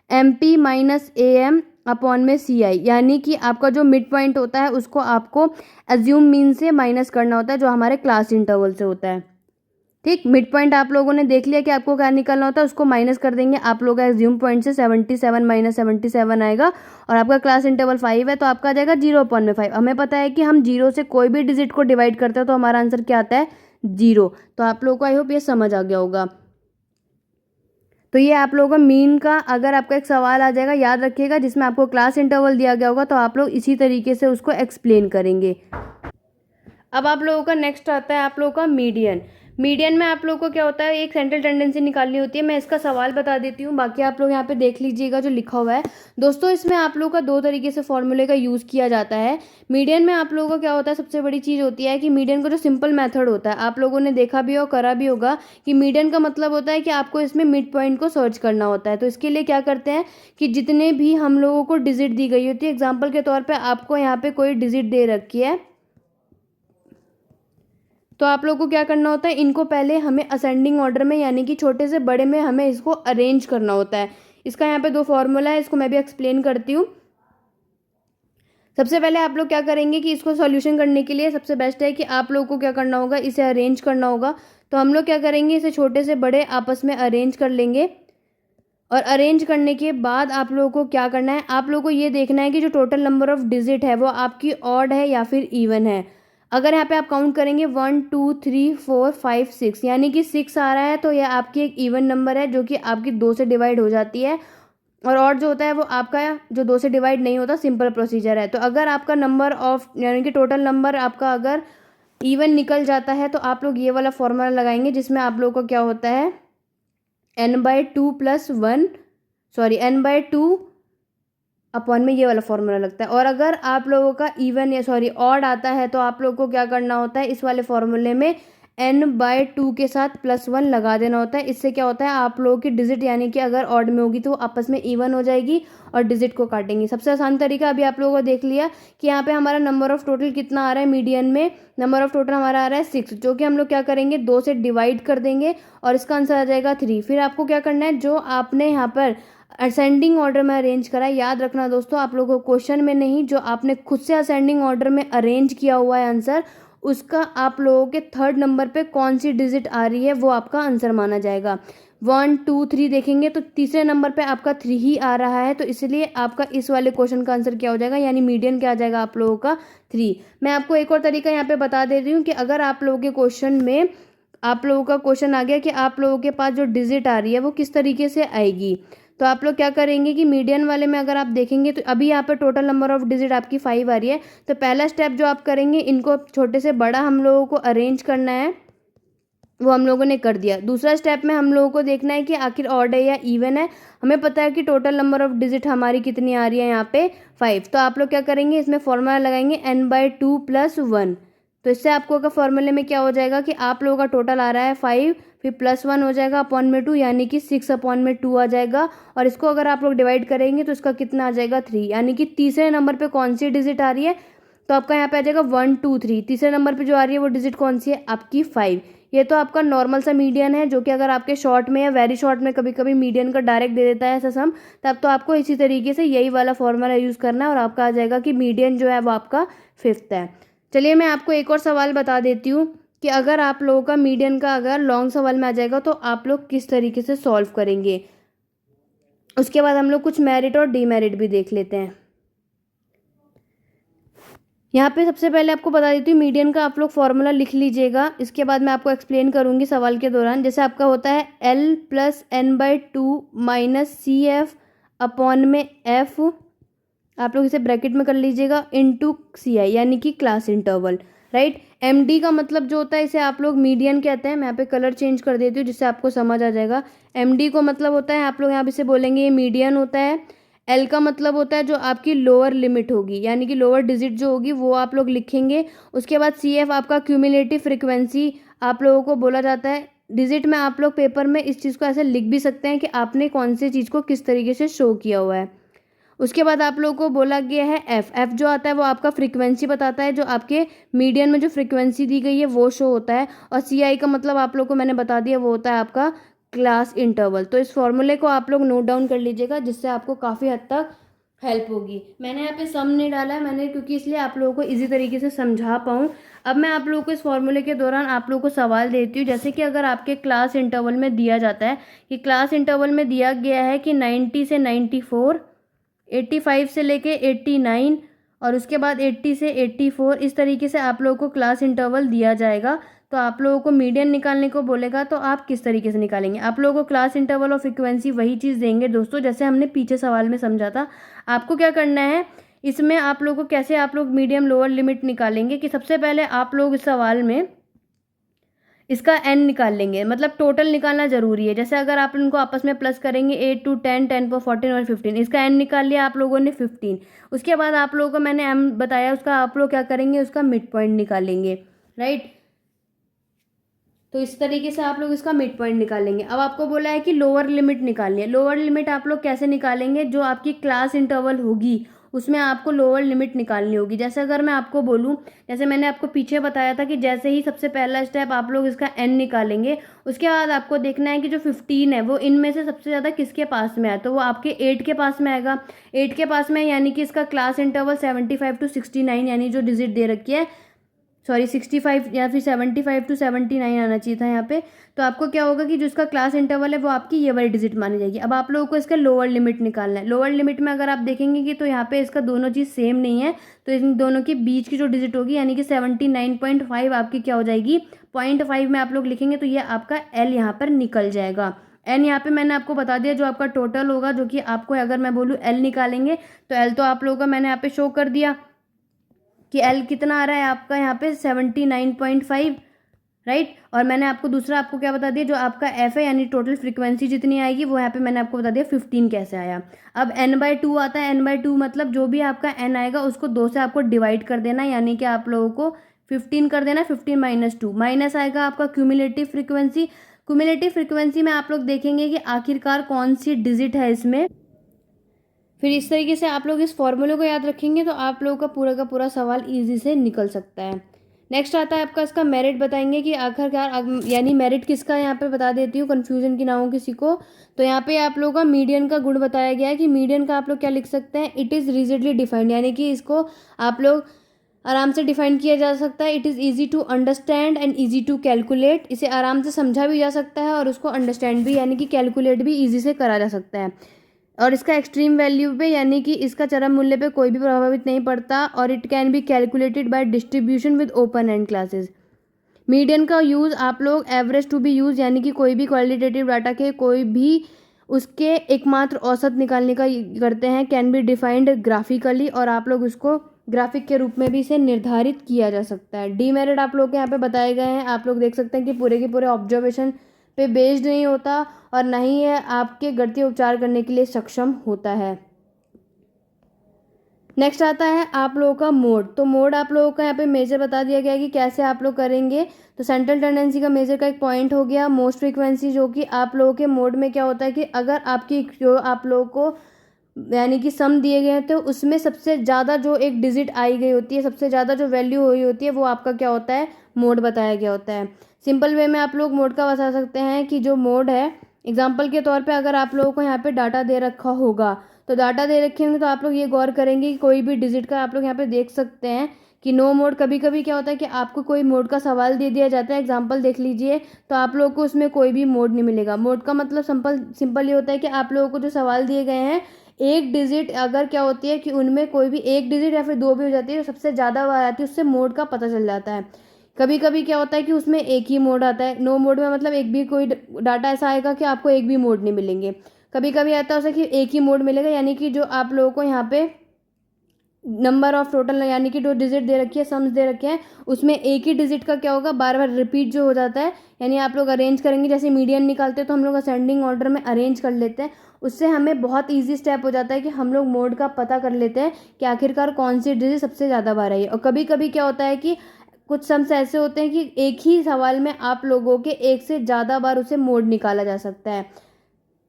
Speaker 1: M P minus A M upon में सी आई, यानी कि आपका जो मिड पॉइंट होता है उसको आपको एज्यूम मीन से माइनस करना होता है, जो हमारे क्लास इंटरवल से होता है। ठीक, मिड पॉइंट आप लोगों ने देख लिया कि आपको क्या निकालना होता है, उसको माइनस कर देंगे। आप लोग का एज्यूम पॉइंट से 77 माइनस 77 आएगा, और आपका क्लास इंटरवल 5 है तो आपका आ जाएगा 0/5। हमें पता है कि हम 0 से कोई भी डिजिट को डिवाइड करते हैं तो हमारा आंसर क्या आता है 0। तो आप लोगों को आई होप ये समझ आ गया होगा। तो ये आप लोगों का मीन का अगर आपका एक सवाल आ जाएगा, याद रखिएगा, जिसमें आपको क्लास इंटरवल दिया गया होगा, तो आप लोग इसी तरीके से उसको एक्सप्लेन करेंगे। अब आप लोगों का नेक्स्ट आता है आप लोगों का मीडियन। मीडियन में आप लोगों को क्या होता है, एक सेंट्रल टेंडेंसी निकालनी होती है। मैं इसका सवाल बता देती हूँ, बाकी आप लोग यहाँ पे देख लीजिएगा जो लिखा हुआ है। दोस्तों इसमें आप लोगों का 2 तरीके से फॉर्मूले का यूज़ किया जाता है। मीडियन में आप लोगों का क्या होता है, सबसे बड़ी चीज़ होती है कि मीडियन का जो सिंपल मेथड होता है, आप लोगों ने देखा भी हो करा भी होगा कि मीडियन का मतलब होता है कि आपको इसमें मिड पॉइंट को सर्च करना होता है। तो इसके लिए क्या करते हैं कि जितने भी हम लोगों को डिजिट दी गई होती है, एग्जाम्पल के तौर पर आपको यहाँ पे कोई डिजिट दे रखी है, तो आप लोगों को क्या करना होता है, इनको पहले हमें असेंडिंग ऑर्डर में यानी कि छोटे से बड़े में हमें इसको अरेंज करना होता है। इसका यहाँ पे 2 फॉर्मूला है, इसको मैं भी एक्सप्लेन करती हूँ। सबसे पहले आप लोग क्या करेंगे कि इसको सॉल्यूशन करने के लिए सबसे बेस्ट है कि आप लोगों को क्या करना होगा, इसे अरेंज करना होगा। तो हम लोग क्या करेंगे, इसे छोटे से बड़े आपस में अरेंज कर लेंगे, और अरेंज करने के बाद आप लोगों को क्या करना है, आप लोगों को ये देखना है कि जो टोटल नंबर ऑफ डिजिट है वो आपकी ऑड है या फिर इवन है। अगर यहाँ पे आप काउंट करेंगे 1 2 3 4 5 6 यानी कि 6 आ रहा है, तो यह आपकी एक इवन नंबर है जो कि आपकी 2 से डिवाइड हो जाती है। और ऑड जो होता है वो आपका जो 2 से डिवाइड नहीं होता, सिंपल प्रोसीजर है। तो अगर आपका नंबर ऑफ यानी कि टोटल नंबर आपका अगर इवन निकल जाता है, तो आप लोग ये वाला फॉर्मूला लगाएंगे, जिसमें आप लोगों का क्या होता है n/2 + 1 सॉरी n/2 अपॉन में ये वाला फॉर्मूला लगता है। और अगर आप लोगों का इवन या सॉरी ऑड आता है, तो आप लोगों को क्या करना होता है, इस वाले फॉर्मूले में n/2 के साथ +1 लगा देना होता है। इससे क्या होता है, आप लोगों की डिजिट यानी कि अगर ऑड में होगी तो वो आपस में इवन हो जाएगी और डिजिट को काटेंगी। सबसे आसान तरीका अभी आप लोगों को देख लिया कि यहाँ पे हमारा नंबर ऑफ टोटल कितना आ रहा है, मीडियन में नंबर ऑफ टोटल हमारा आ रहा है 6, जो कि हम लोग क्या करेंगे 2 से डिवाइड कर देंगे और इसका आंसर आ जाएगा 3। फिर आपको क्या करना है, जो आपने यहाँ पर असेंडिंग ऑर्डर में अरेंज करा है, याद रखना दोस्तों आप लोगों को क्वेश्चन में नहीं, जो आपने खुद से असेंडिंग ऑर्डर में अरेंज किया हुआ है आंसर, उसका आप लोगों के 3rd नंबर पे कौन सी डिजिट आ रही है वो आपका आंसर माना जाएगा। 1 2 3 देखेंगे तो तीसरे नंबर पे आपका 3 ही आ रहा है, तो इसलिए आपका इस वाले क्वेश्चन का आंसर क्या हो जाएगा, यानी मीडियन क्या आ जाएगा आप लोगों का 3। मैं आपको एक और तरीका यहाँ पे बता दे रही हूँ कि अगर आप लोगों के क्वेश्चन में आप लोगों का क्वेश्चन आ गया कि आप लोगों के पास जो डिजिट आ रही है वो किस तरीके से आएगी, तो आप लोग क्या करेंगे कि मीडियन वाले में अगर आप देखेंगे तो अभी यहाँ पर टोटल नंबर ऑफ डिजिट आपकी 5 आ रही है। तो पहला स्टेप जो आप करेंगे, इनको छोटे से बड़ा हम लोगों को अरेंज करना है, वो हम लोगों ने कर दिया। दूसरा स्टेप में हम लोगों को देखना है कि आखिर ऑड है या इवन है। हमें पता है कि टोटल नंबर ऑफ डिजिट हमारी कितनी आ रही है यहाँ पे 5, तो आप लोग क्या करेंगे, इसमें फॉर्मूला लगाएंगे n/2 + 1। तो इससे आपको का फॉर्मूले में क्या हो जाएगा कि आप लोगों का टोटल आ रहा है 5, फिर +1 हो जाएगा अपॉन में 2 यानी कि 6/2 आ जाएगा। और इसको अगर आप लोग डिवाइड करेंगे तो इसका कितना आ जाएगा 3, यानी कि तीसरे नंबर पे कौन सी डिजिट आ रही है, तो आपका यहाँ पे आ जाएगा 1 2 3। तीसरे नंबर पे जो आ रही है वो डिजिट कौन सी है, आपकी 5। ये तो आपका नॉर्मल सा मीडियन है, जो कि अगर आपके शॉर्ट में या वेरी शॉर्ट में कभी कभी मीडियन का डायरेक्ट दे देता है ऐसा सम, तब तो आपको इसी तरीके से यही वाला फॉर्मूला यूज़ करना है और आपका आ जाएगा कि मीडियन जो है वो आपका 5th है। चलिए मैं आपको एक और सवाल बता देती हूँ कि अगर आप लोगों का मीडियन का अगर लॉन्ग सवाल में आ जाएगा तो आप लोग किस तरीके से सॉल्व करेंगे। उसके बाद हम लोग कुछ मेरिट और डीमेरिट भी देख लेते हैं। यहाँ पे सबसे पहले आपको बता देती हूँ मीडियन का आप लोग फॉर्मूला लिख लीजिएगा। इसके बाद मैं आपको एक्सप्लेन करूँगी सवाल के दौरान। जैसे आपका होता है L+N/2 माइनस CF अपॉन में F, आप लोग इसे ब्रैकेट में कर लीजिएगा, इनटू CI यानी कि क्लास इंटरवल, राइट। MD का मतलब जो होता है इसे आप लोग मीडियन कहते हैं। मैं यहाँ पे कलर चेंज कर देती हूँ जिससे आपको समझ आ जाएगा। MD को मतलब होता है, आप लोग यहाँ पे इसे बोलेंगे ये मीडियन होता है। L का मतलब होता है जो आपकी लोअर लिमिट होगी यानी कि लोअर डिजिट जो होगी वो आप लोग लिखेंगे। उसके बाद CF आपका क्यूमुलेटिव फ्रिक्वेंसी आप लोगों को बोला जाता है। डिजिट में आप लोग पेपर में इस चीज़ को ऐसे लिख भी सकते हैं कि आपने कौन सी चीज़ को किस तरीके से शो किया हुआ है। उसके बाद आप लोगों को बोला गया है एफ जो आता है वो आपका फ्रीक्वेंसी बताता है, जो आपके मीडियन में जो फ्रीक्वेंसी दी गई है वो शो होता है। और CI का मतलब आप लोगों को मैंने बता दिया वो होता है आपका क्लास इंटरवल। तो इस फॉर्मूले को आप लोग नोट डाउन कर लीजिएगा जिससे आपको काफ़ी हद तक हेल्प होगी। मैंने यहाँ पे सम नहीं डाला है मैंने, क्योंकि इसलिए आप लोगों को इजी तरीके से समझा पाऊँ। अब मैं आप लोगों को इस फॉर्मूले के दौरान आप लोगों को सवाल देती हूँ। जैसे कि अगर आपके क्लास इंटरवल में दिया जाता है कि क्लास इंटरवल में दिया गया है कि 90 से 94, 85 से लेके 89 और उसके बाद 80 से 84, इस तरीके से आप लोगों को क्लास इंटरवल दिया जाएगा। तो आप लोगों को मीडियन निकालने को बोलेगा तो आप किस तरीके से निकालेंगे। आप लोगों को क्लास इंटरवल और फ्रीक्वेंसी वही चीज़ देंगे दोस्तों जैसे हमने पीछे सवाल में समझा था। आपको क्या करना है इसमें, आप लोगों को कैसे आप लोग मीडियम लोअर लिमिट निकालेंगे कि सबसे पहले आप लोग इस सवाल में इसका n निकाल लेंगे, मतलब टोटल निकालना जरूरी है। जैसे अगर आप इनको आपस में प्लस करेंगे 8 to 10, 10 पर 14 और 15, इसका n निकाल लिया आप लोगों ने 15। उसके बाद आप लोगों को मैंने m बताया उसका आप लोग क्या करेंगे उसका मिड पॉइंट निकालेंगे, राइट। तो इस तरीके से आप लोग इसका मिड पॉइंट निकालेंगे। अब आपको बोला है कि लोअर लिमिट निकालनी है। लोअर लिमिट आप लोग कैसे निकालेंगे, जो आपकी क्लास इंटरवल होगी उसमें आपको लोअर लिमिट निकालनी होगी। जैसे अगर मैं आपको बोलूँ, जैसे मैंने आपको पीछे बताया था कि जैसे ही सबसे पहला स्टेप आप लोग इसका n निकालेंगे, उसके बाद आपको देखना है कि जो 15 है वो इनमें से सबसे ज़्यादा किसके पास में है, तो वो आपके 8 के पास में आएगा। 8 के पास में यानी कि इसका क्लास इंटरवल 75 to 69 यानी जो डिजिट दे रखी है, सॉरी 65 या फिर 75 to 79 आना चाहिए था यहाँ पे। तो आपको क्या होगा कि जो इसका क्लास इंटरवल है वो आपकी ये वाली डिजिट मानी जाएगी। अब आप लोगों को इसका लोअर लिमिट निकालना है। लोअर लिमिट में अगर आप देखेंगे कि तो यहाँ पे इसका दोनों चीज़ सेम नहीं है, तो इन दोनों के बीच की जो डिजिट होगी यानी कि 79.5 आपकी क्या हो जाएगी, 0.5 में आप लोग लिखेंगे तो ये आपका L यहाँ पर निकल जाएगा। n यहाँ पे मैंने आपको बता दिया जो आपका टोटल होगा, जो कि आपको अगर मैं बोलूँ L निकालेंगे तो L तो आप लोगों का मैंने यहाँ पे शो कर दिया कि L कितना आ रहा है आपका यहाँ पे 79.5, राइट। और मैंने आपको दूसरा आपको क्या बता दिया, जो आपका F है यानी टोटल फ्रीक्वेंसी जितनी आएगी वो यहाँ पे मैंने आपको बता दिया 15 कैसे आया। अब n/2 आता है। n/2 मतलब जो भी आपका n आएगा उसको 2 से आपको डिवाइड कर देना, यानी कि आप लोगों को 15 कर देना। 15 माइनस 2 माइनस आएगा आपका क्यूमुलेटिव फ्रीक्वेंसी। क्यूमुलेटिव फ्रीक्वेंसी में आप लोग देखेंगे कि आखिरकार कौन सी डिजिट है इसमें। फिर इस तरीके से आप लोग इस फॉर्मूले को याद रखेंगे तो आप लोगों का पूरा सवाल इजी से निकल सकता है। नेक्स्ट आता है आपका इसका मेरिट बताएंगे कि आखिरकार यानी मेरिट किसका, यहाँ पे बता देती हूँ कन्फ्यूजन की ना हो किसी को। तो यहाँ पे आप लोगों का मीडियन का गुण बताया गया है कि मीडियन का आप लोग क्या लिख सकते हैं, इट इज़ रिजिडली डिफाइंड, यानी कि इसको आप लोग आराम से डिफाइन किया जा सकता है। It is easy to understand and easy to calculate, इसे आराम से समझा भी जा सकता है और उसको अंडरस्टैंड भी यानी कि कैलकुलेट भी ईजी से करा जा सकता है। और इसका एक्सट्रीम वैल्यू पे यानी कि इसका चरम मूल्य पे कोई भी प्रभावित नहीं पड़ता। और it can be calculated by distribution with open and classes. Median का यूज़ आप लोग एवरेज टू बी यूज़ यानी कि कोई भी क्वालिटेटिव डाटा के कोई भी उसके एकमात्र औसत निकालने का करते हैं। कैन बी डिफाइंड ग्राफिकली, और आप लोग उसको ग्राफिक के रूप में भी इसे निर्धारित किया जा सकता है। डीमेरिट आप लोग के यहाँ पे बताए गए हैं। आप लोग देख सकते हैं कि पूरे के पूरे ऑब्जर्वेशन पे बेस्ड नहीं होता और ना ही है आपके गणितीय उपचार करने के लिए सक्षम होता है। नेक्स्ट आता है आप लोगों का मोड। तो मोड आप लोगों का यहाँ पे मेजर बता दिया गया है कि कैसे आप लोग करेंगे। तो सेंट्रल टेंडेंसी का मेजर का एक पॉइंट हो गया मोस्ट फ्रीक्वेंसी, जो कि आप लोगों के मोड में क्या होता है कि अगर आपकी जो आप लोगों को यानी कि सम दिए गए हैं तो उसमें सबसे ज़्यादा जो एक डिजिट आई गई होती है, सबसे ज़्यादा जो वैल्यू हुई होती है वो आपका क्या होता है, मोड बताया गया होता है। सिंपल वे में आप लोग मोड का बता सकते हैं कि जो मोड है, एग्जाम्पल के तौर पे अगर आप लोगों को यहाँ पे डाटा दे रखा होगा, तो डाटा दे रखे होंगे तो आप लोग ये गौर करेंगे कि कोई भी डिजिट का आप लोग यहाँ पे देख सकते हैं कि नो मोड, कभी कभी क्या होता है कि आपको कोई मोड का सवाल दे दिया जाता है, एग्जांपल देख लीजिए, तो आप लोगों को उसमें कोई भी मोड नहीं मिलेगा। मोड का मतलब सिंपल सिंपल ये होता है कि आप लोगों को जो सवाल दिए गए हैं, एक डिजिट अगर क्या होती है कि उनमें कोई भी एक डिजिट या फिर दो भी हो जाती है, जो सबसे ज़्यादा बार आती है उससे मोड का पता चल जाता है। कभी कभी क्या होता है कि उसमें एक ही मोड आता है, नो मोड में मतलब एक भी कोई डाटा ऐसा आएगा कि आपको एक भी मोड नहीं मिलेंगे। कभी कभी आता है उसे कि एक ही मोड मिलेगा, यानी कि जो आप लोगों को यहाँ पे नंबर ऑफ टोटल यानी कि जो डिजिट दे रखी है, सम्स दे रखे हैं, उसमें एक ही डिजिट का क्या होगा, बार बार रिपीट जो हो जाता है, यानी आप लोग अरेंज करेंगे, जैसे मीडियन निकालते हैं तो हम लोग असेंडिंग ऑर्डर में अरेंज कर लेते हैं। उससे हमें बहुत ईजी स्टेप हो जाता है कि हम लोग मोड का पता कर लेते हैं कि आखिरकार कौन सी डिजिट सबसे ज़्यादा बार आई है। और कभी कभी क्या होता है कि कुछ सम्स ऐसे होते हैं कि एक ही सवाल में आप लोगों के एक से ज़्यादा बार उसे मोड निकाला जा सकता है।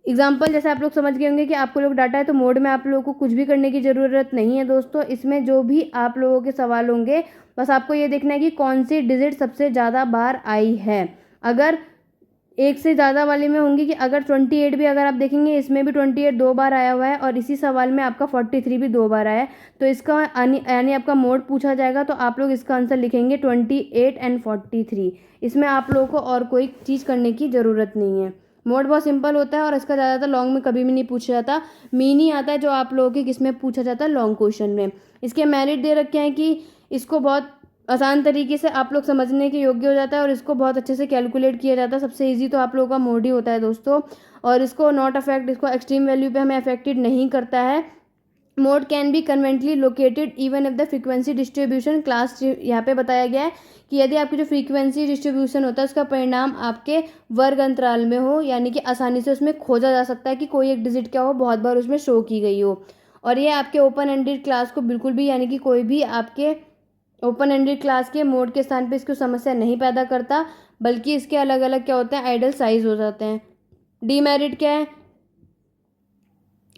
Speaker 1: एग्जाम्पल जैसे आप लोग समझ गए होंगे कि आपको लोग डाटा है, तो मोड में आप लोगों को कुछ भी करने की ज़रूरत नहीं है दोस्तों। इसमें जो भी आप लोगों के सवाल होंगे, बस आपको ये देखना है कि कौन सी डिजिट सबसे ज़्यादा बार आई है। अगर एक से ज़्यादा वाले में होंगी कि अगर 28 भी अगर आप देखेंगे, इसमें भी 28 दो बार आया हुआ है और इसी सवाल में आपका 43 भी दो बार आया है, तो इसका यानी आपका मोड पूछा जाएगा तो आप लोग इसका आंसर लिखेंगे 28 एंड 43। इसमें आप लोगों को और कोई चीज़ करने की ज़रूरत नहीं है। मोड बहुत सिंपल होता है और इसका ज़्यादातर लॉन्ग में कभी भी नहीं पूछा जाता। मीन ही आता है जो आप लोगों के किस में पूछा जाता है, लॉन्ग क्वेश्चन में। इसके मेरिट दे रखे हैं कि इसको बहुत आसान तरीके से आप लोग समझने के योग्य हो जाता है और इसको बहुत अच्छे से कैलकुलेट किया जाता है। सबसे इजी तो आप लोगों का मोड ही होता है दोस्तों। और इसको नॉट अफेक्ट, इसको एक्सट्रीम वैल्यू पे हमें अफेक्टेड नहीं करता है। Mode can be conveniently located even if the frequency distribution class, यहाँ पे बताया गया है कि यदि आपकी जो फ्रीक्वेंसी डिस्ट्रीब्यूशन होता है उसका परिणाम आपके वर्ग अंतराल में हो, यानी कि आसानी से उसमें खोजा जा सकता है कि कोई एक डिजिट क्या हो, बहुत बार उसमें शो की गई हो। और ये आपके ओपन एंडेड क्लास को बिल्कुल भी, यानी कि कोई भी आपके ओपन एंडेड क्लास के मोड के स्थान पे इसको समस्या नहीं पैदा करता, बल्कि इसके अलग अलग क्या होते हैं, आइडल साइज हो जाते हैं। डीमेरिट क्या है,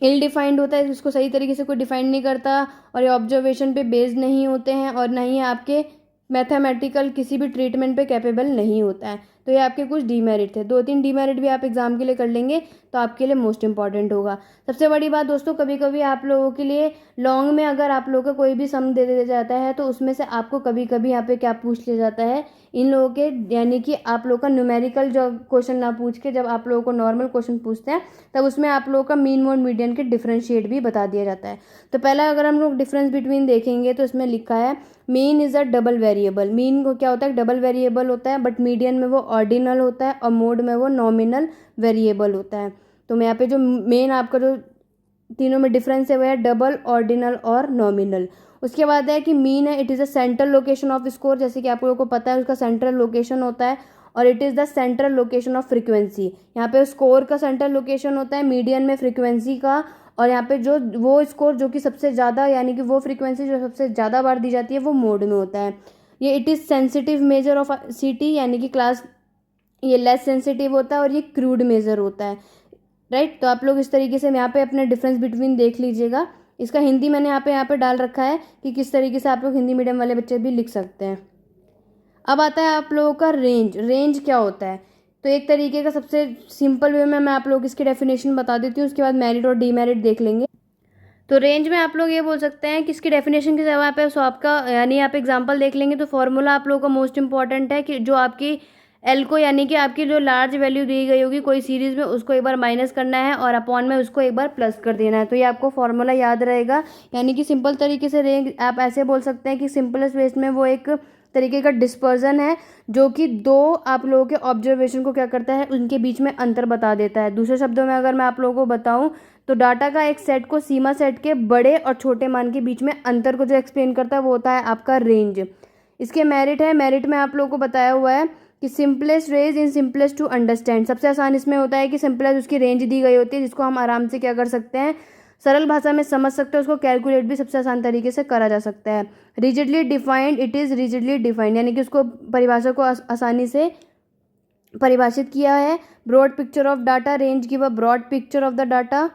Speaker 1: इल डिफाइंड होता है, इसको सही तरीके से कोई डिफाइन नहीं करता और ये ऑब्जर्वेशन पे बेस्ड नहीं होते हैं और ना ही आपके मैथमेटिकल किसी भी ट्रीटमेंट पे कैपेबल नहीं होता है। तो ये आपके कुछ डीमेरिट थे। 2-3 डीमेरिट भी आप एग्जाम के लिए कर लेंगे तो आपके लिए मोस्ट इंपॉर्टेंट होगा। सबसे बड़ी बात दोस्तों, कभी कभी आप लोगों के लिए लॉन्ग में अगर आप लोगों का कोई भी सम दे दिया जाता है तो उसमें से आपको कभी कभी यहाँ पे क्या पूछ लिया जाता है, इन लोगों के, यानी कि आप लोगों का न्यूमेरिकल जो क्वेश्चन ना पूछ के जब आप लोगों को नॉर्मल क्वेश्चन पूछते हैं तब उसमें आप लोगों का मीन मोड मीडियन के डिफरेंशिएट भी बता दिया जाता है। तो पहला अगर हम लोग डिफरेंस बिटवीन देखेंगे तो इसमें लिखा है mean is a double variable. Mean को क्या होता है, डबल वेरिएबल होता है, बट मीडियन में वो ऑर्डिनल होता है और मोड में वो नॉमिनल वेरिएबल होता है। तो मैं यहाँ पे जो मेन आपका जो तीनों में डिफरेंस है वो है डबल, ऑर्डिनल और नॉमिनल। उसके बाद है कि मीन है, it is a central location off score, जैसे कि आप लोगों को पता है उसका सेंट्रल लोकेशन होता है। और it is the central location of frequency, यहाँ पे स्कोर का सेंट्रल लोकेशन होता है, मीडियन में फ्रीक्वेंसी का, और यहाँ पे जो वो स्कोर जो कि सबसे ज़्यादा, यानी कि वो फ्रीक्वेंसी जो सबसे ज़्यादा बार दी जाती है वो मोड में होता है। ये it is sensitive measure of सीटी, यानी कि क्लास ये लेस सेंसिटिव होता है और ये क्रूड मेजर होता है, राइट। तो आप लोग इस तरीके से यहाँ पे अपने डिफरेंस बिटवीन देख लीजिएगा। इसका हिंदी मैंने यहाँ पे डाल रखा है कि किस तरीके से आप लोग हिंदी मीडियम वाले बच्चे भी लिख सकते हैं। अब आता है आप लोगों का रेंज। रेंज क्या होता है, तो एक तरीके का सबसे सिंपल वे में मैं आप लोग इसकी डेफिनेशन बता देती हूँ, उसके बाद मेरिट और डीमेरिट देख लेंगे। तो रेंज में आप लोग ये बोल सकते हैं कि इसकी डेफिनेशन की जगह पे सो आपका, यानी आप एग्जांपल देख लेंगे तो फॉर्मूला आप लोगों का मोस्ट इंपॉर्टेंट है कि जो आपकी एल को, यानी कि आपकी जो लार्ज वैल्यू दी गई होगी कोई सीरीज में, उसको एक बार माइनस करना है और अपॉन में उसको एक बार प्लस कर देना है। तो ये आपको फॉर्मूला याद रहेगा। यानी कि सिंपल तरीके से रेंज आप ऐसे बोल सकते हैं कि सिंपलेस्ट वेज में वो एक तरीके का डिस्पर्जन है जो कि दो आप लोगों के ऑब्जर्वेशन को क्या करता है, उनके बीच में अंतर बता देता है। दूसरे शब्दों में अगर मैं आप लोगों को बताऊं तो डाटा का एक सेट को सीमा सेट के बड़े और छोटे मान के बीच में अंतर को जो एक्सप्लेन करता है वो होता है आपका रेंज। इसके मेरिट है, मेरिट में आप लोगों को बताया हुआ है कि simplest range in simplest to understand. सबसे आसान इसमें होता है कि सिंपलेस्ट उसकी रेंज दी गई होती है जिसको हम आराम से क्या कर सकते हैं, सरल भाषा में समझ सकते हैं, उसको कैलकुलेट भी सबसे आसान तरीके से करा जा सकता है। Rigidly defined, it is rigidly defined, यानी कि उसको परिभाषा को आसानी से परिभाषित किया है। Broad picture of data, range give a broad picture of the data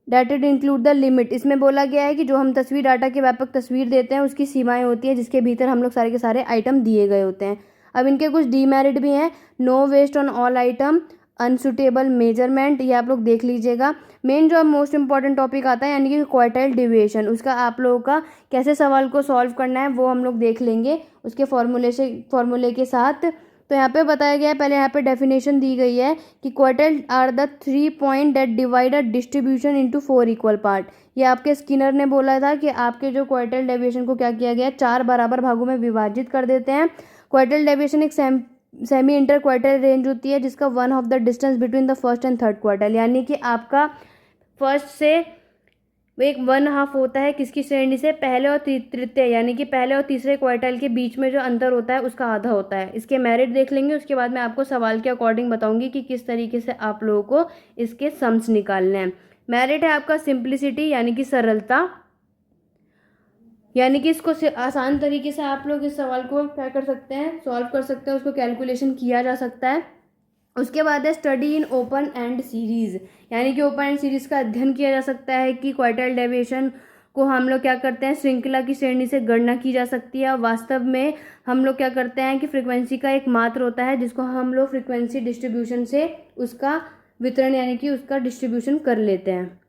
Speaker 1: that it include the limit. इसमें बोला गया है कि जो हम तस्वीर डाटा की व्यापक तस्वीर देते हैं उसकी सीमाएं होती हैं जिसके भीतर हम लोग सारे के सारे आइटम दिए गए होते हैं। अब इनके कुछ डीमेरिट भी हैं। No based on all item, unsuitable measurement, ये आप लोग देख लीजिएगा। मेन जो अब मोस्ट इंपॉर्टेंट टॉपिक आता है यानी कि क्वार्टाइल डेविएशन, उसका आप लोगों का कैसे सवाल को सॉल्व करना है वो हम लोग देख लेंगे उसके फॉर्मूले के साथ। तो यहाँ पे बताया गया है, पहले यहाँ पे डेफिनेशन दी गई है कि quartile are the 3 point that divide a distribution into 4 equal part. ये आपके स्किनर ने बोला था कि आपके जो क्वार्टाइल डेविएशन को क्या किया गया है, 4 बराबर भागों में विभाजित कर देते हैं। क्वार्टाइल डेविएशन एक सेमी इंटर क्वार्टाइल रेंज होती है जिसका 1/2 the distance between the first and third quartile, यानी कि आपका फर्स्ट से एक 1/2 होता है किसकी श्रेणी से, पहले और तृतीय यानी कि पहले और तीसरे क्वार्टाइल के बीच में जो अंतर होता है उसका आधा होता है। इसके मेरिट देख लेंगे, उसके बाद मैं आपको सवाल के अकॉर्डिंग बताऊंगी कि किस तरीके से आप लोगों को इसके सम्स निकालने हैं। मेरिट है आपका सिंप्लिसिटी यानी कि सरलता, यानी कि इसको आसान तरीके से आप लोग इस सवाल को क्या कर सकते हैं, सॉल्व कर सकते हैं, उसको कैलकुलेशन किया जा सकता है। उसके बाद है study in open and series, यानी कि ओपन एंड सीरीज़ का अध्ययन किया जा सकता है कि क्वार्टाइल डेविएशन को हम लोग क्या करते हैं, श्रृंखला की श्रेणी से गणना की जा सकती है। वास्तव में हम लोग क्या करते हैं कि फ्रीक्वेंसी का एक मात्र होता है जिसको हम लोग फ्रीक्वेंसी डिस्ट्रीब्यूशन से उसका वितरण यानी कि उसका डिस्ट्रीब्यूशन कर लेते हैं।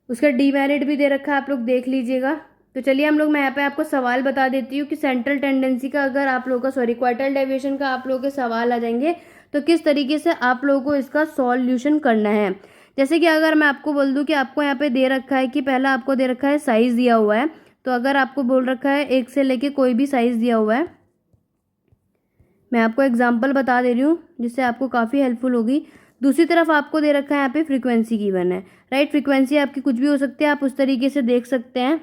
Speaker 1: उसका डीमेरिट भी दे रखा है, आप लोग देख लीजिएगा। तो चलिए मैं यहाँ पे आपको सवाल बता देती हूँ कि सेंट्रल टेंडेंसी का अगर आप लोगों का क्वार्टाइल डेविएशन का आप लोगों के सवाल आ जाएंगे तो किस तरीके से आप लोगों को इसका सॉल्यूशन करना है। जैसे कि अगर मैं आपको बोल दूं कि आपको यहाँ पे दे रखा है कि पहला आपको दे रखा है साइज़ दिया हुआ है, तो अगर आपको बोल रखा है 1 से लेके कोई भी साइज़ दिया हुआ है, मैं आपको एग्जाम्पल बता दे रही हूँ जिससे आपको काफ़ी हेल्पफुल होगी। दूसरी तरफ आपको दे रखा है यहाँ पे फ्रीक्वेंसी गिवन है, राइट। फ्रीक्वेंसी आपकी कुछ भी हो सकती है, आप उस तरीके से देख सकते हैं।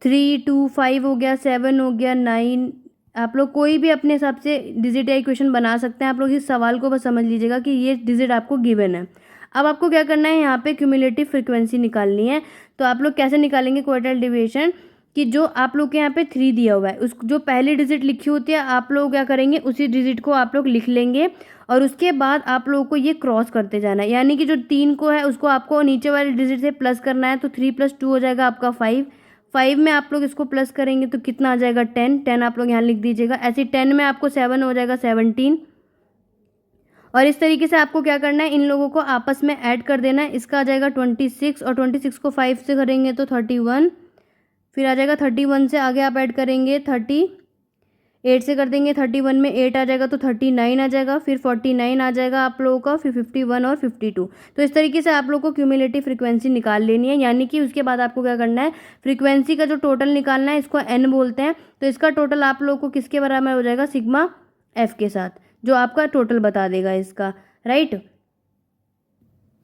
Speaker 1: 3, 2, 5 हो गया, 7 हो गया, 9, आप लोग कोई भी अपने हिसाब से डिजिट या इक्वेशन बना सकते हैं। आप लोग इस सवाल को बस समझ लीजिएगा कि ये डिजिट आपको गिवन है। अब आपको क्या करना है, यहाँ पे क्यूमुलेटिव फ्रीक्वेंसी निकालनी है। तो आप लोग कैसे निकालेंगे क्वार्टाइल डेविएशन, कि जो आप लोग के यहाँ पे 3 दिया हुआ है उस जो पहली डिजिट लिखी होती है आप लोग क्या करेंगे, उसी डिजिट को आप लोग लिख लेंगे और उसके बाद आप लोगों को ये क्रॉस करते जाना है। यानी कि जो 3 को है उसको आपको नीचे वाले डिजिट से प्लस करना है। तो 3 + 2 हो जाएगा आपका 5। 5 में आप लोग इसको प्लस करेंगे तो कितना आ जाएगा 10 आप लोग यहाँ लिख दीजिएगा। ऐसे 10 में आपको 7 हो जाएगा 17। और इस तरीके से आपको क्या करना है, इन लोगों को आपस में ऐड कर देना है। इसका आ जाएगा 26 और 26 को 5 से करेंगे तो 31, फिर आ जाएगा 31 से आगे आप ऐड करेंगे 30, 8 से कर देंगे 31 में 8 आ जाएगा तो 39 आ जाएगा, फिर 49 आ जाएगा आप लोगों का, फिर 51 और 52। तो इस तरीके से आप लोगों को क्यूमुलेटिव फ्रीक्वेंसी निकाल लेनी है। यानी कि उसके बाद आपको क्या करना है, फ्रीक्वेंसी का जो टोटल निकालना है, इसको n बोलते हैं। तो इसका टोटल आप लोगों को किसके बराबर हो जाएगा, सिग्मा f के साथ, जो आपका टोटल बता देगा इसका, राइट।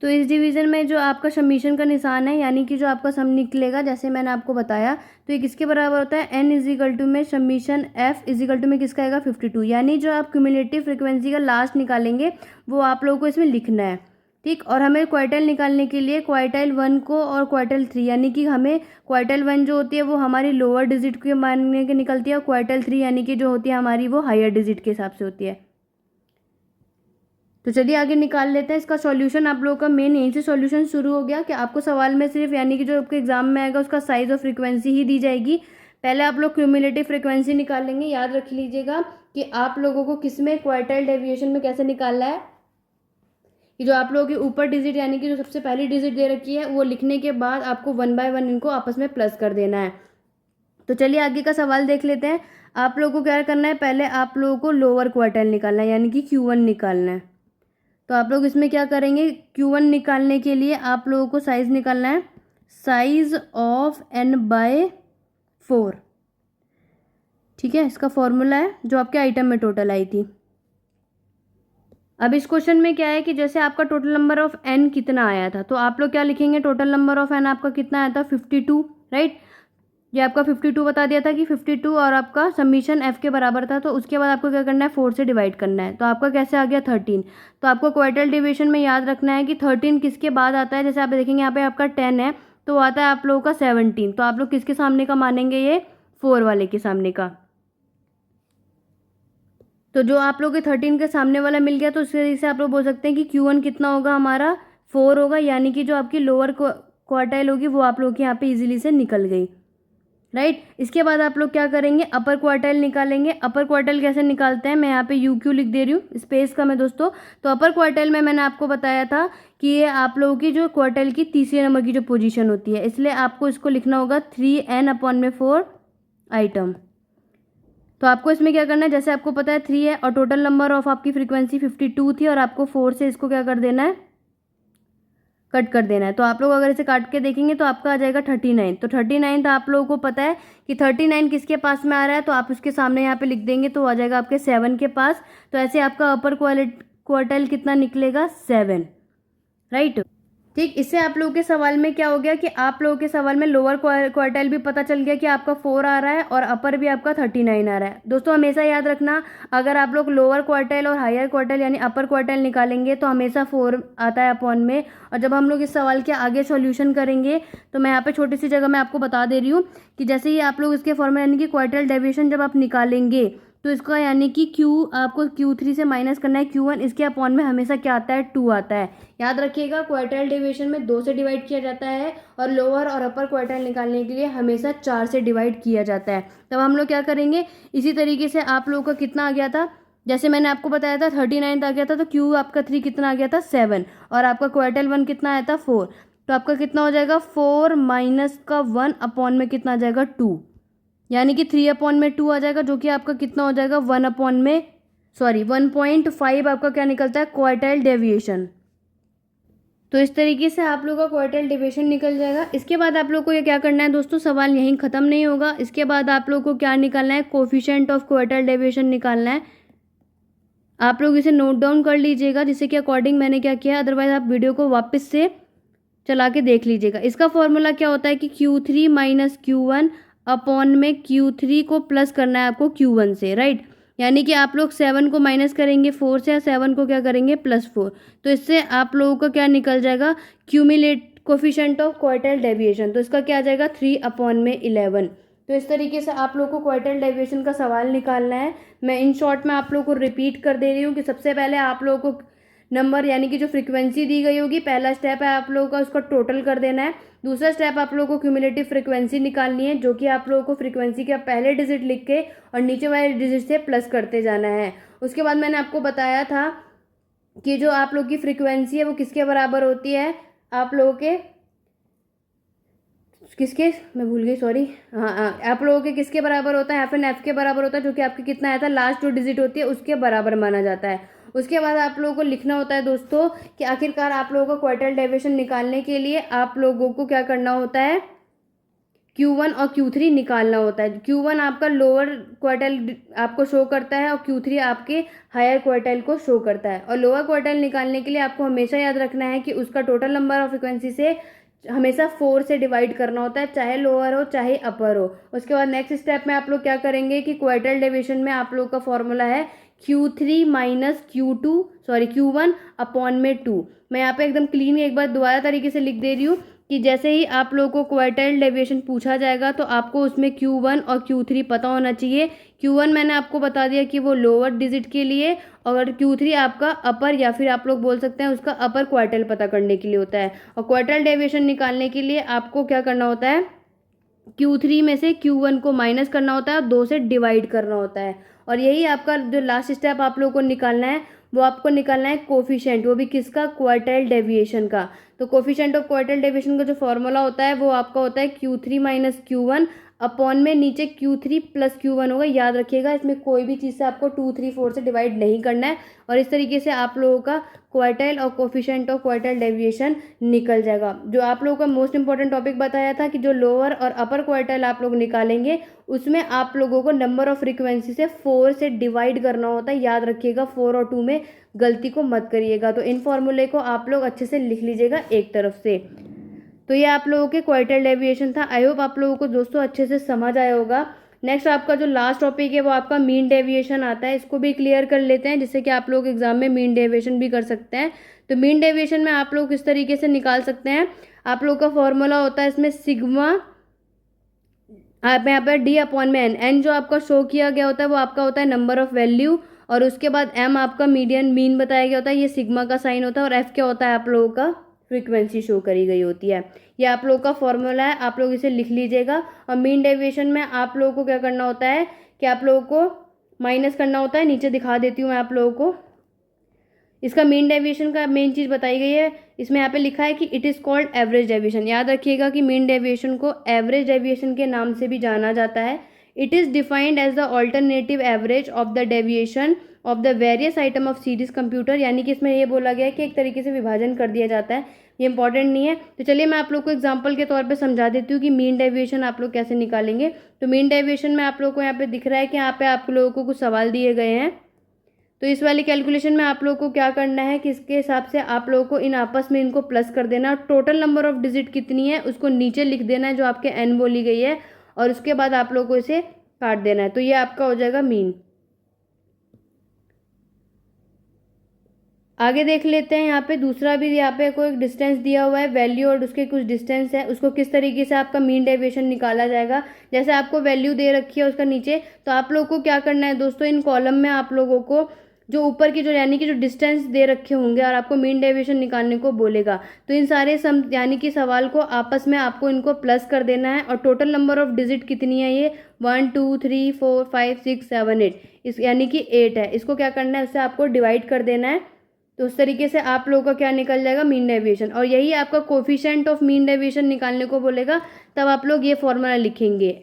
Speaker 1: तो इस डिवीज़न में जो आपका समीशन का निशान है यानी कि जो आपका सम निकलेगा, जैसे मैंने आपको बताया, तो ये किसके बराबर होता है, n = में समीशन f = में किसका आएगा 52। यानी जो आप क्यूमुलेटिव फ्रीक्वेंसी का लास्ट निकालेंगे वो आप लोगों को इसमें लिखना है, ठीक। और हमें क्वार्टाइल निकालने के लिए क्वार्टाइल 1 को और क्वार्टाइल 3, यानी कि हमें क्वार्टाइल 1 जो होती है वो हमारी लोअर डिजिट के मानने के निकलती है और क्वार्टाइल 3 यानी कि जो होती है हमारी वो हायर डिजिट के हिसाब से होती है। तो चलिए आगे निकाल लेते हैं इसका सॉल्यूशन। आप लोगों का मेन यहीं से सॉल्यूशन शुरू हो गया कि आपको सवाल में सिर्फ यानी कि जो आपके एग्जाम में आएगा उसका साइज और फ्रीक्वेंसी ही दी जाएगी। पहले आप लोग क्यूमुलेटिव फ्रीक्वेंसी निकाल लेंगे। याद रख लीजिएगा कि आप लोगों को किस में, क्वार्टाइल डेविएशन में कैसे निकालना है, कि जो आप लोगों के ऊपर डिजिट यानी कि जो सबसे पहली डिजिट दे रखी है वो लिखने के बाद आपको 1 बाय 1 इनको आपस में प्लस कर देना है। तो चलिए आगे का सवाल देख लेते हैं। आप लोगों को क्या करना है, पहले आप लोगों को लोअर क्वार्टाइल निकालना है यानी कि Q1 निकालना है। तो आप लोग इसमें क्या करेंगे, Q1 निकालने के लिए आप लोगों को साइज़ निकालना है, साइज ऑफ n/4, ठीक है। इसका फॉर्मूला है जो आपके आइटम में टोटल आई थी। अब इस क्वेश्चन में क्या है कि जैसे आपका टोटल नंबर ऑफ n कितना आया था, तो आप लोग क्या लिखेंगे, टोटल नंबर ऑफ n आपका कितना आया था 52, राइट। ये आपका 52 बता दिया था कि 52 और आपका समीशन f के बराबर था। तो उसके बाद आपको क्या करना है, 4 से डिवाइड करना है। तो आपका कैसे आ गया 13। तो आपको क्वार्टाइल डेविएशन में याद रखना है कि 13 किसके बाद आता है, जैसे आप देखेंगे यहाँ पे आपका 10 है तो आता है आप लोगों का 17। तो आप लोग किसके सामने का मानेंगे, ये 4 वाले के सामने का। तो जो आप लोग के 13 के सामने वाला मिल गया तो उस तरीके से आप लोग बोल सकते हैं कि Q1 कितना होगा, हमारा 4 होगा। यानी कि जो आपकी लोअर क्वार्टाइल होगी वो आप लोग के यहाँ पे इजीली से निकल गई, राइट। इसके बाद आप लोग क्या करेंगे, अपर क्वार्टाइल निकालेंगे। अपर क्वार्टाइल कैसे निकालते हैं, मैं यहाँ पे यू क्यू लिख दे रही हूँ स्पेस का मैं दोस्तों। तो अपर क्वार्टाइल में मैंने आपको बताया था कि ये आप लोगों की जो क्वार्टाइल की तीसरे नंबर की जो पोजीशन होती है, इसलिए आपको इसको लिखना होगा 3n/4 आइटम। तो आपको इसमें क्या करना है, जैसे आपको पता है 3 है और टोटल नंबर ऑफ आपकी फ्रीक्वेंसी 52 थी और आपको 4 से इसको क्या कर देना है, कट कर देना है। तो आप लोग अगर इसे काट के देखेंगे तो आपका आ जाएगा 39। तो 39 तो आप लोगों को पता है कि 39 किसके पास में आ रहा है, तो आप उसके सामने यहाँ पे लिख देंगे तो आ जाएगा आपके 7 के पास। तो ऐसे आपका अपर क्वार्टाइल कितना निकलेगा, 7, राइट। ठीक, इससे आप लोगों के सवाल में क्या हो गया कि आप लोगों के सवाल में लोअर क्वार्टाइल भी पता चल गया कि आपका 4 आ रहा है और अपर भी आपका 39 आ रहा है। दोस्तों हमेशा याद रखना, अगर आप लोग लोअर क्वार्टाइल और हायर क्वार्टाइल यानी अपर क्वार्टाइल निकालेंगे तो हमेशा 4 आता है अपॉन में। और जब हम लोग इस सवाल के आगे सॉल्यूशन करेंगे तो मैं यहाँ पे छोटी सी जगह में आपको बता दे रही हूँ कि जैसे ही आप लोग इसके फॉर्मूला यानी कि क्वार्टाइल डेविएशन जब आप निकालेंगे तो इसका यानी कि Q आपको Q3 से माइनस करना है Q1, इसके अपॉन में हमेशा क्या आता है, 2 आता है। याद रखिएगा क्वार्टाइल डेविएशन में 2 से डिवाइड किया जाता है और लोअर और अपर क्वार्टाइल निकालने के लिए हमेशा 4 से डिवाइड किया जाता है। तब हम लोग क्या करेंगे, इसी तरीके से आप लोगों का कितना आ गया था, जैसे मैंने आपको बताया था 39 आ गया था, तो Q आपका 3 कितना आ गया था, 7, और आपका क्वार्टाइल 1 कितना आया था, 4। तो आपका कितना हो जाएगा, 4 माइनस का 1 अपॉन में कितना आ जाएगा, 2, यानी कि 3/2 आ जाएगा, जो कि आपका कितना हो जाएगा 1.5 आपका क्या निकलता है, क्वार्टाइल डेविएशन। तो इस तरीके से आप लोगों का क्वार्टाइल डेविएशन निकल जाएगा। इसके बाद आप लोग को ये क्या करना है दोस्तों, सवाल यहीं ख़त्म नहीं होगा। इसके बाद आप लोग को क्या निकालना है, कोफिशिएंट ऑफ क्वार्टाइल डेविएशन निकालना है। आप लोग इसे नोट डाउन कर लीजिएगा जिससे कि अकॉर्डिंग मैंने क्या किया, अदरवाइज आप वीडियो को वापस से चला के देख लीजिएगा। इसका फॉर्मूला क्या होता है कि Q3 माइनस Q1 अपॉन में Q3 को प्लस करना है आपको Q1 से, राइट। यानी कि आप लोग 7 को माइनस करेंगे 4 से, 7 को क्या करेंगे +4। तो इससे आप लोगों का क्या निकल जाएगा, cumulate coefficient of quartile deviation. तो इसका क्या आ जाएगा, 3/11। तो इस तरीके से आप लोग को क्वार्टाइल डेविएशन का सवाल निकालना है। मैं इन शॉर्ट में आप लोग को रिपीट कर दे रही हूँ कि सबसे पहले आप लोगों को नंबर यानी कि जो फ्रीक्वेंसी दी गई होगी, पहला स्टेप है आप लोगों का उसका टोटल कर देना है। दूसरा स्टेप आप लोगों को क्यूमुलेटिव फ्रीक्वेंसी निकालनी है, जो कि आप लोगों को फ्रीक्वेंसी का पहले डिजिट लिख के और नीचे वाले डिजिट से प्लस करते जाना है। उसके बाद मैंने आपको बताया था कि जो आप लोग की फ्रीक्वेंसी है वो किसके बराबर होती है, आप लोगों के किसके, मैं भूल गई सॉरी, हाँ, आप लोगों के किसके बराबर होता है, एफ के बराबर होता है, जो कि आपके कितना आया था, लास्ट जो डिजिट होती है उसके बराबर माना जाता है। उसके बाद आप लोगों को लिखना होता है दोस्तों कि आखिरकार आप लोगों को क्वार्टाइल डेविएशन निकालने के लिए आप लोगों को क्या करना होता है, Q1 और Q3 निकालना होता है। Q1 आपका लोअर क्वार्टाइल आपको शो करता है और Q3 आपके हायर क्वार्टाइल को शो करता है। और लोअर क्वार्टाइल निकालने के लिए आपको हमेशा याद रखना है कि उसका टोटल नंबर ऑफ फ्रिक्वेंसी से हमेशा 4 से डिवाइड करना होता है, चाहे लोअर हो चाहे अपर हो। उसके बाद नेक्स्ट स्टेप में आप लोग क्या करेंगे कि क्वार्टाइल डेविएशन में आप लोग का फॉर्मूला है Q3 माइनस Q1 अपॉन में 2। मैं यहाँ पे एकदम क्लीन एक बार दोबारा तरीके से लिख दे रही हूँ कि जैसे ही आप लोगों को क्वार्टाइल डेविएशन पूछा जाएगा तो आपको उसमें Q1 और Q3 पता होना चाहिए। Q1 मैंने आपको बता दिया कि वो लोअर डिजिट के लिए, और Q3 आपका अपर या फिर आप लोग बोल सकते हैं उसका अपर क्वार्टाइल पता करने के लिए होता है। और क्वार्टाइल डेविएशन निकालने के लिए आपको क्या करना होता है, Q3 में से Q1 को माइनस करना होता है और 2 से डिवाइड करना होता है। और यही आपका जो लास्ट स्टेप आप लोगों को निकालना है, वो आपको निकालना है कोफिशिएंट, वो भी किसका, क्वार्टाइल डेविएशन का। तो कोफिशिएंट ऑफ क्वार्टाइल डेविएशन का जो फॉर्मूला होता है वो आपका होता है Q3 माइनस Q1 अपॉन में नीचे Q3 प्लस Q1 होगा। याद रखिएगा इसमें कोई भी चीज़ से आपको 2, 3, 4 से डिवाइड नहीं करना है। और इस तरीके से आप लोगों का क्वार्टाइल और कोफिशिएंट ऑफ क्वार्टाइल डेविएशन निकल जाएगा। जो आप लोगों का मोस्ट इंपॉर्टेंट टॉपिक बताया था कि जो लोअर और अपर क्वार्टाइल आप लोग निकालेंगे उसमें आप लोगों को नंबर ऑफ फ्रीक्वेंसी से 4 से डिवाइड करना होता है। याद रखिएगा 4 और 2 में गलती को मत करिएगा। तो इन फॉर्मूले को आप लोग अच्छे से लिख लीजिएगा एक तरफ से। तो ये आप लोगों के क्वार्टाइल डेविएशन था। आई होप आप लोगों को दोस्तों अच्छे से समझ आया होगा। नेक्स्ट आपका जो लास्ट टॉपिक है वो आपका मीन डेविएशन आता है। इसको भी क्लियर कर लेते हैं जिससे कि आप लोग एग्जाम में मीन डेविएशन भी कर सकते हैं। तो मीन डेविएशन में आप लोग किस तरीके से निकाल सकते हैं, आप लोग का फॉर्मूला होता है इसमें सिग्मा, आप यहाँ पर D अपॉन में एन जो आपका शो किया गया होता है वो आपका होता है नंबर ऑफ वैल्यू, और उसके बाद M आपका मीडियन मीन बताया गया होता है, ये सिग्मा का साइन होता है, और F क्या होता है आप लोगों का फ्रीक्वेंसी शो करी गई होती है। ये आप लोगों का फॉर्मूला है, आप लोग इसे लिख लीजिएगा। और मीन डेविएशन में आप लोगों को क्या करना होता है कि आप लोगों को माइनस करना होता है। नीचे दिखा देती हूँ मैं आप लोगों को। इसका मीन डेविएशन का मेन चीज़ बताई गई है। इसमें यहाँ पे लिखा है कि it is called average deviation. याद रखिएगा कि मीन डेविएशन को एवरेज डेविएशन के नाम से भी जाना जाता है। It is defined as the alternative average of the deviation of the various item of series computer. यानी कि इसमें ये बोला गया है कि एक तरीके से विभाजन कर दिया जाता है। ये इंपॉर्टेंट नहीं है, तो चलिए मैं आप लोग को एग्जांपल के तौर पे समझा देती हूँ कि मीन डेविएशन आप लोग कैसे निकालेंगे। तो मीन डेविएशन में आप लोग को यहाँ पे दिख रहा है कि यहाँ पे आप लोगों को कुछ सवाल दिए गए हैं। तो इस वाली कैलकुलेशन में आप लोगों को क्या करना है कि इसके हिसाब से आप लोगों को इन आपस में इनको प्लस कर देना। टोटल नंबर ऑफ डिजिट कितनी है उसको नीचे लिख देना है जो आपके n बोली गई है, और उसके बाद आप लोगों को इसे काट देना है। तो ये आपका हो जाएगा मीन। आगे देख लेते हैं। यहाँ पे दूसरा भी यहाँ पे कोई डिस्टेंस दिया हुआ है, वैल्यू और उसके कुछ डिस्टेंस है, उसको किस तरीके से आपका मीन डेविएशन निकाला जाएगा। जैसे आपको वैल्यू दे रखी है उसका नीचे, तो आप लोगों को क्या करना है दोस्तों, इन कॉलम में आप लोगों को जो ऊपर की जो यानी कि जो डिस्टेंस दे रखे होंगे और आपको मीन डेविएशन निकालने को बोलेगा, तो इन सारे सम यानी कि सवाल को आपस में आपको इनको प्लस कर देना है। और टोटल नंबर ऑफ डिजिट कितनी है, ये 1 2 3 4 5 6 7 8 इस यानी कि 8 है। इसको क्या करना है, उससे आपको डिवाइड कर देना है। तो उस तरीके से आप लोगों का क्या निकल जाएगा, मीन डेविएशन। और यही आपका कोफिशिएंट ऑफ मीन डेविएशन निकालने को बोलेगा, तब आप लोग ये फॉर्मूला लिखेंगे,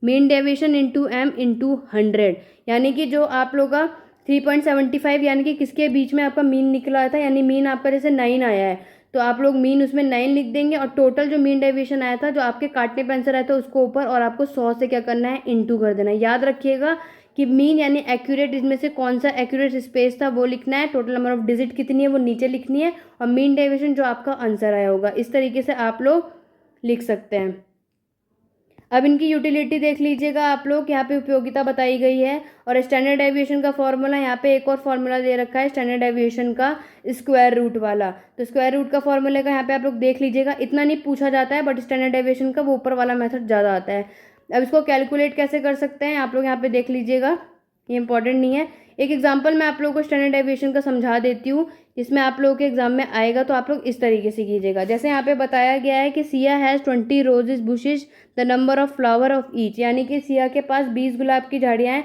Speaker 1: mean deviation into m into 100। यानी कि जो आप लोग का 3.75 यानी कि किसके बीच में आपका मीन निकला था, यानी मीन आपका जैसे 9 आया है तो आप लोग मीन उसमें 9 लिख देंगे, और टोटल जो मीन डेविएशन आया था जो आपके काटने पे आंसर आया था उसको ऊपर, और आपको 100 से क्या करना है, इंटू कर देना है। याद रखिएगा कि मीन यानी एक्यूरेट, इसमें से कौन सा एक्यूरेट स्पेस था वो लिखना है, टोटल नंबर ऑफ डिजिट कितनी है वो नीचे लिखनी है, और मीन डेविएशन जो आपका आंसर आया होगा। इस तरीके से आप लोग लिख सकते हैं। अब इनकी यूटिलिटी देख लीजिएगा आप लोग, यहाँ पे उपयोगिता बताई गई है। और स्टैंडर्ड डेविएशन का फॉर्मूला, यहाँ पे एक और फॉर्मूला दे रखा है स्टैंडर्ड डेविएशन का, स्क्वायर रूट वाला। तो स्क्वायर रूट का फॉर्मूले का यहाँ पे आप लोग देख लीजिएगा, इतना नहीं पूछा जाता है, बट स्टैंडर्ड डेविएशन का वो ऊपर वाला मेथड ज़्यादा आता है। अब इसको कैलकुलेट कैसे कर सकते हैं आप लोग यहाँ पे देख लीजिएगा, ये इंपॉर्टेंट नहीं है। एक एग्जाम्पल मैं आप लोगों को स्टैंडर्ड डेविएशन का समझा देती हूँ, जिसमें आप लोगों के एग्जाम में आएगा, तो आप लोग इस तरीके से कीजिएगा। जैसे यहाँ पे बताया गया है कि Siya has 20 roses bushes the number of flower of each, यानी कि सिया के पास 20 गुलाब की झाड़ियाँ हैं,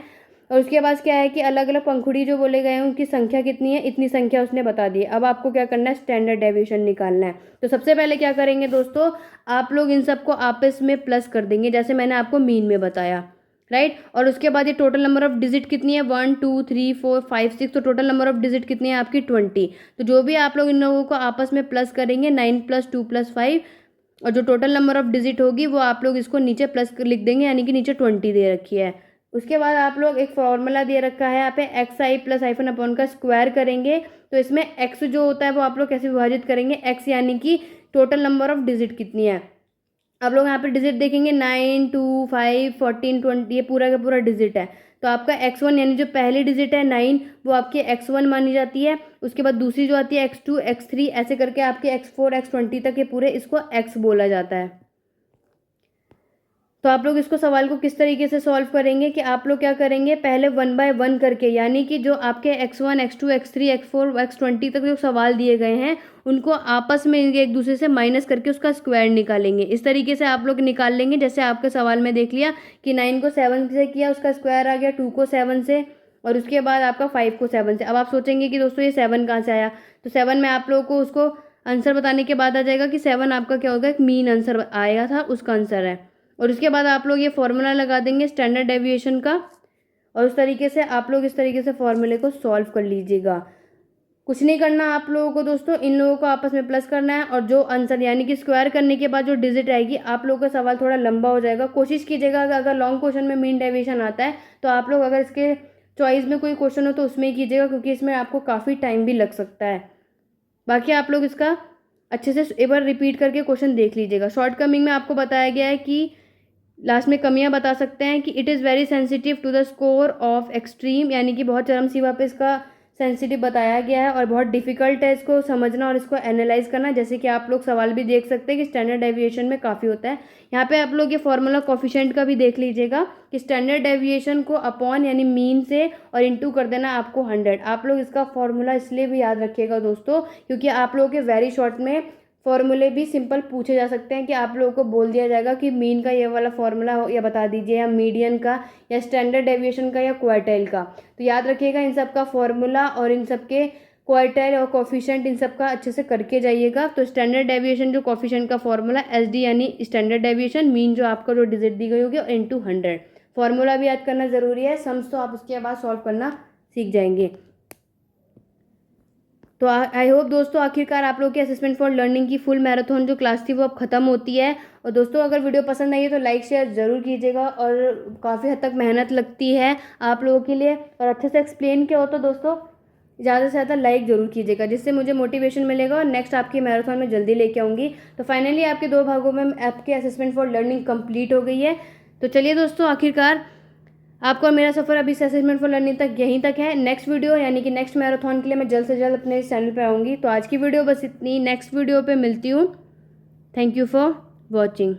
Speaker 1: और उसके पास क्या है कि अलग अलग पंखुड़ी जो बोले गए हैं उनकी संख्या कितनी है, इतनी संख्या उसने बता दी है। अब आपको क्या करना है, स्टैंडर्ड डेविएशन निकालना है। तो सबसे पहले क्या करेंगे दोस्तों, आप लोग इन सबको आपस में प्लस कर देंगे, जैसे मैंने आपको मीन में बताया, राइट। और उसके बाद ये टोटल नंबर ऑफ डिजिट कितनी है, 1 2 3 4 5 6, तो टोटल नंबर ऑफ डिजिट कितनी है आपकी 20। तो जो भी आप लोग इन लोगों को आपस में प्लस करेंगे, 9 + 2 + 5, और जो टोटल नंबर ऑफ डिजिट होगी वो आप लोग इसको नीचे प्लस लिख देंगे, यानी कि नीचे 20 दे रखी है। उसके बाद आप लोग एक फॉर्मूला दे रखा है यहाँ पे, xi + हाइफन अपॉन का स्क्वायर करेंगे। तो इसमें x जो होता है वो आप लोग कैसे विभाजित करेंगे, x यानी कि टोटल नंबर ऑफ डिजिट कितनी है। आप लोग यहाँ पे डिजिट देखेंगे 9 2 5 14 20, ये पूरा का पूरा डिजिट है। तो आपका x1 यानी जो पहली डिजिट है 9 वो आपकी x1 मानी जाती है। उसके बाद दूसरी जो आती है x2 x3 ऐसे करके आपके x4 x20 तक ये पूरे इसको x बोला जाता है। तो आप लोग इसको सवाल को किस तरीके से सॉल्व करेंगे कि आप लोग क्या करेंगे, पहले 1 बाय 1 करके, यानी कि जो आपके x1 x2 x3 x4 x20 तक जो सवाल दिए गए हैं उनको आपस में एक दूसरे से माइनस करके उसका स्क्वायर निकालेंगे। इस तरीके से आप लोग निकाल लेंगे। जैसे आपके सवाल में देख लिया कि 9 को 7 से किया, उसका स्क्वायर आ गया 2 को 7 से, और उसके बाद आपका 5 को 7 से। अब आप सोचेंगे कि दोस्तों ये 7 कहाँ से आया, तो 7 में आप लोगों को उसको आंसर बताने के बाद आ जाएगा कि 7 आपका क्या होगा, एक मीन आंसर आया था उसका आंसर है। और उसके बाद आप लोग ये फॉर्मूला लगा देंगे स्टैंडर्ड डेविएशन का, और उस तरीके से आप लोग इस तरीके से फॉर्मूले को सॉल्व कर लीजिएगा। कुछ नहीं करना आप लोगों को दोस्तों, इन लोगों को आपस में प्लस करना है, और जो आंसर यानी कि स्क्वायर करने के बाद जो डिजिट आएगी, आप लोगों का सवाल थोड़ा लंबा हो जाएगा। कोशिश कीजिएगा अगर लॉन्ग क्वेश्चन में मीन डेविएशन आता है तो आप लोग अगर इसके चॉइस में कोई क्वेश्चन हो तो उसमें ही कीजिएगा, क्योंकि इसमें आपको काफ़ी टाइम भी लग सकता है। बाकी आप लोग इसका अच्छे से एक बार रिपीट करके क्वेश्चन देख लीजिएगा। शॉर्ट कमिंग में आपको बताया गया है कि लास्ट में कमियां बता सकते हैं कि it is very sensitive to the score of extreme, यानी कि बहुत चरम सीमा पे इसका सेंसिटिव बताया गया है, और बहुत डिफिकल्ट है इसको समझना और इसको एनालाइज करना। जैसे कि आप लोग सवाल भी देख सकते हैं कि स्टैंडर्ड डेविएशन में काफ़ी होता है। यहाँ पे आप लोग ये फॉर्मूला कोफिशिएंट का भी देख लीजिएगा कि स्टैंडर्ड डेविएशन को अपॉन यानी मीन से और इंटू कर देना आपको 100। आप लोग इसका फॉर्मूला इसलिए भी याद रखिएगा दोस्तों, क्योंकि आप लोगों के वेरी शॉर्ट में फॉर्मूले भी सिंपल पूछे जा सकते हैं कि आप लोगों को बोल दिया जाएगा कि मीन का ये वाला फॉर्मूला या बता दीजिए, या मीडियन का, या स्टैंडर्ड डेविएशन का, या क्वार्टाइल का। तो याद रखिएगा इन सब का फॉर्मूला और इन सब के क्वार्टाइल और कोफिशिएंट इन सब का अच्छे से करके जाइएगा। तो स्टैंडर्ड डेविएशन जो कोफिशिएंट का फॉर्मूला SD यानी स्टैंडर्ड डेविएशन, मीन जो आपका जो डिजिट दी गई होगी, और इनटू 100। फॉर्मूला भी याद करना ज़रूरी है, सम्स तो आप उसके बाद सॉल्व करना सीख जाएंगे। तो आई होप दोस्तों आखिरकार आप लोग की असेसमेंट फॉर लर्निंग की फुल मैराथन जो क्लास थी वो अब ख़त्म होती है। और दोस्तों अगर वीडियो पसंद आई है तो लाइक शेयर ज़रूर कीजिएगा, और काफ़ी हद तक मेहनत लगती है आप लोगों के लिए, और अच्छे से एक्सप्लेन किया हो तो दोस्तों ज़्यादा से ज़्यादा लाइक ज़रूर कीजिएगा, जिससे मुझे मोटिवेशन मिलेगा और नेक्स्ट आपकी मैराथन में जल्दी लेके आऊँगी। तो फाइनली आपके 2 भागों में आपके असेसमेंट फॉर लर्निंग कंप्लीट हो गई है। तो चलिए दोस्तों आखिरकार आपको और मेरा सफ़र अभी असेसमेंट फॉर लर्निंग तक यहीं तक है। नेक्स्ट वीडियो यानी कि नेक्स्ट मैराथन के लिए मैं जल्द से जल्द अपने चैनल पे आऊँगी। तो आज की वीडियो बस इतनी, नेक्स्ट वीडियो पे मिलती हूँ। Thank you for watching.